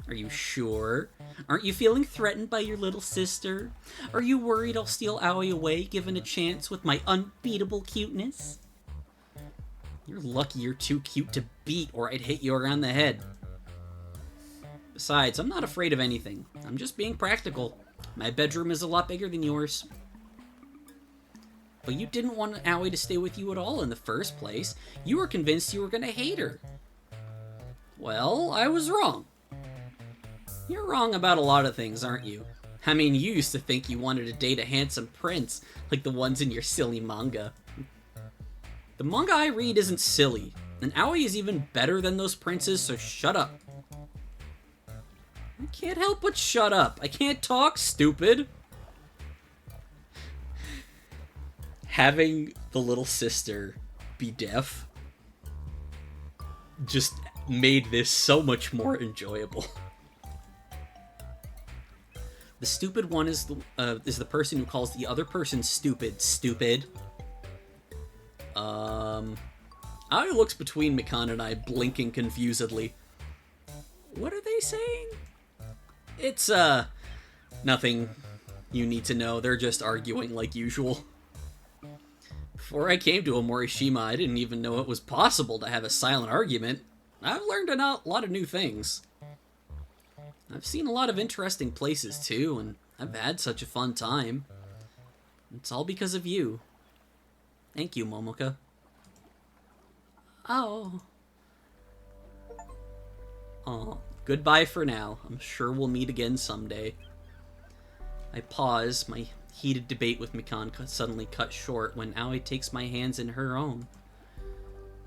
Are you sure? Aren't you feeling threatened by your little sister? Are you worried I'll steal Aoi away given a chance with my unbeatable cuteness? You're lucky you're too cute to beat or I'd hit you around the head. Besides, I'm not afraid of anything. I'm just being practical. My bedroom is a lot bigger than yours. But you didn't want Aoi to stay with you at all in the first place. You were convinced you were going to hate her. Well, I was wrong. You're wrong about a lot of things, aren't you? I mean, you used to think you wanted to date a handsome prince, like the ones in your silly manga. The manga I read isn't silly, and Aoi is even better than those princes, so shut up. I can't help but shut up. I can't talk, stupid. Having the little sister be deaf just made this so much more enjoyable. The stupid one is the person who calls the other person stupid. Aoi looks between Mikan and I, blinking confusedly. What are they saying? It's, nothing you need to know. They're just arguing like usual. Before I came to Omorishima, I didn't even know it was possible to have a silent argument. I've learned a lot of new things. I've seen a lot of interesting places, too, and I've had such a fun time. It's all because of you. Thank you, Momoka. Oh. Aw. Goodbye for now. I'm sure we'll meet again someday. I pause, my heated debate with Mikan suddenly cut short when Aoi takes my hands in her own.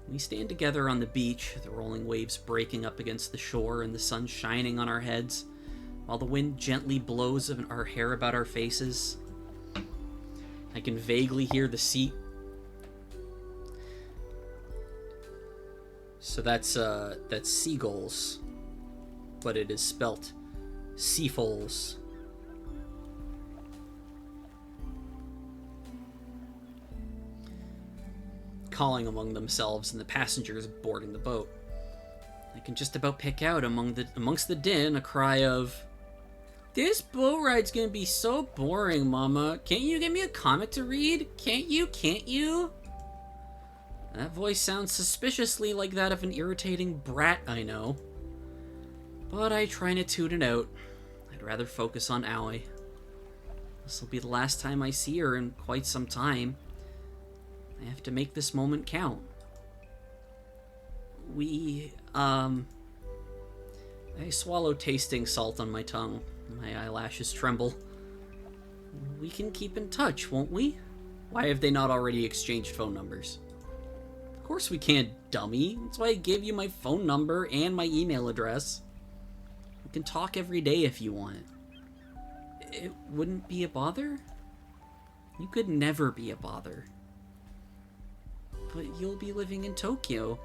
We stand together on the beach, the rolling waves breaking up against the shore and the sun shining on our heads, while the wind gently blows our hair about our faces. I can vaguely hear the sea. So that's seagulls, but it is spelt seafoals. Calling among themselves and the passengers boarding the boat. I can just about pick out amongst the din a cry of, "This boat ride's gonna be so boring, Mama. Can't you give me a comic to read? Can't you? That voice sounds suspiciously like that of an irritating brat I know. But I try to tune it out. I'd rather focus on Aoi. This'll be the last time I see her in quite some time. I have to make this moment count. I swallow tasting salt on my tongue. My eyelashes tremble. We can keep in touch, won't we? Why have they not already exchanged phone numbers? Of course we can't, dummy. That's why I gave you my phone number and my email address. We can talk every day if you want. It wouldn't be a bother? You could never be a bother. But you'll be living in Tokyo.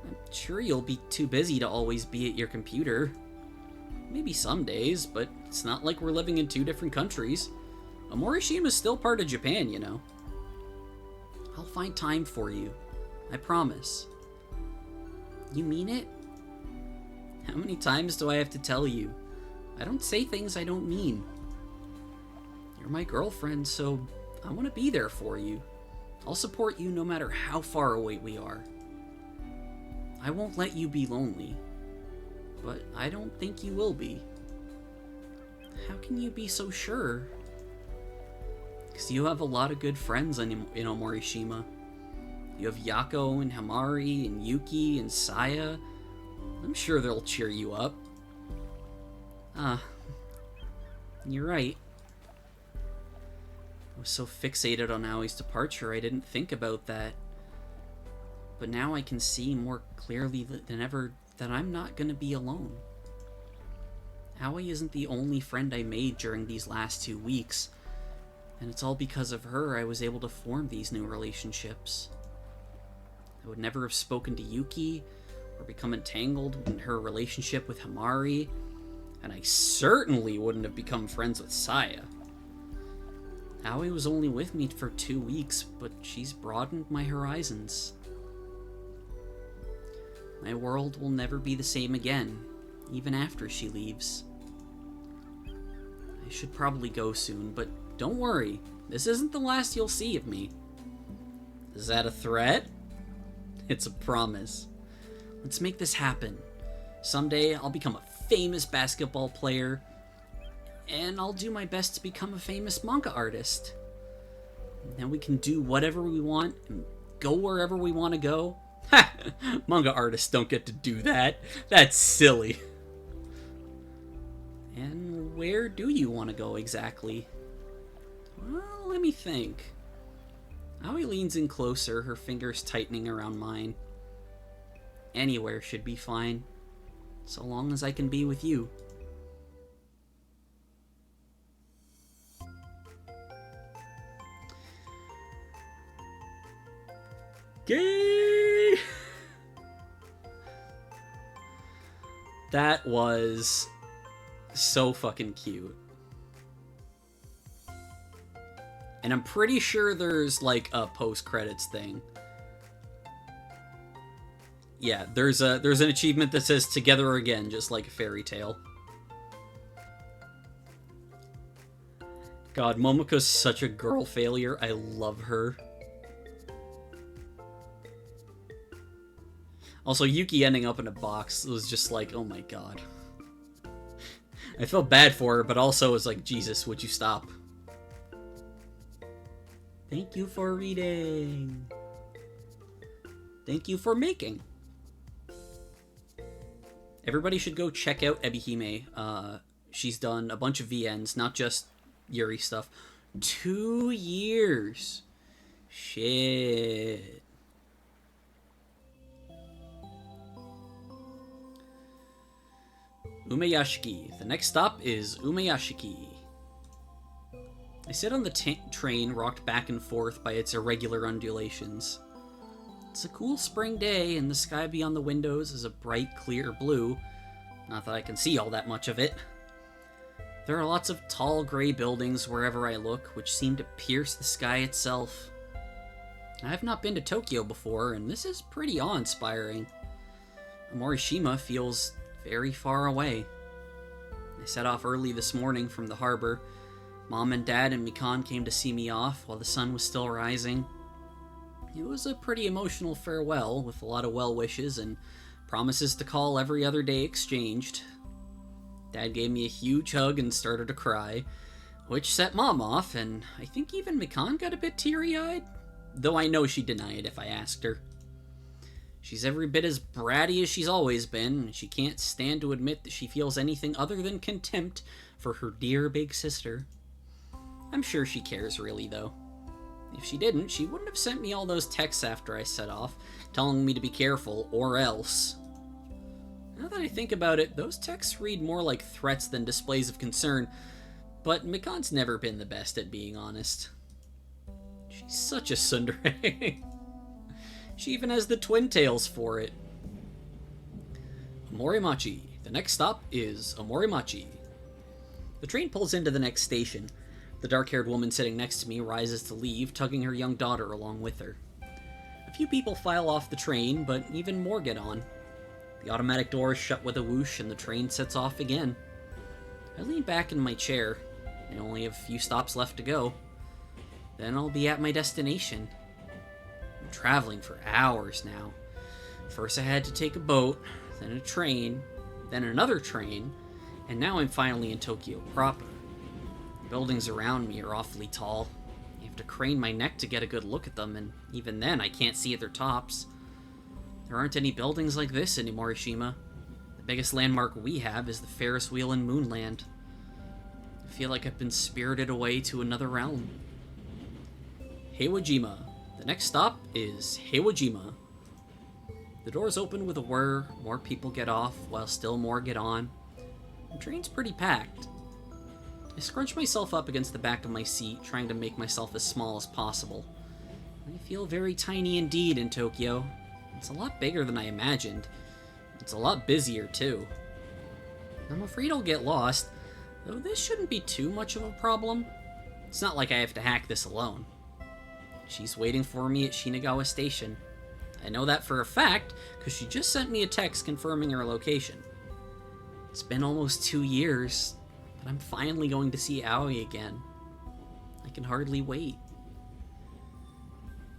I'm sure you'll be too busy to always be at your computer. Maybe some days, but it's not like we're living in two different countries. Omorishima's still part of Japan, you know. I'll find time for you. I promise. You mean it? How many times do I have to tell you? I don't say things I don't mean. You're my girlfriend, so I want to be there for you. I'll support you no matter how far away we are. I won't let you be lonely, but I don't think you will be. How can you be so sure? Because you have a lot of good friends in Omorishima. You have Yako and Hamari and Yuki and Saya. I'm sure they'll cheer you up. You're right. I was so fixated on Aoi's departure, I didn't think about that. But now I can see more clearly than ever that I'm not going to be alone. Aoi isn't the only friend I made during these last 2 weeks, and it's all because of her I was able to form these new relationships. I would never have spoken to Yuki, or become entangled in her relationship with Hamari, and I certainly wouldn't have become friends with Saya. Aoi was only with me for 2 weeks, but she's broadened my horizons. My world will never be the same again, even after she leaves. I should probably go soon, but don't worry, this isn't the last you'll see of me. Is that a threat? It's a promise. Let's make this happen. Someday I'll become a famous basketball player, and I'll do my best to become a famous manga artist. Then we can do whatever we want and go wherever we want to go. Ha! Manga artists don't get to do that. That's silly. And where do you want to go exactly? Well, let me think. Aoi leans in closer, her fingers tightening around mine. Anywhere should be fine, so long as I can be with you. Gay! That was so fucking cute. And I'm pretty sure there's like a post-credits thing. Yeah, there's an achievement that says together again, just like a fairy tale. God, Momoko's such a girl failure. I love her. Also, Yuki ending up in a box was just like, oh my god. I felt bad for her, but also was like, Jesus, would you stop? Thank you for reading. Thank you for making. Everybody should go check out Ebihime. She's done a bunch of VNs, not just Yuri stuff. 2 years. Shit. Umeyashiki. The next stop is Umeyashiki. I sit on the train, rocked back and forth by its irregular undulations. It's a cool spring day, and the sky beyond the windows is a bright, clear blue. Not that I can see all that much of it. There are lots of tall, gray buildings wherever I look, which seem to pierce the sky itself. I've not been to Tokyo before, and this is pretty awe-inspiring. Morishima feels very far away. I set off early this morning from the harbor. Mom and Dad and Mikan came to see me off while the sun was still rising. It was a pretty emotional farewell, with a lot of well wishes and promises to call every other day exchanged. Dad gave me a huge hug and started to cry, which set Mom off, and I think even Mikan got a bit teary-eyed, though I know she'd deny it if I asked her. She's every bit as bratty as she's always been, and she can't stand to admit that she feels anything other than contempt for her dear big sister. I'm sure she cares, really, though. If she didn't, she wouldn't have sent me all those texts after I set off, telling me to be careful, or else. Now that I think about it, those texts read more like threats than displays of concern, but Mikan's never been the best at being honest. She's such a tsundere. She even has the twin tails for it. Omorimachi. The next stop is Omorimachi. The train pulls into the next station. The dark-haired woman sitting next to me rises to leave, tugging her young daughter along with her. A few people file off the train, but even more get on. The automatic doors shut with a whoosh, and the train sets off again. I lean back in my chair. I only have a few stops left to go. Then I'll be at my destination. I'm traveling for hours now. First I had to take a boat, then a train, then another train, and now I'm finally in Tokyo proper. The buildings around me are awfully tall. I have to crane my neck to get a good look at them, and even then I can't see at their tops. There aren't any buildings like this in Morishima. The biggest landmark we have is the Ferris wheel in Moonland. I feel like I've been spirited away to another realm. Heiwajima. The next stop is Heiwajima. The doors open with a whir, more people get off, while still more get on. The train's pretty packed. I scrunch myself up against the back of my seat, trying to make myself as small as possible. I feel very tiny indeed in Tokyo. It's a lot bigger than I imagined. It's a lot busier, too. I'm afraid I'll get lost, though this shouldn't be too much of a problem. It's not like I have to hack this alone. She's waiting for me at Shinagawa Station. I know that for a fact, because she just sent me a text confirming her location. It's been almost 2 years, but I'm finally going to see Aoi again. I can hardly wait.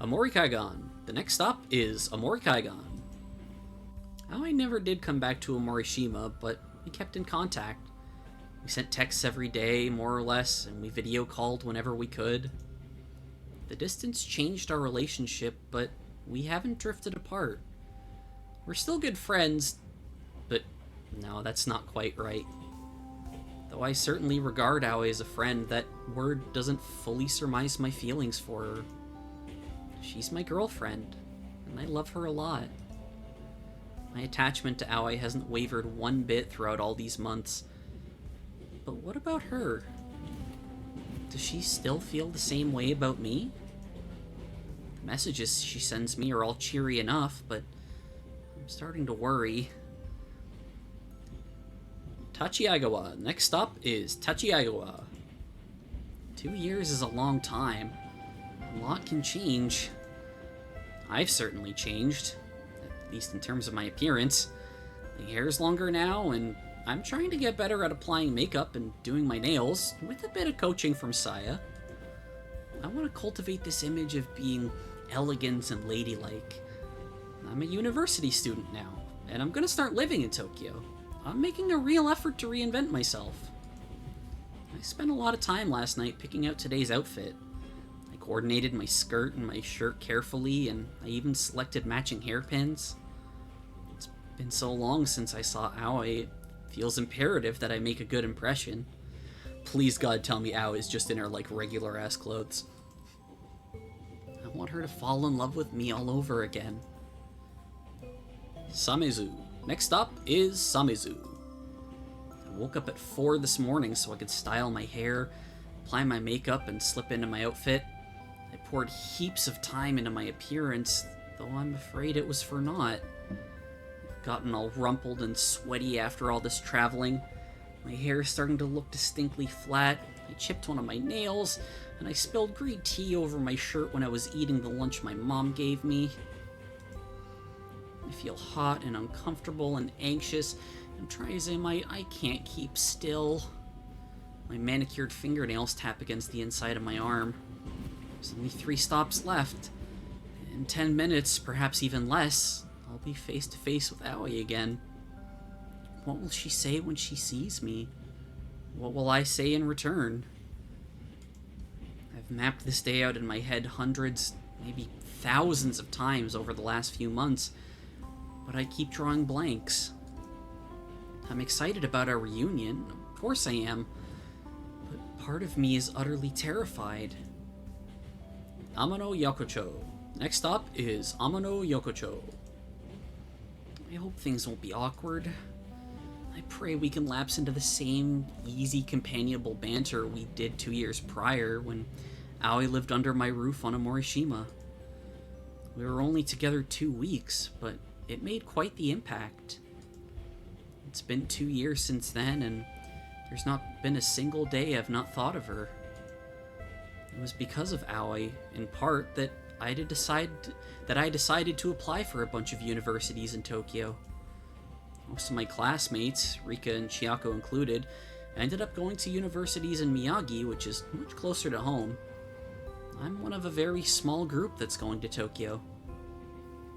Omorikaigan. The next stop is Omorikaigan. Aoi never did come back to Omorishima, but we kept in contact. We sent texts every day, more or less, and we video called whenever we could. The distance changed our relationship, but we haven't drifted apart. We're still good friends, but no, that's not quite right. Though I certainly regard Aoi as a friend, that word doesn't fully surmise my feelings for her. She's my girlfriend, and I love her a lot. My attachment to Aoi hasn't wavered one bit throughout all these months. But what about her? Does she still feel the same way about me? The messages she sends me are all cheery enough, but I'm starting to worry. Tachiagawa. Next stop is Tachiagawa. 2 years is a long time. A lot can change. I've certainly changed, at least in terms of my appearance. My hair's longer now, and I'm trying to get better at applying makeup and doing my nails, with a bit of coaching from Saya. I want to cultivate this image of being elegant and ladylike. I'm a university student now, and I'm gonna start living in Tokyo. I'm making a real effort to reinvent myself. I spent a lot of time last night picking out today's outfit. I coordinated my skirt and my shirt carefully, and I even selected matching hairpins. It's been so long since I saw Aoi, it feels imperative that I make a good impression. Please God tell me Aoi is just in her like regular ass clothes. I want her to fall in love with me all over again. Samezu. Next stop is Samezu. I woke up at 4 this morning so I could style my hair, apply my makeup, and slip into my outfit. I poured heaps of time into my appearance, though I'm afraid it was for naught. I've gotten all rumpled and sweaty after all this traveling. My hair is starting to look distinctly flat. I chipped one of my nails, and I spilled green tea over my shirt when I was eating the lunch my mom gave me. I feel hot and uncomfortable and anxious, and try as I might, I can't keep still. My manicured fingernails tap against the inside of my arm. There's only 3 stops left. In 10 minutes, perhaps even less, I'll be face to face with Aoi again. What will she say when she sees me? What will I say in return? I've mapped this day out in my head hundreds, maybe thousands of times over the last few months, but I keep drawing blanks. I'm excited about our reunion, of course I am, but part of me is utterly terrified. Amano Yokocho. Next stop is Amano Yokocho. I hope things won't be awkward. I pray we can lapse into the same easy, companionable banter we did 2 years prior when Aoi lived under my roof on a Morishima. We were only together 2 weeks, but it made quite the impact. It's been 2 years since then, and there's not been a single day I've not thought of her. It was because of Aoi, in part, that I decided to apply for a bunch of universities in Tokyo. Most of my classmates, Rika and Chiako included, ended up going to universities in Miyagi, which is much closer to home. I'm one of a very small group that's going to Tokyo.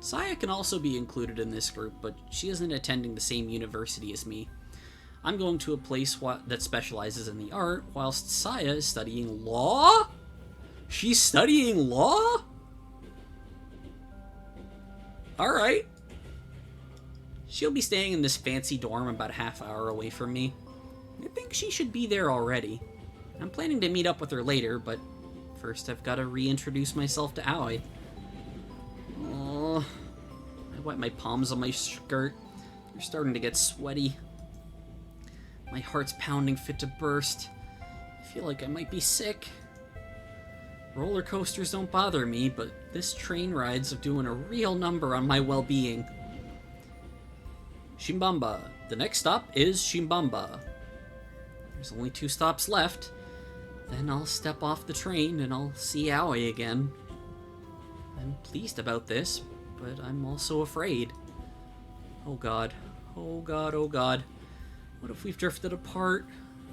Saya can also be included in this group, but she isn't attending the same university as me. I'm going to a place that specializes in the art, whilst Saya is studying law? She's studying law? Alright. She'll be staying in this fancy dorm about a half hour away from me. I think she should be there already. I'm planning to meet up with her later, but first I've got to reintroduce myself to Aoi. Oh, I wipe my palms on my skirt. They're starting to get sweaty. My heart's pounding fit to burst. I feel like I might be sick. Roller coasters don't bother me, but this train ride's doing a real number on my well-being. Shimbamba. The next stop is Shimbamba. There's only 2 stops left. Then I'll step off the train and I'll see Aoi again. I'm pleased about this, but I'm also afraid. Oh god. Oh god, oh god. What if we've drifted apart?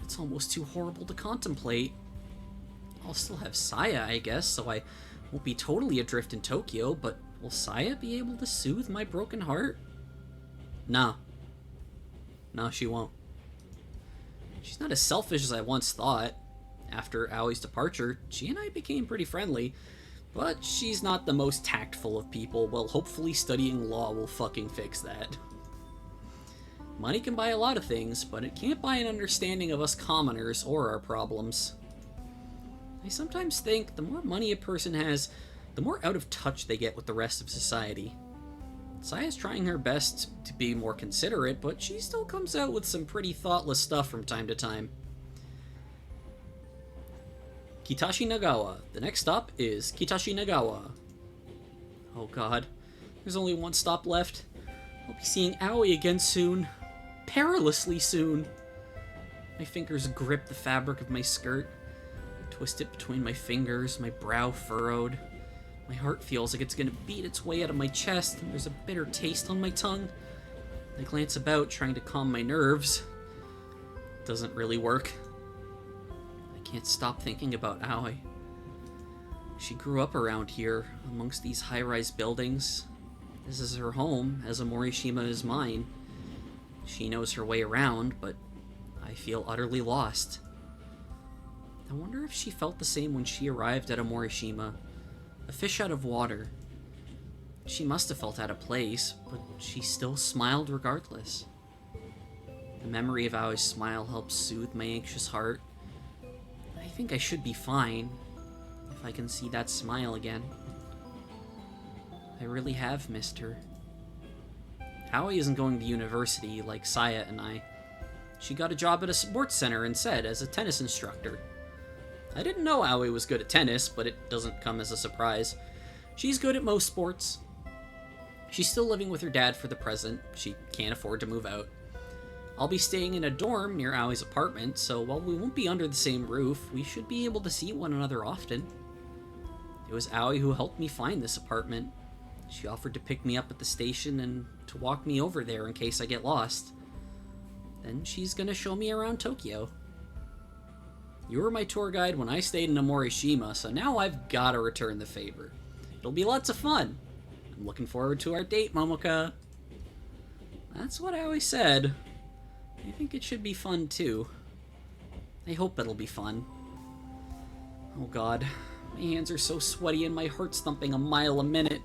It's almost too horrible to contemplate. I'll still have Saya, I guess, so I won't be totally adrift in Tokyo, but will Saya be able to soothe my broken heart? No. No, she won't. She's not as selfish as I once thought. After Aoi's departure, she and I became pretty friendly, but she's not the most tactful of people. Well, hopefully studying law will fucking fix that. Money can buy a lot of things, but it can't buy an understanding of us commoners or our problems. I sometimes think the more money a person has, the more out of touch they get with the rest of society. Saya's trying her best to be more considerate, but she still comes out with some pretty thoughtless stuff from time to time. Kitashi Nagawa. The next stop is Kitashi Nagawa. Oh god, there's only one stop left. I'll be seeing Aoi again soon. Perilously soon. My fingers grip the fabric of my skirt. I twist it between my fingers, my brow furrowed. My heart feels like it's gonna beat its way out of my chest, and there's a bitter taste on my tongue. I glance about, trying to calm my nerves. It doesn't really work. I can't stop thinking about Aoi. She grew up around here, amongst these high-rise buildings. This is her home, as Morishima is mine. She knows her way around, but I feel utterly lost. I wonder if she felt the same when she arrived at Morishima. A fish out of water. She must have felt out of place, but she still smiled regardless. The memory of Aoi's smile helps soothe my anxious heart. I think I should be fine, if I can see that smile again. I really have missed her. Aoi isn't going to university like Saya and I. She got a job at a sports center instead as a tennis instructor. I didn't know Aoi was good at tennis, but it doesn't come as a surprise. She's good at most sports. She's still living with her dad for the present. She can't afford to move out. I'll be staying in a dorm near Aoi's apartment, so while we won't be under the same roof, we should be able to see one another often. It was Aoi who helped me find this apartment. She offered to pick me up at the station and to walk me over there in case I get lost. Then she's gonna show me around Tokyo. You were my tour guide when I stayed in Morishima, so now I've gotta return the favor. It'll be lots of fun. I'm looking forward to our date, Momoka. That's what Aoi said. I think it should be fun too. I hope it'll be fun. Oh god, my hands are so sweaty and my heart's thumping a mile a minute.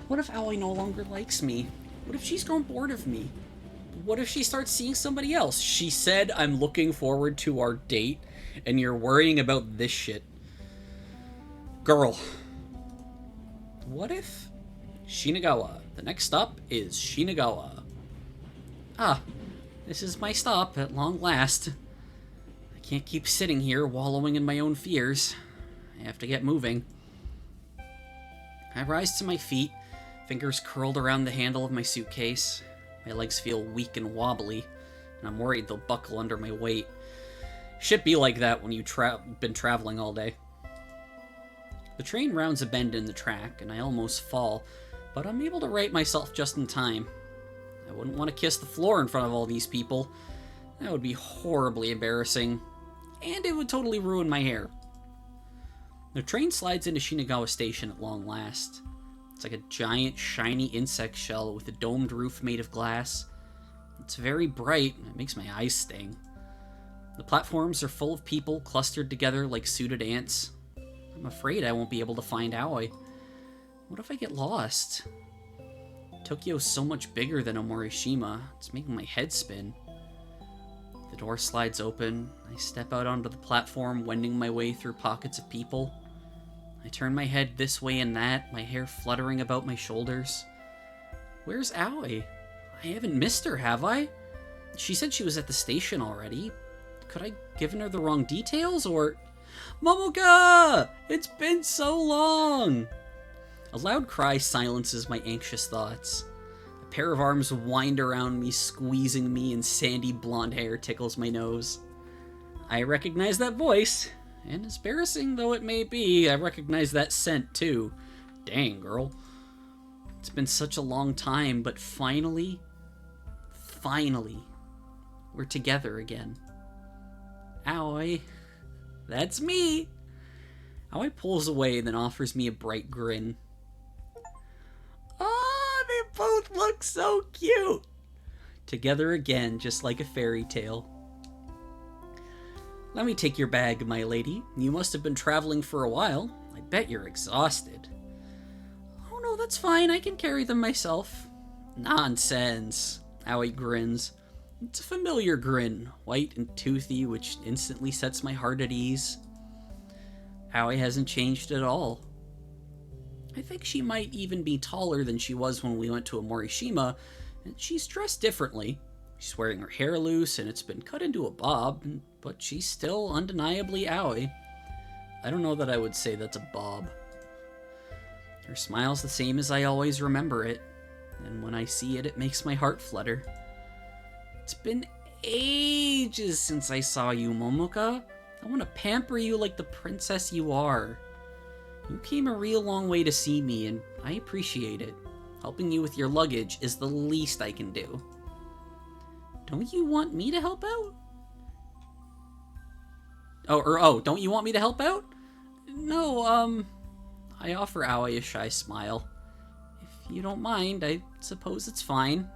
What if Aoi no longer likes me? What if she's grown bored of me? What if she starts seeing somebody else? She said I'm looking forward to our date, and you're worrying about this shit. Girl. What if... Shinagawa. The next stop is Shinagawa. Ah, this is my stop at long last. I can't keep sitting here wallowing in my own fears. I have to get moving. I rise to my feet, fingers curled around the handle of my suitcase. My legs feel weak and wobbly, and I'm worried they'll buckle under my weight. Should be like that when you've been traveling all day. The train rounds a bend in the track, and I almost fall, but I'm able to right myself just in time. I wouldn't want to kiss the floor in front of all these people. That would be horribly embarrassing, and it would totally ruin my hair. The train slides into Shinagawa Station at long last. It's like a giant, shiny insect shell with a domed roof made of glass. It's very bright, and it makes my eyes sting. The platforms are full of people clustered together like suited ants. I'm afraid I won't be able to find Aoi. What if I get lost? Tokyo's so much bigger than Morishima. It's making my head spin. The door slides open. I step out onto the platform, wending my way through pockets of people. I turn my head this way and that, my hair fluttering about my shoulders. Where's Aoi? I haven't missed her, have I? She said she was at the station already. Could I given her the wrong details, or... Momoka! It's been so long! A loud cry silences my anxious thoughts. A pair of arms wind around me, squeezing me, and sandy blonde hair tickles my nose. I recognize that voice, and as embarrassing though it may be, I recognize that scent too. Dang, girl. It's been such a long time, but finally, we're together again. Aoi. That's me. Aoi pulls away, then offers me a bright grin. Oh, they both look so cute. Together again, just like a fairy tale. Let me take your bag, my lady. You must have been traveling for a while. I bet you're exhausted. Oh no, that's fine. I can carry them myself. Nonsense. Aoi grins. It's a familiar grin, white and toothy, which instantly sets my heart at ease. Aoi hasn't changed at all. I think she might even be taller than she was when we went to a Morishima, and she's dressed differently. She's wearing her hair loose, and it's been cut into a bob, but she's still undeniably Aoi. I don't know that I would say that's a bob. Her smile's the same as I always remember it, and when I see it, it makes my heart flutter. It's been ages since I saw you, Momoka. I want to pamper you like the princess you are. You came a real long way to see me, and I appreciate it. Helping you with your luggage is the least I can do. Don't you want me to help out? Don't you want me to help out? No, I offer Aoi a shy smile. If you don't mind, I suppose it's fine.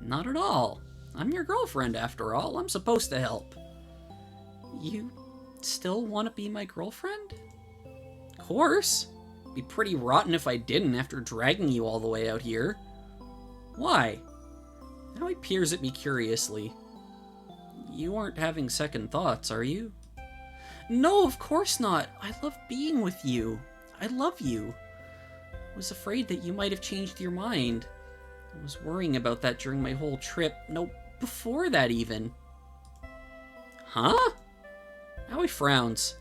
Not at all. I'm your girlfriend, after all. I'm supposed to help. You still want to be my girlfriend? Of course. It'd be pretty rotten if I didn't after dragging you all the way out here. Why? Aoi peers at me curiously. You aren't having second thoughts, are you? No, of course not. I love being with you. I love you. I was afraid that you might have changed your mind. I was worrying about that during my whole trip. No, before that even. Huh? Aoi frowns.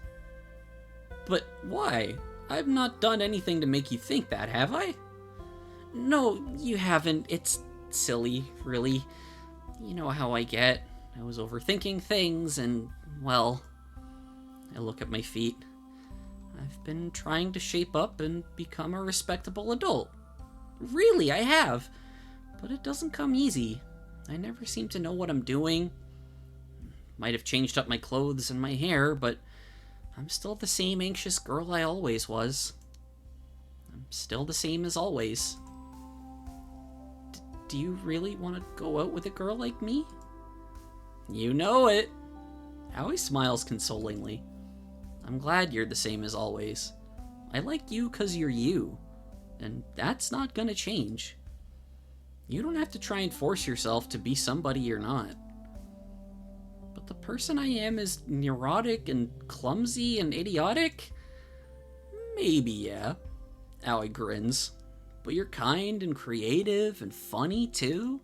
But why? I've not done anything to make you think that, have I? No, you haven't. It's silly, really. You know how I get. I was overthinking things, and, well, I look at my feet. I've been trying to shape up and become a respectable adult. Really, I have. But it doesn't come easy. I never seem to know what I'm doing. Might have changed up my clothes and my hair, but I'm still the same anxious girl I always was. I'm still the same as always. Do you really want to go out with a girl like me? You know it. Aoi smiles consolingly. I'm glad you're the same as always. I like you 'cause you're you, and that's not gonna change. You don't have to try and force yourself to be somebody you're not. But the person I am is neurotic and clumsy and idiotic? Maybe, yeah. Aoi grins. But you're kind and creative and funny, too.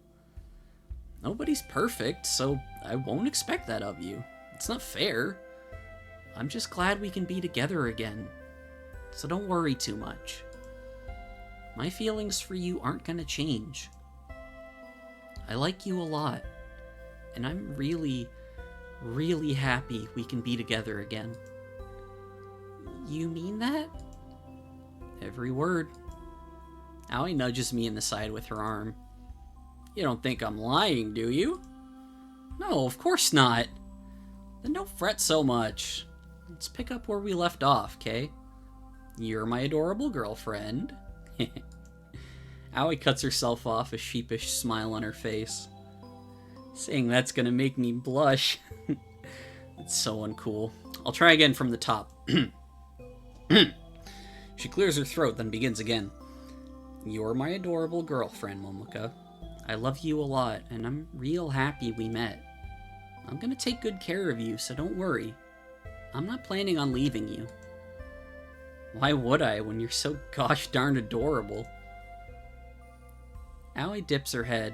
Nobody's perfect, so I won't expect that of you. It's not fair. I'm just glad we can be together again. So don't worry too much. My feelings for you aren't gonna change. I like you a lot, and I'm really, really happy we can be together again. You mean that? Every word. Aoi nudges me in the side with her arm. You don't think I'm lying, do you? No, of course not. Then don't fret so much. Let's pick up where we left off, okay? You're my adorable girlfriend. Aoi cuts herself off, a sheepish smile on her face. Saying that's gonna make me blush. It's so uncool. I'll try again from the top. She clears her throat, then begins again. You're my adorable girlfriend, Momoka. I love you a lot, and I'm real happy we met. I'm gonna take good care of you, so don't worry. I'm not planning on leaving you. Why would I, when you're so gosh darn adorable? Aoi dips her head.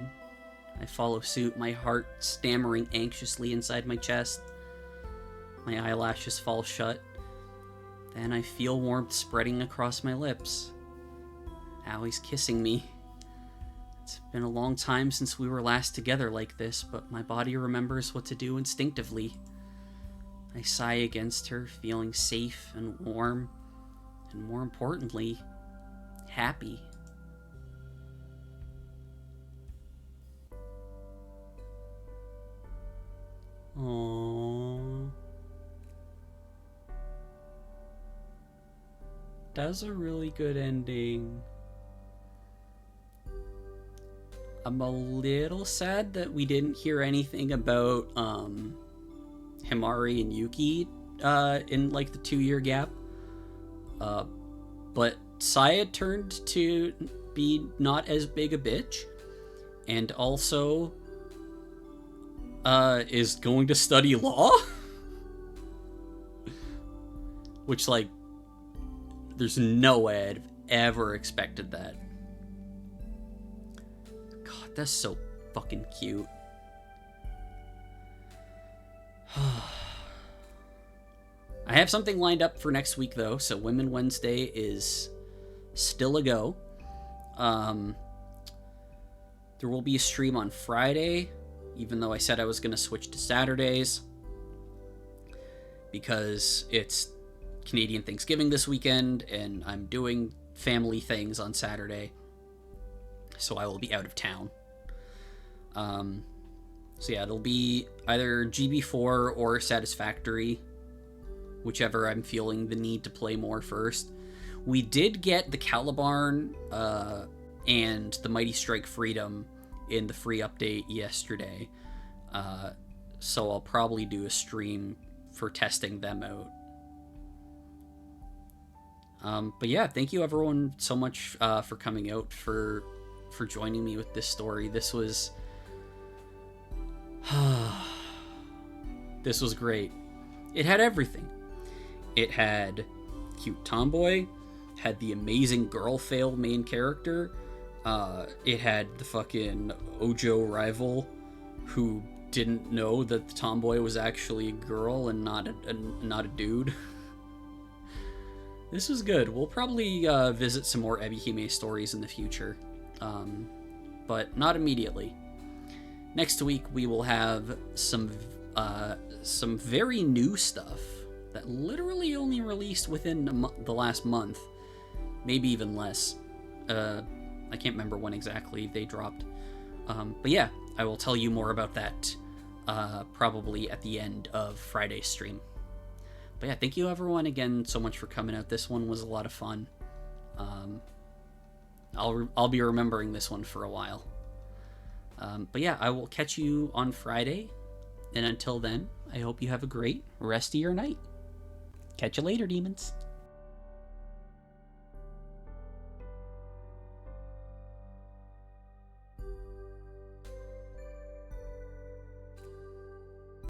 I follow suit, my heart stammering anxiously inside my chest. My eyelashes fall shut. Then I feel warmth spreading across my lips. Aoi's kissing me. It's been a long time since we were last together like this, but my body remembers what to do instinctively. I sigh against her, feeling safe and warm, and more importantly, happy. Aww. That's a really good ending. I'm a little sad that we didn't hear anything about Himari and Yuki in like the 2-year gap. But Saya turned to be not as big a bitch, and also is going to study law. Which, like, there's no way I'd ever expected that. God, that's so fucking cute. I have something lined up for next week, though, so Women Wednesday is still a go. There will be a stream on Friday, even though I said I was going to switch to Saturdays, because it's Canadian Thanksgiving this weekend, and I'm doing family things on Saturday, so I will be out of town. So yeah, it'll be either GB4 or Satisfactory, whichever I'm feeling the need to play more first. We did get the Calibarn and the Mighty Strike Freedom in the free update yesterday, so I'll probably do a stream for testing them out. But yeah, thank you everyone so much for coming out, for joining me with this story. This was this was great. It had everything. It had cute tomboy, had the amazing girl fail main character, it had the fucking Ojo rival who didn't know that the tomboy was actually a girl and not a dude. This was good. We'll probably visit some more Ebihime stories in the future, but not immediately. Next week we will have some very new stuff that literally only released within the last month, maybe even less. I can't remember when exactly they dropped, but yeah, I will tell you more about that probably at the end of Friday's stream. But yeah, thank you everyone again so much for coming out. This one was a lot of fun. I'll be remembering this one for a while. But yeah, I will catch you on Friday, and until then, I hope you have a great rest of your night. Catch you later, demons.